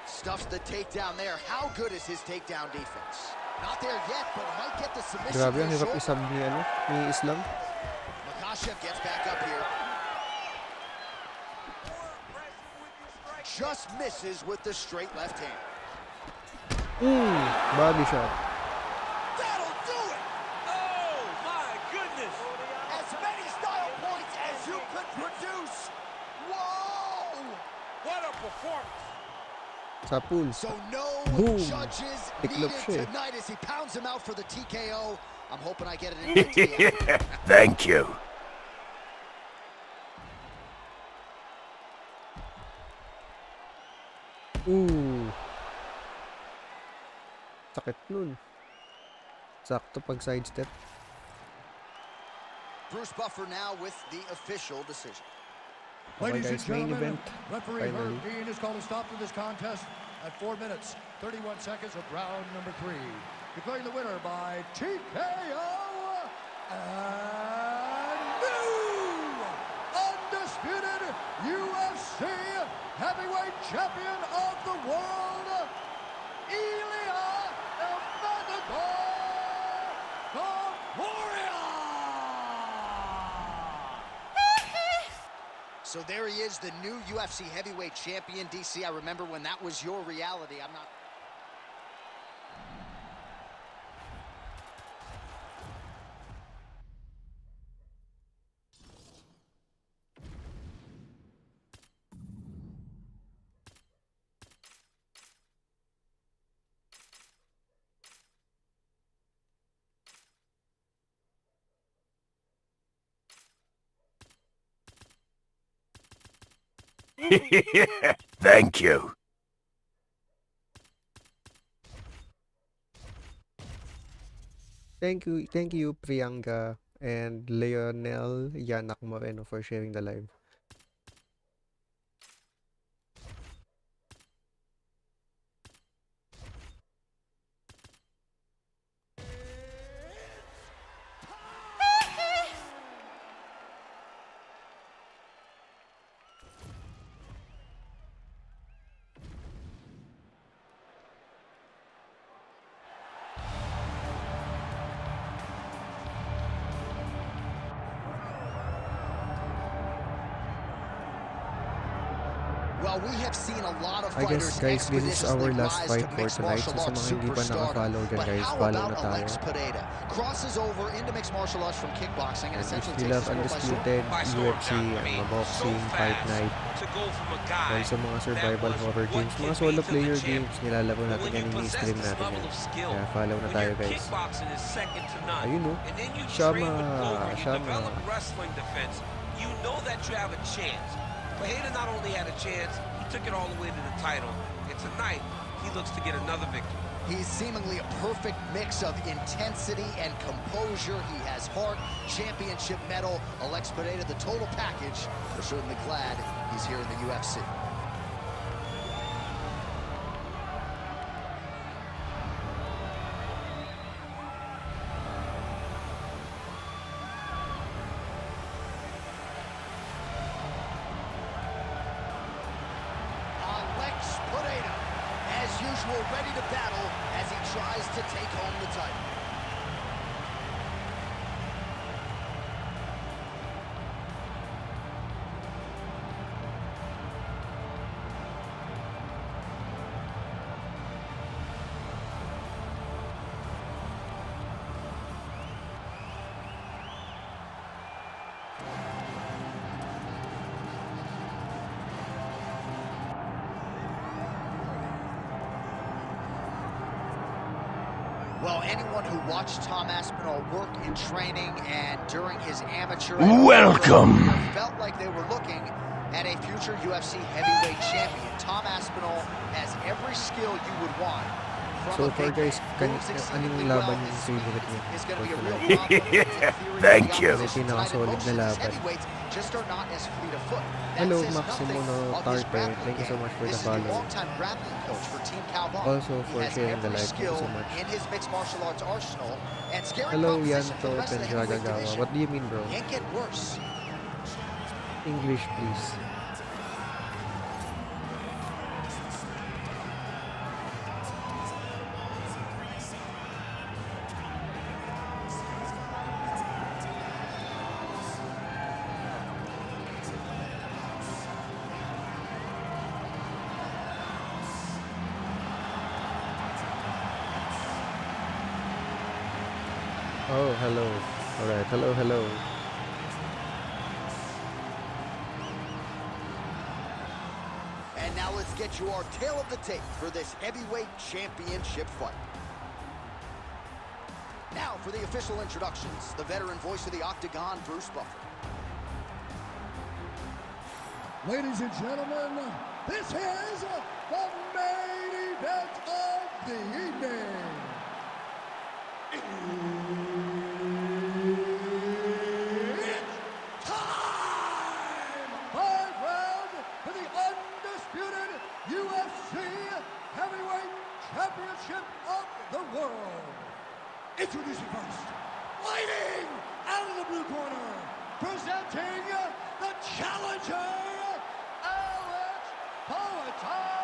Speaker 2: Stuffs the takedown there. How good is his takedown defense? Not there yet, but might get the submission.
Speaker 1: Grabe, ang
Speaker 2: here
Speaker 1: hirap
Speaker 2: shortly.
Speaker 1: isab ni Islam.
Speaker 2: Makhachev gets back up here. Just misses with the straight left hand.
Speaker 1: Body shot.
Speaker 2: That'll do it!
Speaker 3: Oh, my goodness.
Speaker 2: As many style points as you could produce. Whoa!
Speaker 3: What a performance.
Speaker 1: Sa pool.
Speaker 2: So no
Speaker 1: Boom.
Speaker 2: judges
Speaker 1: Tiklop
Speaker 2: needed
Speaker 1: siya eh.
Speaker 2: tonight as he pounds him out for the TKO. I'm hoping I get an invite to the end.
Speaker 4: Thank you.
Speaker 1: Sakit nun. Sakto pag sidestep.
Speaker 2: Bruce Buffer now with the official decision.
Speaker 1: Okay
Speaker 5: Ladies and
Speaker 1: guys, main
Speaker 5: gentlemen,
Speaker 1: event.
Speaker 5: referee
Speaker 1: Finally.
Speaker 5: Herb Dean has called a stop to this contest at 4 minutes, 31 seconds of round number 3. Declaring the winner by TKO and new undisputed UFC heavyweight champion of the world, Ilya Topuria!
Speaker 2: So there he is, the new UFC heavyweight champion. DC, I remember when that was your reality. I'm not...
Speaker 4: Thank you.
Speaker 1: Thank you Priyanka and Leonel Yanak Moreno for sharing the live.
Speaker 2: Well, we have seen a lot of
Speaker 1: I guess
Speaker 2: fighters
Speaker 1: guys, this is our
Speaker 2: expeditiously
Speaker 1: last
Speaker 2: rise
Speaker 1: fight
Speaker 2: to
Speaker 1: for
Speaker 2: mixed
Speaker 1: tonight.
Speaker 2: martial
Speaker 1: So sa
Speaker 2: arts
Speaker 1: mga hindi pa
Speaker 2: superstar.
Speaker 1: naka-follow dyan
Speaker 2: But
Speaker 1: guys,
Speaker 2: how
Speaker 1: follow
Speaker 2: about
Speaker 1: na tayo.
Speaker 2: Alex Pereira? Crosses over into mixed martial arts from kickboxing and
Speaker 1: And if
Speaker 2: essentially
Speaker 1: you
Speaker 2: takes
Speaker 1: love
Speaker 2: the sport by storm.
Speaker 1: Undisputed,
Speaker 3: By storm,
Speaker 1: UFC,
Speaker 3: John. I
Speaker 1: ang
Speaker 3: mean,
Speaker 1: mga boxing,
Speaker 3: so
Speaker 1: fight
Speaker 3: fast
Speaker 1: night,
Speaker 3: to go from a guy
Speaker 1: also mga
Speaker 3: that
Speaker 1: survival
Speaker 3: was
Speaker 1: horror
Speaker 3: what
Speaker 1: games,
Speaker 3: can
Speaker 1: mga
Speaker 3: be
Speaker 1: solo
Speaker 3: to the
Speaker 1: player
Speaker 3: champ.
Speaker 1: games, nilalaro
Speaker 3: But
Speaker 1: natin
Speaker 3: when
Speaker 1: yan,
Speaker 3: you possess
Speaker 1: ini-stream
Speaker 3: this
Speaker 1: natin
Speaker 3: level
Speaker 1: yan.
Speaker 3: of skill,
Speaker 1: Kaya follow na
Speaker 3: when
Speaker 1: tayo
Speaker 3: your
Speaker 1: guys.
Speaker 3: kickboxing is second to none,
Speaker 1: Ayun no.
Speaker 3: and then you
Speaker 1: Shama,
Speaker 3: train with Glover, you
Speaker 1: Shama.
Speaker 3: develop wrestling defense, you know that you have a chance. Pereira not only had a chance, he took it all the way to the title. And tonight, he looks to get another victory.
Speaker 2: He's seemingly a perfect mix of intensity and composure. He has heart, championship medal, Alex Pereira, the total package. We're certainly glad he's here in the UFC. Alex Pereira, as usual, ready to battle as he tries to take home the title. Well, anyone who watched Tom Aspinall work in training and during his amateur
Speaker 4: Welcome.
Speaker 2: career felt like they were looking at a future UFC heavyweight champion. Tom Aspinall has every skill you would want.
Speaker 1: So far guys, anong laban yung favorite niyo?
Speaker 2: Is going to be a
Speaker 1: For
Speaker 2: real
Speaker 1: tonight?
Speaker 2: problem.
Speaker 4: Thank you.
Speaker 1: Ano yung pinakasolid na laban?
Speaker 2: Just are not as fleet of foot.
Speaker 1: Hello Maximo no Tarte, thank you so much for the follow.
Speaker 2: Longtime grappling coach for Team Calvin.
Speaker 1: Also for
Speaker 2: He has
Speaker 1: sharing the
Speaker 2: every
Speaker 1: live, thank you so
Speaker 2: skill
Speaker 1: much.
Speaker 2: in his mixed martial arts arsenal and scary
Speaker 1: Hello
Speaker 2: competition for
Speaker 1: Yanto
Speaker 2: the rest of the heavyweight
Speaker 1: Pendragagawa,
Speaker 2: division.
Speaker 1: what do you mean bro?
Speaker 2: Can't get worse.
Speaker 1: English please. Oh, hello. Alright, hello.
Speaker 2: And now let's get you our tail of the tape for this heavyweight championship fight. Now for the official introductions, the veteran voice of the Octagon, Bruce Buffer.
Speaker 5: Ladies and gentlemen, this is the main event of the evening. It's time! 5 rounds for the undisputed UFC Heavyweight Championship of the world. Introducing first, fighting out of the blue corner, presenting the challenger, Alex Poatan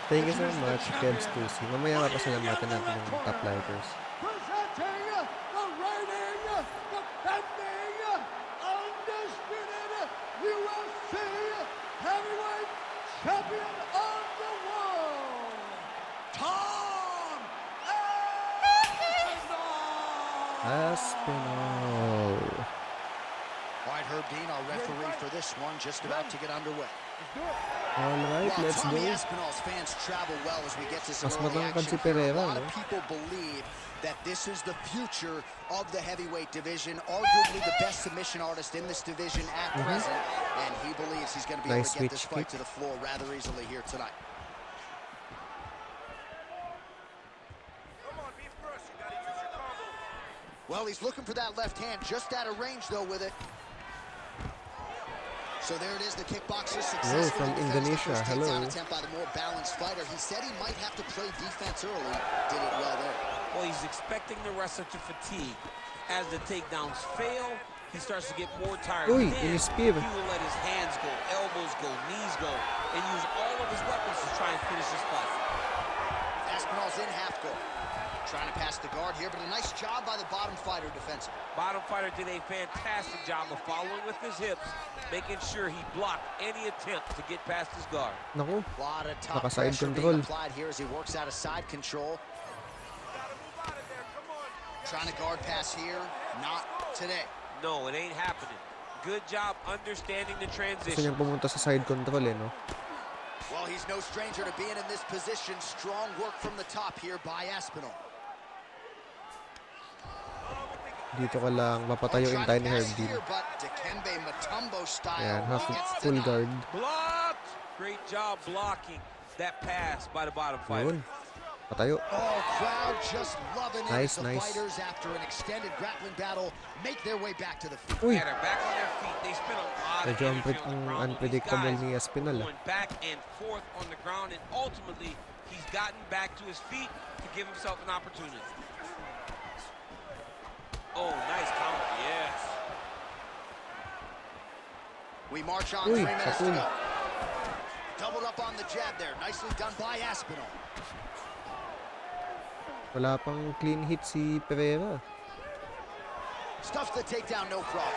Speaker 1: Thank you so much, Kebs Tusi. Mamaya papasalamatan natin yung top lighters.
Speaker 5: Presenting the reigning, defending, undisputed UFC Heavyweight Champion of the world, Tom
Speaker 1: Aspinall.
Speaker 2: All right, Herb Dean, our referee for this one, just about to get underway.
Speaker 1: Alright,
Speaker 2: Well,
Speaker 1: let's
Speaker 2: Tommy
Speaker 1: go.
Speaker 2: Aspinall's fans travel well as we get to some
Speaker 1: Mas
Speaker 2: early
Speaker 1: matangkad
Speaker 2: action
Speaker 1: si
Speaker 2: here. A
Speaker 1: Pereira,
Speaker 2: lot
Speaker 1: no?
Speaker 2: of people believe that this is the future of the heavyweight division, arguably the best submission artist in this division at present, and he believes he's going to be
Speaker 1: Nice
Speaker 2: able to get this
Speaker 1: switch
Speaker 2: fight
Speaker 1: kick.
Speaker 2: to the floor rather easily here tonight.
Speaker 6: Come on, be first. You gotta use your combo.
Speaker 2: Well, he's looking for that left hand, just out of range, though, with it. So there it is, the kickboxer successfully
Speaker 1: from
Speaker 2: defends
Speaker 1: Indonesia.
Speaker 2: the first
Speaker 1: Hello.
Speaker 2: takedown attempt by the more balanced fighter. He said he might have to play defense early. Did it well there.
Speaker 3: Well, he's expecting the wrestler to fatigue. As the takedowns fail, he starts to get more tired.
Speaker 1: Uy,
Speaker 3: Then
Speaker 1: in-spear.
Speaker 3: he will let his hands go, elbows go, knees go, and use all of his weapons to try and finish this fight.
Speaker 2: Aspinall's in half guard. Trying to pass the guard here, but a nice job by the bottom fighter defensively.
Speaker 3: Bottom fighter did a fantastic job of following with his hips, making sure he blocked any attempt to get past his guard.
Speaker 1: Naku,
Speaker 2: A lot of top
Speaker 1: Naka-side
Speaker 2: pressure
Speaker 1: control.
Speaker 2: being applied here as he works out of side control.
Speaker 6: Gotta move out of there. Come on.
Speaker 2: Trying to guard pass here. Not today.
Speaker 3: No, it ain't happening. Good job understanding the
Speaker 1: gusto
Speaker 3: transition.
Speaker 1: niyang pumunta sa side control no?
Speaker 2: Well, he's no stranger to being in this position. Strong work from the top here by Aspinall.
Speaker 1: Dito ka lang mapatayuin tayo ni Herb Dean. Ayan, half full guard.
Speaker 3: Blocked! Great job blocking that pass by the bottom fighter.
Speaker 1: Yun. Patayo.
Speaker 2: Oh, crowd just loving it
Speaker 1: Nice,
Speaker 2: as the
Speaker 1: nice.
Speaker 2: fighters, after an extended grappling battle, make their way back to the feet.
Speaker 1: Uy,
Speaker 3: Yeah, they're back on their feet. They spent a lot of
Speaker 1: medyo
Speaker 3: energy on the ground.
Speaker 1: unpredictable
Speaker 3: These
Speaker 1: ni
Speaker 3: guys
Speaker 1: Aspinall.
Speaker 3: going back and forth on the ground, and ultimately, he's gotten back to his feet to give himself an opportunity. Oh, nice counter, yes.
Speaker 2: We march on
Speaker 1: Uy,
Speaker 2: 3 minutes to
Speaker 1: sapul.
Speaker 2: go. Doubled up on the jab there. Nicely done by Aspinall.
Speaker 1: Wala pang clean hit si Pereira.
Speaker 2: Stuffs the takedown, no problem.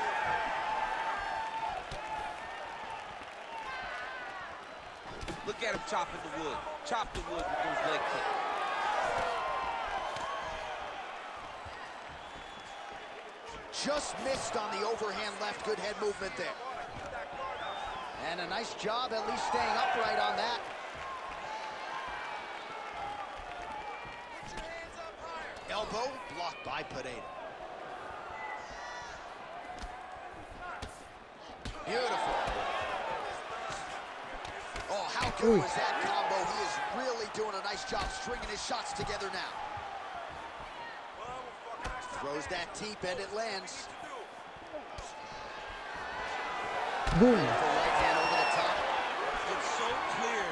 Speaker 3: Look at him chopping the wood. Chop the wood with those leg kicks.
Speaker 2: Just missed on the overhand left. Good head movement there. And a nice job at least staying upright on that.
Speaker 6: Put your hands up higher.
Speaker 2: Elbow blocked by Pineda. Beautiful. Oh, how good was that combo? He is really doing a nice job stringing his shots together now. Throws that deep and it lands.
Speaker 1: Boom.
Speaker 2: Beautiful right hand over the top.
Speaker 3: It's so clear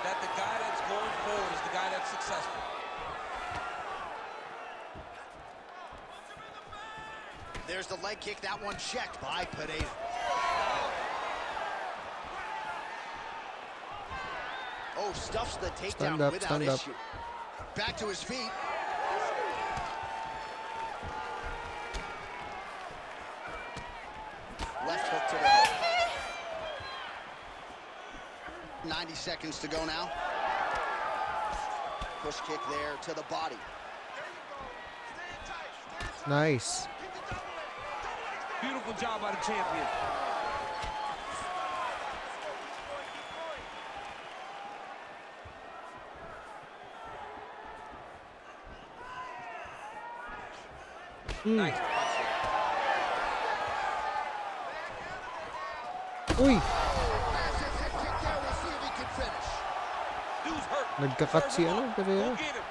Speaker 3: that the guy that's going forward is the guy that's successful.
Speaker 2: There's the leg kick. That one checked by Pineda. Oh, stuffs the takedown without
Speaker 1: stand up.
Speaker 2: issue. Back to his feet. Left hook to the head. 90 seconds to go now. Push kick there to the body.
Speaker 1: Nice.
Speaker 3: Beautiful job by the champion. Nice.
Speaker 1: Uy!
Speaker 2: Massive head kick there. We'll see if he can finish.
Speaker 3: Dude's hurt.
Speaker 1: Nagka-cut si ano,
Speaker 3: Go
Speaker 1: Pereira.
Speaker 3: get him.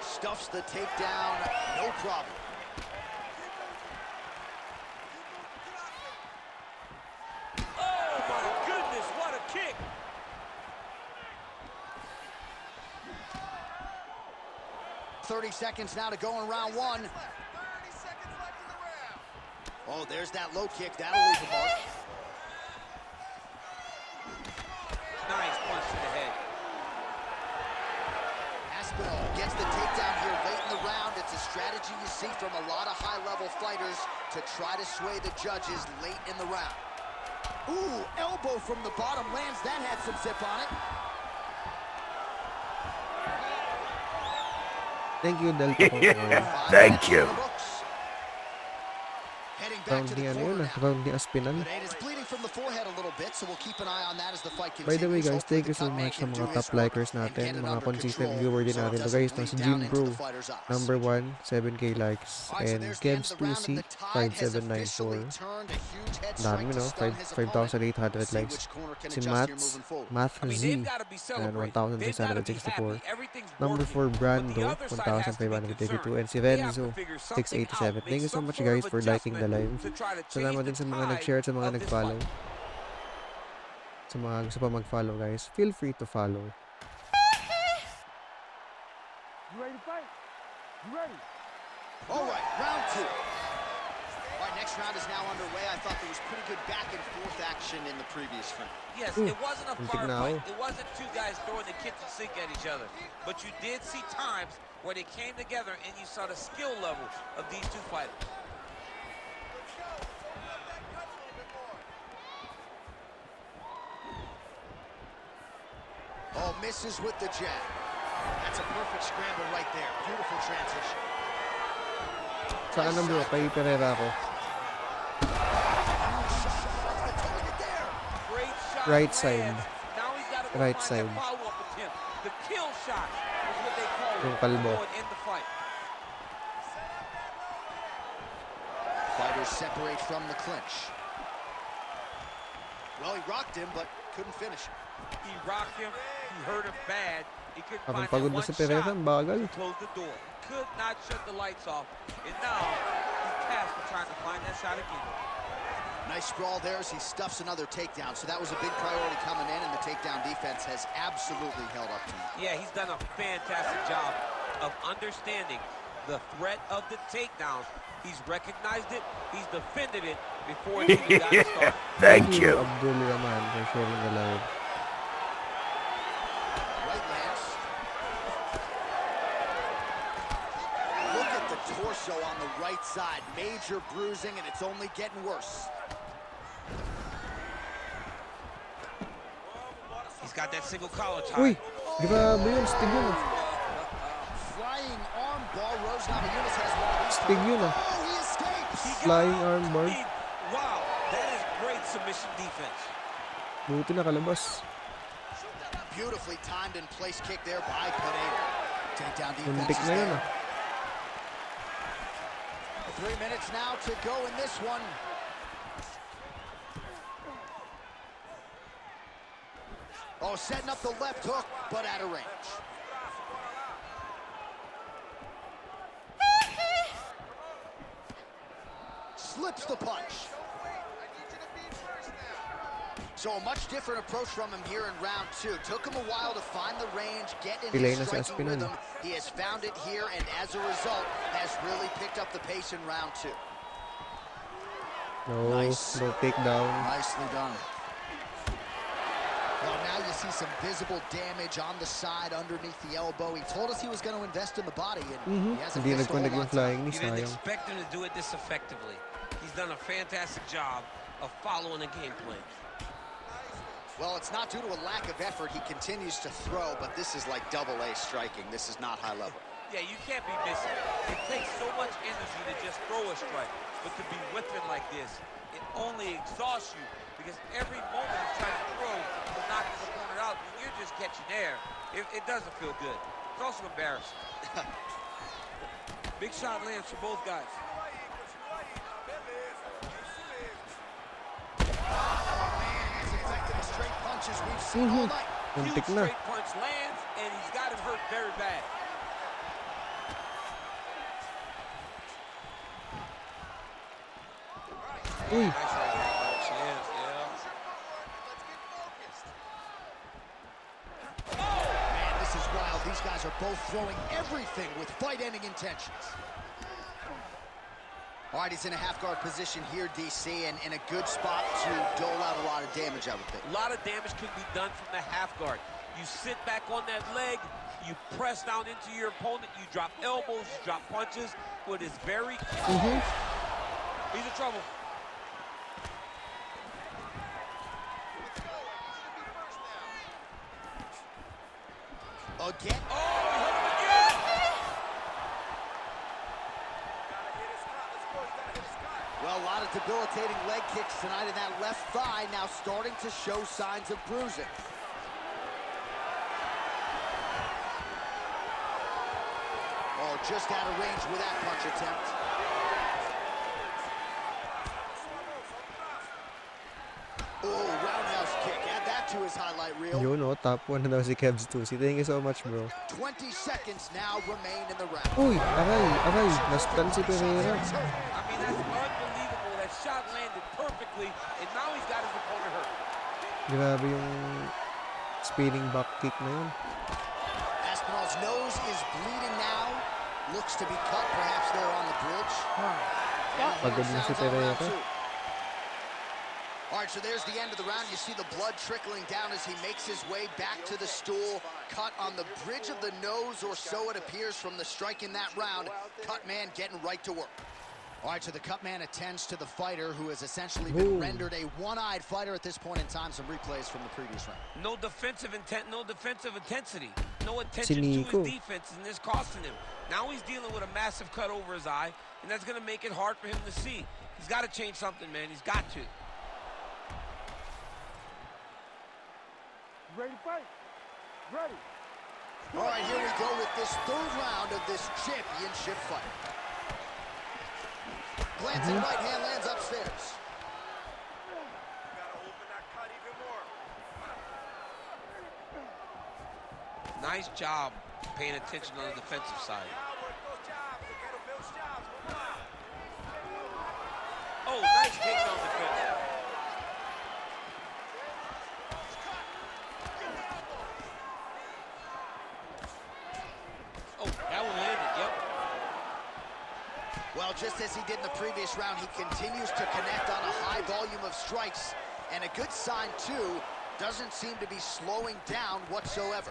Speaker 2: Stuffs the takedown, no problem.
Speaker 3: Oh my goodness, what a kick.
Speaker 2: 30 seconds now to go in round one.
Speaker 6: 30 seconds left in the round.
Speaker 2: Oh, there's that low kick. That'll leave a mark.
Speaker 3: Nice punch to the head.
Speaker 2: Aspinall gets the takedown here late in the round. It's a strategy you see from a lot of high-level fighters to try to sway the judges late in the round. Ooh, elbow from the bottom lands. That had some zip on it.
Speaker 1: Thank you, Delta.
Speaker 4: Thank you.
Speaker 2: Heading back
Speaker 1: Round
Speaker 2: to
Speaker 1: ni
Speaker 2: the
Speaker 1: ano
Speaker 2: corner
Speaker 1: yun,
Speaker 2: now.
Speaker 1: round ni Aspinal.
Speaker 2: Pineda's bleeding from the forehead a little bit, so we'll keep an eye on that as the fight
Speaker 1: By the way
Speaker 2: continues.
Speaker 1: guys, thank you so
Speaker 2: Hopefully the
Speaker 1: much sa
Speaker 2: cut man
Speaker 1: mga
Speaker 2: can do
Speaker 1: top
Speaker 2: his work
Speaker 1: likers
Speaker 2: and
Speaker 1: natin,
Speaker 2: get it
Speaker 1: mga
Speaker 2: under
Speaker 1: consistent
Speaker 2: control
Speaker 1: viewer din
Speaker 2: so it
Speaker 1: natin to
Speaker 2: doesn't
Speaker 1: guys. No,
Speaker 2: bleed
Speaker 1: si
Speaker 2: down
Speaker 1: Jim
Speaker 2: into
Speaker 1: Bro,
Speaker 2: the fighter's eyes.
Speaker 1: number 1, 7k likes,
Speaker 2: All right, so
Speaker 1: and
Speaker 2: there's the end of the round,
Speaker 1: Kevs2C,
Speaker 2: and the tide has
Speaker 1: 5794.
Speaker 2: officially turned. A huge head
Speaker 1: Dami
Speaker 2: strike to
Speaker 1: no,
Speaker 2: stun his opponent.
Speaker 1: 5,800
Speaker 2: See
Speaker 1: likes.
Speaker 2: which corner can
Speaker 1: Si
Speaker 2: adjust here
Speaker 1: Mats,
Speaker 2: moving forward.
Speaker 1: Math
Speaker 3: I mean,
Speaker 1: Z,
Speaker 3: they've got to be
Speaker 1: and
Speaker 3: celebrating. They've got to be
Speaker 1: 1,664.
Speaker 3: happy. Everything's
Speaker 1: Number
Speaker 3: working.
Speaker 1: 4,
Speaker 3: But the
Speaker 1: Brando,
Speaker 3: other side has to be
Speaker 1: 1,582.
Speaker 3: concerned.
Speaker 1: And si
Speaker 3: They have
Speaker 1: Renzo,
Speaker 3: to figure something
Speaker 1: 687.
Speaker 3: out,
Speaker 1: Thank you
Speaker 3: make
Speaker 1: so
Speaker 3: some
Speaker 1: much
Speaker 3: sort
Speaker 1: guys
Speaker 3: of
Speaker 1: for liking the live.
Speaker 3: adjustment to try to change
Speaker 1: Salamat
Speaker 3: the
Speaker 1: din sa mga
Speaker 3: tide
Speaker 1: nag-share at sa mga
Speaker 3: of this
Speaker 1: nag-follow.
Speaker 3: fight.
Speaker 1: Sa mga gusto pa mag-follow guys, feel free to follow.
Speaker 7: You ready to fight? You ready?
Speaker 2: All right, round two. All right, next round is now underway. I thought there was pretty good back and forth action in the previous round.
Speaker 3: Yes,
Speaker 1: Ooh,
Speaker 3: it wasn't a
Speaker 1: muntik
Speaker 3: fire
Speaker 1: na
Speaker 3: fight.
Speaker 1: ako.
Speaker 3: It wasn't two guys throwing the kitchen sink at each other. But you did see times where they came together and you saw the skill level of these two fighters.
Speaker 6: Let's go. Open up that cut a little bit more.
Speaker 2: Oh, misses with the jab. That's a perfect scramble right there. Beautiful transition.
Speaker 1: Saan ang bro? Kay Pereira ako.
Speaker 3: Great shot
Speaker 1: Right
Speaker 3: lands.
Speaker 1: side.
Speaker 3: Now he's got to go
Speaker 1: Right
Speaker 3: find
Speaker 1: side.
Speaker 3: that follow-up attempt. The kill shot is what they call
Speaker 1: Yung
Speaker 3: it.
Speaker 1: kalbo.
Speaker 3: Going in the fight.
Speaker 2: Fighters separate from the clinch. Well, he rocked him, but couldn't finish him.
Speaker 3: He rocked him. He hurt him bad. He couldn't
Speaker 1: Habang
Speaker 3: find
Speaker 1: pagod
Speaker 3: that
Speaker 1: na
Speaker 3: one
Speaker 1: si Pereira,
Speaker 3: shot
Speaker 1: ang bagal.
Speaker 3: to close the door. Could not shut the lights off. And now he's tasked with trying to find that shot again.
Speaker 2: Nice sprawl there as he stuffs another takedown. So that was a big priority coming in, and the takedown defense has absolutely held up to him.
Speaker 3: Yeah, he's done a fantastic job of understanding the threat of the takedowns. He's recognized it. He's defended it before he even got started.
Speaker 4: Thank you.
Speaker 1: Abdul Rahman for sharing the live.
Speaker 2: Right lands. Look at the torso on the right side. Major bruising, and it's only getting worse.
Speaker 3: He's got that single collar
Speaker 1: Uy!
Speaker 3: tie.
Speaker 1: Grabe yun, stig yun.
Speaker 2: Rose Namajunas has one of these.
Speaker 1: Stig yun ah.
Speaker 2: Oh, he escapes.
Speaker 3: He got
Speaker 1: Flying
Speaker 3: out.
Speaker 1: armbar.
Speaker 3: I mean, wow, that is great submission defense.
Speaker 1: Buti nakalabas.
Speaker 2: Beautifully timed and place kick there by Pineda. Takedown defense
Speaker 1: Muntik
Speaker 2: is
Speaker 1: na yun
Speaker 2: there.
Speaker 1: ah.
Speaker 2: 3 minutes now to go in this one. Oh, setting up the left hook, but out of range. Slips the punch. So a much different approach from him here in round 2. Took him a while to find the range, get in
Speaker 1: Pilay
Speaker 2: his
Speaker 1: na si
Speaker 2: striking
Speaker 1: Aspinall.
Speaker 2: rhythm. He has found it here, and as a result, has really picked up the pace in round 2.
Speaker 1: No,
Speaker 2: Nice.
Speaker 1: no takedown.
Speaker 2: Nicely done. Well, now you see some visible damage on the side underneath the elbow. He told us he was going to invest in the body, and he hasn't
Speaker 1: Hindi
Speaker 2: missed a whole
Speaker 1: nagkundag yung
Speaker 2: lot.
Speaker 1: flying ni
Speaker 3: You didn't
Speaker 1: sayang.
Speaker 3: expect him to do it this effectively. He's done a fantastic job of following the game plan.
Speaker 2: Well, it's not due to a lack of effort. He continues to throw, but this is like double-A striking. This is not high level.
Speaker 3: Yeah, you can't be missing. It takes so much energy to just throw a strike, but to be whipping like this, it only exhausts you because every moment he's trying to throw to knock his opponent out, and you're just catching air. It doesn't feel good. It's also embarrassing. Big shot lands for both guys.
Speaker 2: As effective as straight punches we've seen all night.
Speaker 3: Huge
Speaker 1: Muntik na.
Speaker 3: straight punch lands, and he's got him hurt very bad.
Speaker 1: Uy,
Speaker 3: Nice right hand punch, yes, yeah.
Speaker 2: Man, this is wild. These guys are both throwing everything with fight-ending intentions. All right, he's in a half-guard position here, DC, and in a good spot to dole out a lot of damage, I would think.
Speaker 3: A lot of damage could be done from the half guard. You sit back on that leg, you press down into your opponent, you drop elbows, you drop punches, but it's very close. He's in trouble.
Speaker 2: Again.
Speaker 3: Oh, he hit him again!
Speaker 2: Well, a lot of debilitating leg kicks tonight in that left thigh, now starting to show signs of bruising. Oh, just out of range with that punch attempt. Oh, roundhouse kick. Add that to his highlight reel.
Speaker 1: yun o, top 1 na daw si Kevs 2C. Thank you so much, bro.
Speaker 2: 20 seconds now remain in the round.
Speaker 1: Uy, aray, na-stun si Pereira.
Speaker 3: I mean, that's unbelievable. That shot landed perfectly, and now he's got his opponent hurt.
Speaker 1: Grabe yung spinning back kick na yun.
Speaker 2: Aspinall's nose is bleeding now. Looks to be cut, perhaps there on the bridge.
Speaker 1: Pagod na si Pereira.
Speaker 2: All right, so there's the end of the round. You see the blood trickling down as he makes his way back to the stool. Cut on the bridge of the nose, or so it appears from the strike in that round. Cut man getting right to work. All right, so the cut man attends to the fighter who has essentially been rendered a one-eyed fighter at this point in time. Some replays from the previous round.
Speaker 3: No defensive intent, no defensive intensity. No attention to
Speaker 1: Nico.
Speaker 3: his defense, and this costing him. Now he's dealing with a massive cut over his eye, and that's going to make it hard for him to see. He's got to change something, man. He's got to.
Speaker 7: Ready to fight? Ready.
Speaker 2: All right, here we go with this third round of this championship fight. Glancing right hand lands upstairs.
Speaker 3: Nice job paying attention on the defensive side. Oh, nice takedown defense. Oh, that one landed, yep.
Speaker 2: Well, just as he did in the previous round, he continues to connect on a high volume of strikes. And a good sign, too, doesn't seem to be slowing down whatsoever.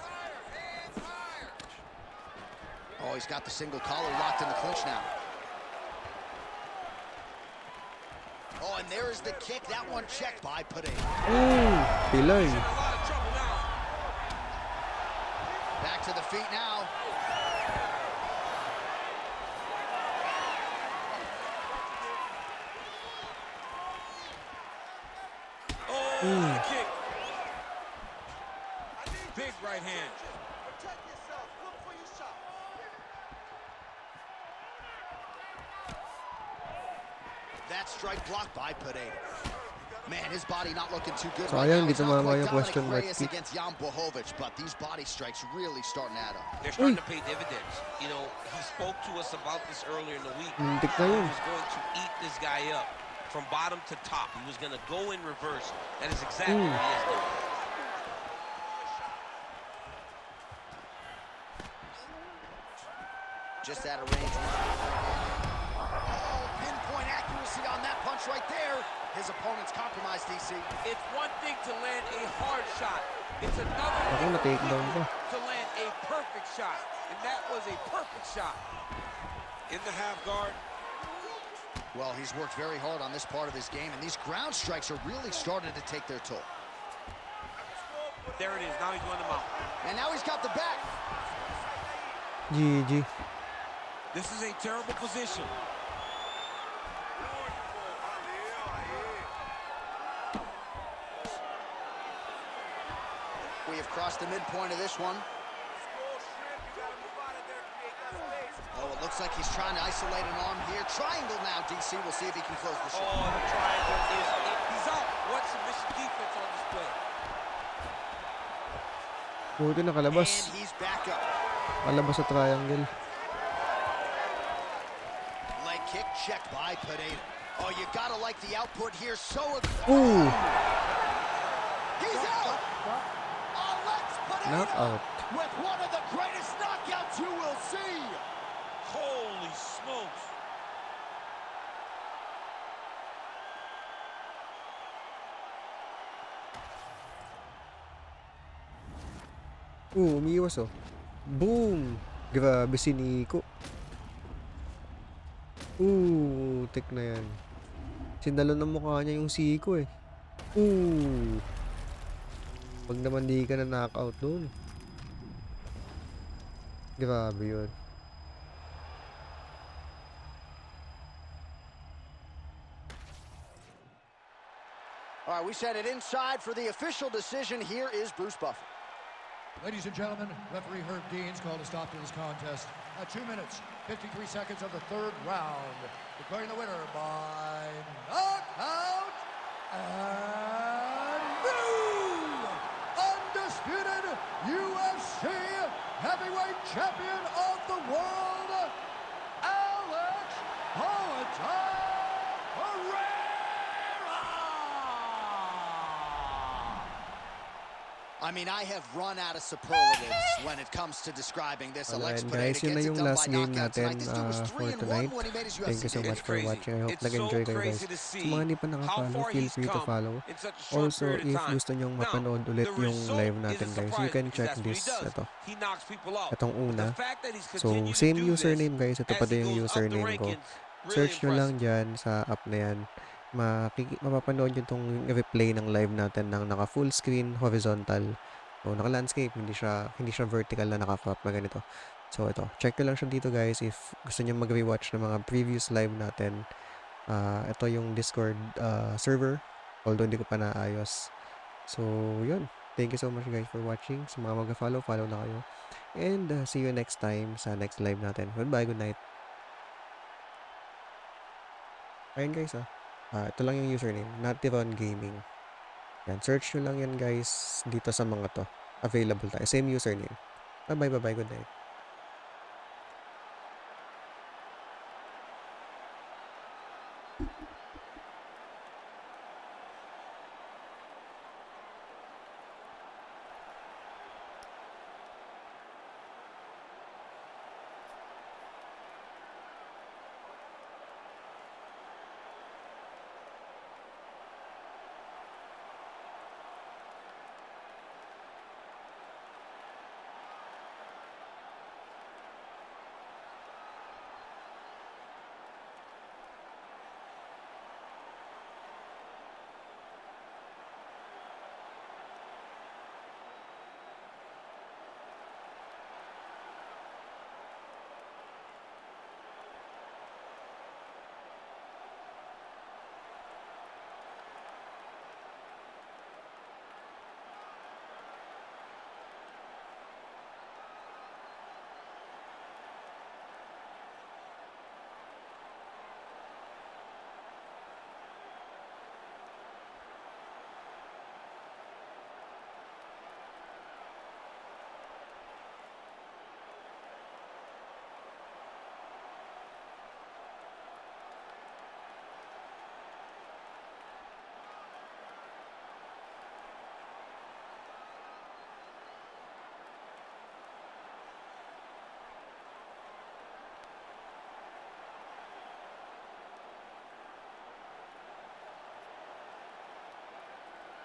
Speaker 2: Oh, he's got the single collar locked in the clinch now. Oh, and there is the kick. That one checked by Pineda.
Speaker 1: Pilay.
Speaker 3: He's in a lot of trouble now.
Speaker 2: Back to the feet now.
Speaker 3: High kick. Big right hand.
Speaker 6: Protect yourself. Look for your shot.
Speaker 2: That strike blocked by Pineda. Man, his body not looking too good
Speaker 1: So
Speaker 2: right
Speaker 1: ayun,
Speaker 2: now.
Speaker 1: di
Speaker 2: He's not
Speaker 1: tumama
Speaker 2: quite
Speaker 1: yung
Speaker 2: Dominic
Speaker 1: question mark
Speaker 2: Reyes
Speaker 1: kick.
Speaker 2: against Jan Blachowicz, but these body strikes really starting to add up.
Speaker 3: They're starting to pay dividends. You know, he spoke to us about this earlier in the week.
Speaker 1: Muntik na
Speaker 3: He
Speaker 1: yun.
Speaker 3: was going to eat this guy up from bottom to top. He was going to go in reverse. That is exactly what he has done.
Speaker 2: Just out of range. Oh, pinpoint accuracy on that punch right there. His opponent's compromised, DC.
Speaker 3: It's one thing to land a hard shot. It's another
Speaker 1: Ako,
Speaker 3: thing
Speaker 1: na-take down pa.
Speaker 3: to land a perfect shot. And that was a perfect shot. In the half guard.
Speaker 2: Well, he's worked very hard on this part of his game, and these ground strikes are really starting to take their toll.
Speaker 3: There it is. Now he's going to mount.
Speaker 2: And now he's got the back.
Speaker 1: GG.
Speaker 3: This is a terrible position.
Speaker 2: We have crossed the midpoint of this one. Oh, it looks like he's trying to isolate an arm here. Triangle now, DC. We'll see if he can close the
Speaker 3: Oh,
Speaker 2: shot.
Speaker 3: the triangle is it. He's out. What submission defense on display?
Speaker 1: Buti nakalabas.
Speaker 2: And he's back up.
Speaker 1: Kalabas sa triangle.
Speaker 2: Leg kick checked by Pineda. Oh, you gotta like the output here. So
Speaker 1: Ooh!
Speaker 2: he's out. Alex Pineda
Speaker 1: Knockout.
Speaker 2: with one of the greatest knockouts you will see.
Speaker 3: Holy smokes.
Speaker 1: Umiiwas oh. Boom! Grabe si Nico. Tik na yan. Sinalo ng mukha niya yung siko eh. Pag naman di ka na knockout doon. Grabe yun.
Speaker 2: All right, we set it inside for the official decision. Here is Bruce Buffer.
Speaker 5: Ladies and gentlemen, referee Herb Dean's called a stop to this contest at 2 minutes, 53 seconds of the third round, declaring the winner by knockout and new undisputed UFC heavyweight champion of the world, Alex Pereira.
Speaker 2: I mean, I have run out of superlatives when it comes to describing this. Alex
Speaker 1: Alright
Speaker 2: Pereira
Speaker 1: guys, yun na
Speaker 2: gets it
Speaker 1: yung
Speaker 2: done
Speaker 1: last
Speaker 2: by
Speaker 1: game
Speaker 2: knockout
Speaker 1: natin
Speaker 2: tonight. This dude was
Speaker 1: for
Speaker 2: 3-1
Speaker 1: tonight.
Speaker 2: when he made his
Speaker 1: Thank you
Speaker 2: UFC
Speaker 1: so
Speaker 2: debut.
Speaker 1: much for
Speaker 3: crazy.
Speaker 1: watching. I hope
Speaker 3: It's
Speaker 1: nag-enjoy
Speaker 3: so
Speaker 1: kayo guys.
Speaker 3: crazy to
Speaker 1: Sa
Speaker 3: see
Speaker 1: mga hindi pa
Speaker 3: how
Speaker 1: nakapollow,
Speaker 3: far
Speaker 1: feel
Speaker 3: he's
Speaker 1: free to
Speaker 3: come
Speaker 1: follow.
Speaker 3: in such a short
Speaker 1: Also,
Speaker 3: period of
Speaker 1: if
Speaker 3: time.
Speaker 1: gusto nyong
Speaker 3: Now,
Speaker 1: mapanood ulit
Speaker 3: the
Speaker 1: yung
Speaker 3: result
Speaker 1: live natin
Speaker 3: isn't
Speaker 1: guys, you
Speaker 3: surprising
Speaker 1: can
Speaker 3: because
Speaker 1: check
Speaker 3: that's what he
Speaker 1: this.
Speaker 3: does.
Speaker 1: Ito.
Speaker 3: He knocks people out.
Speaker 1: Itong
Speaker 3: But
Speaker 1: una.
Speaker 3: the fact that he's
Speaker 1: So,
Speaker 3: continued to
Speaker 1: same
Speaker 3: do this
Speaker 1: username guys. Ito pa
Speaker 3: as he
Speaker 1: din yung
Speaker 3: goes up the
Speaker 1: username ko.
Speaker 3: rankings, really
Speaker 1: Search nyo lang
Speaker 3: impressive.
Speaker 1: dyan sa app na yan. Mapapanood nyo itong replay ng live natin ng naka full screen, horizontal. So, naka-landscape, hindi siya vertical na naka-crop na ganito. So, ito. Check nyo lang siya dito guys if gusto nyo mag-rewatch ng mga previous live natin. Ito yung Discord server. Although, hindi ko pa naayos. So, yun. Thank you so much guys for watching. Sa mga mag-follow, follow na kayo. And, see you next time sa next live natin. Goodbye, good night. Ayun guys ito lang yung username. Tito Ron Gaming. Yan, search nyo lang yan guys dito sa mga to. Available tayo. Same username. Bye bye, good night.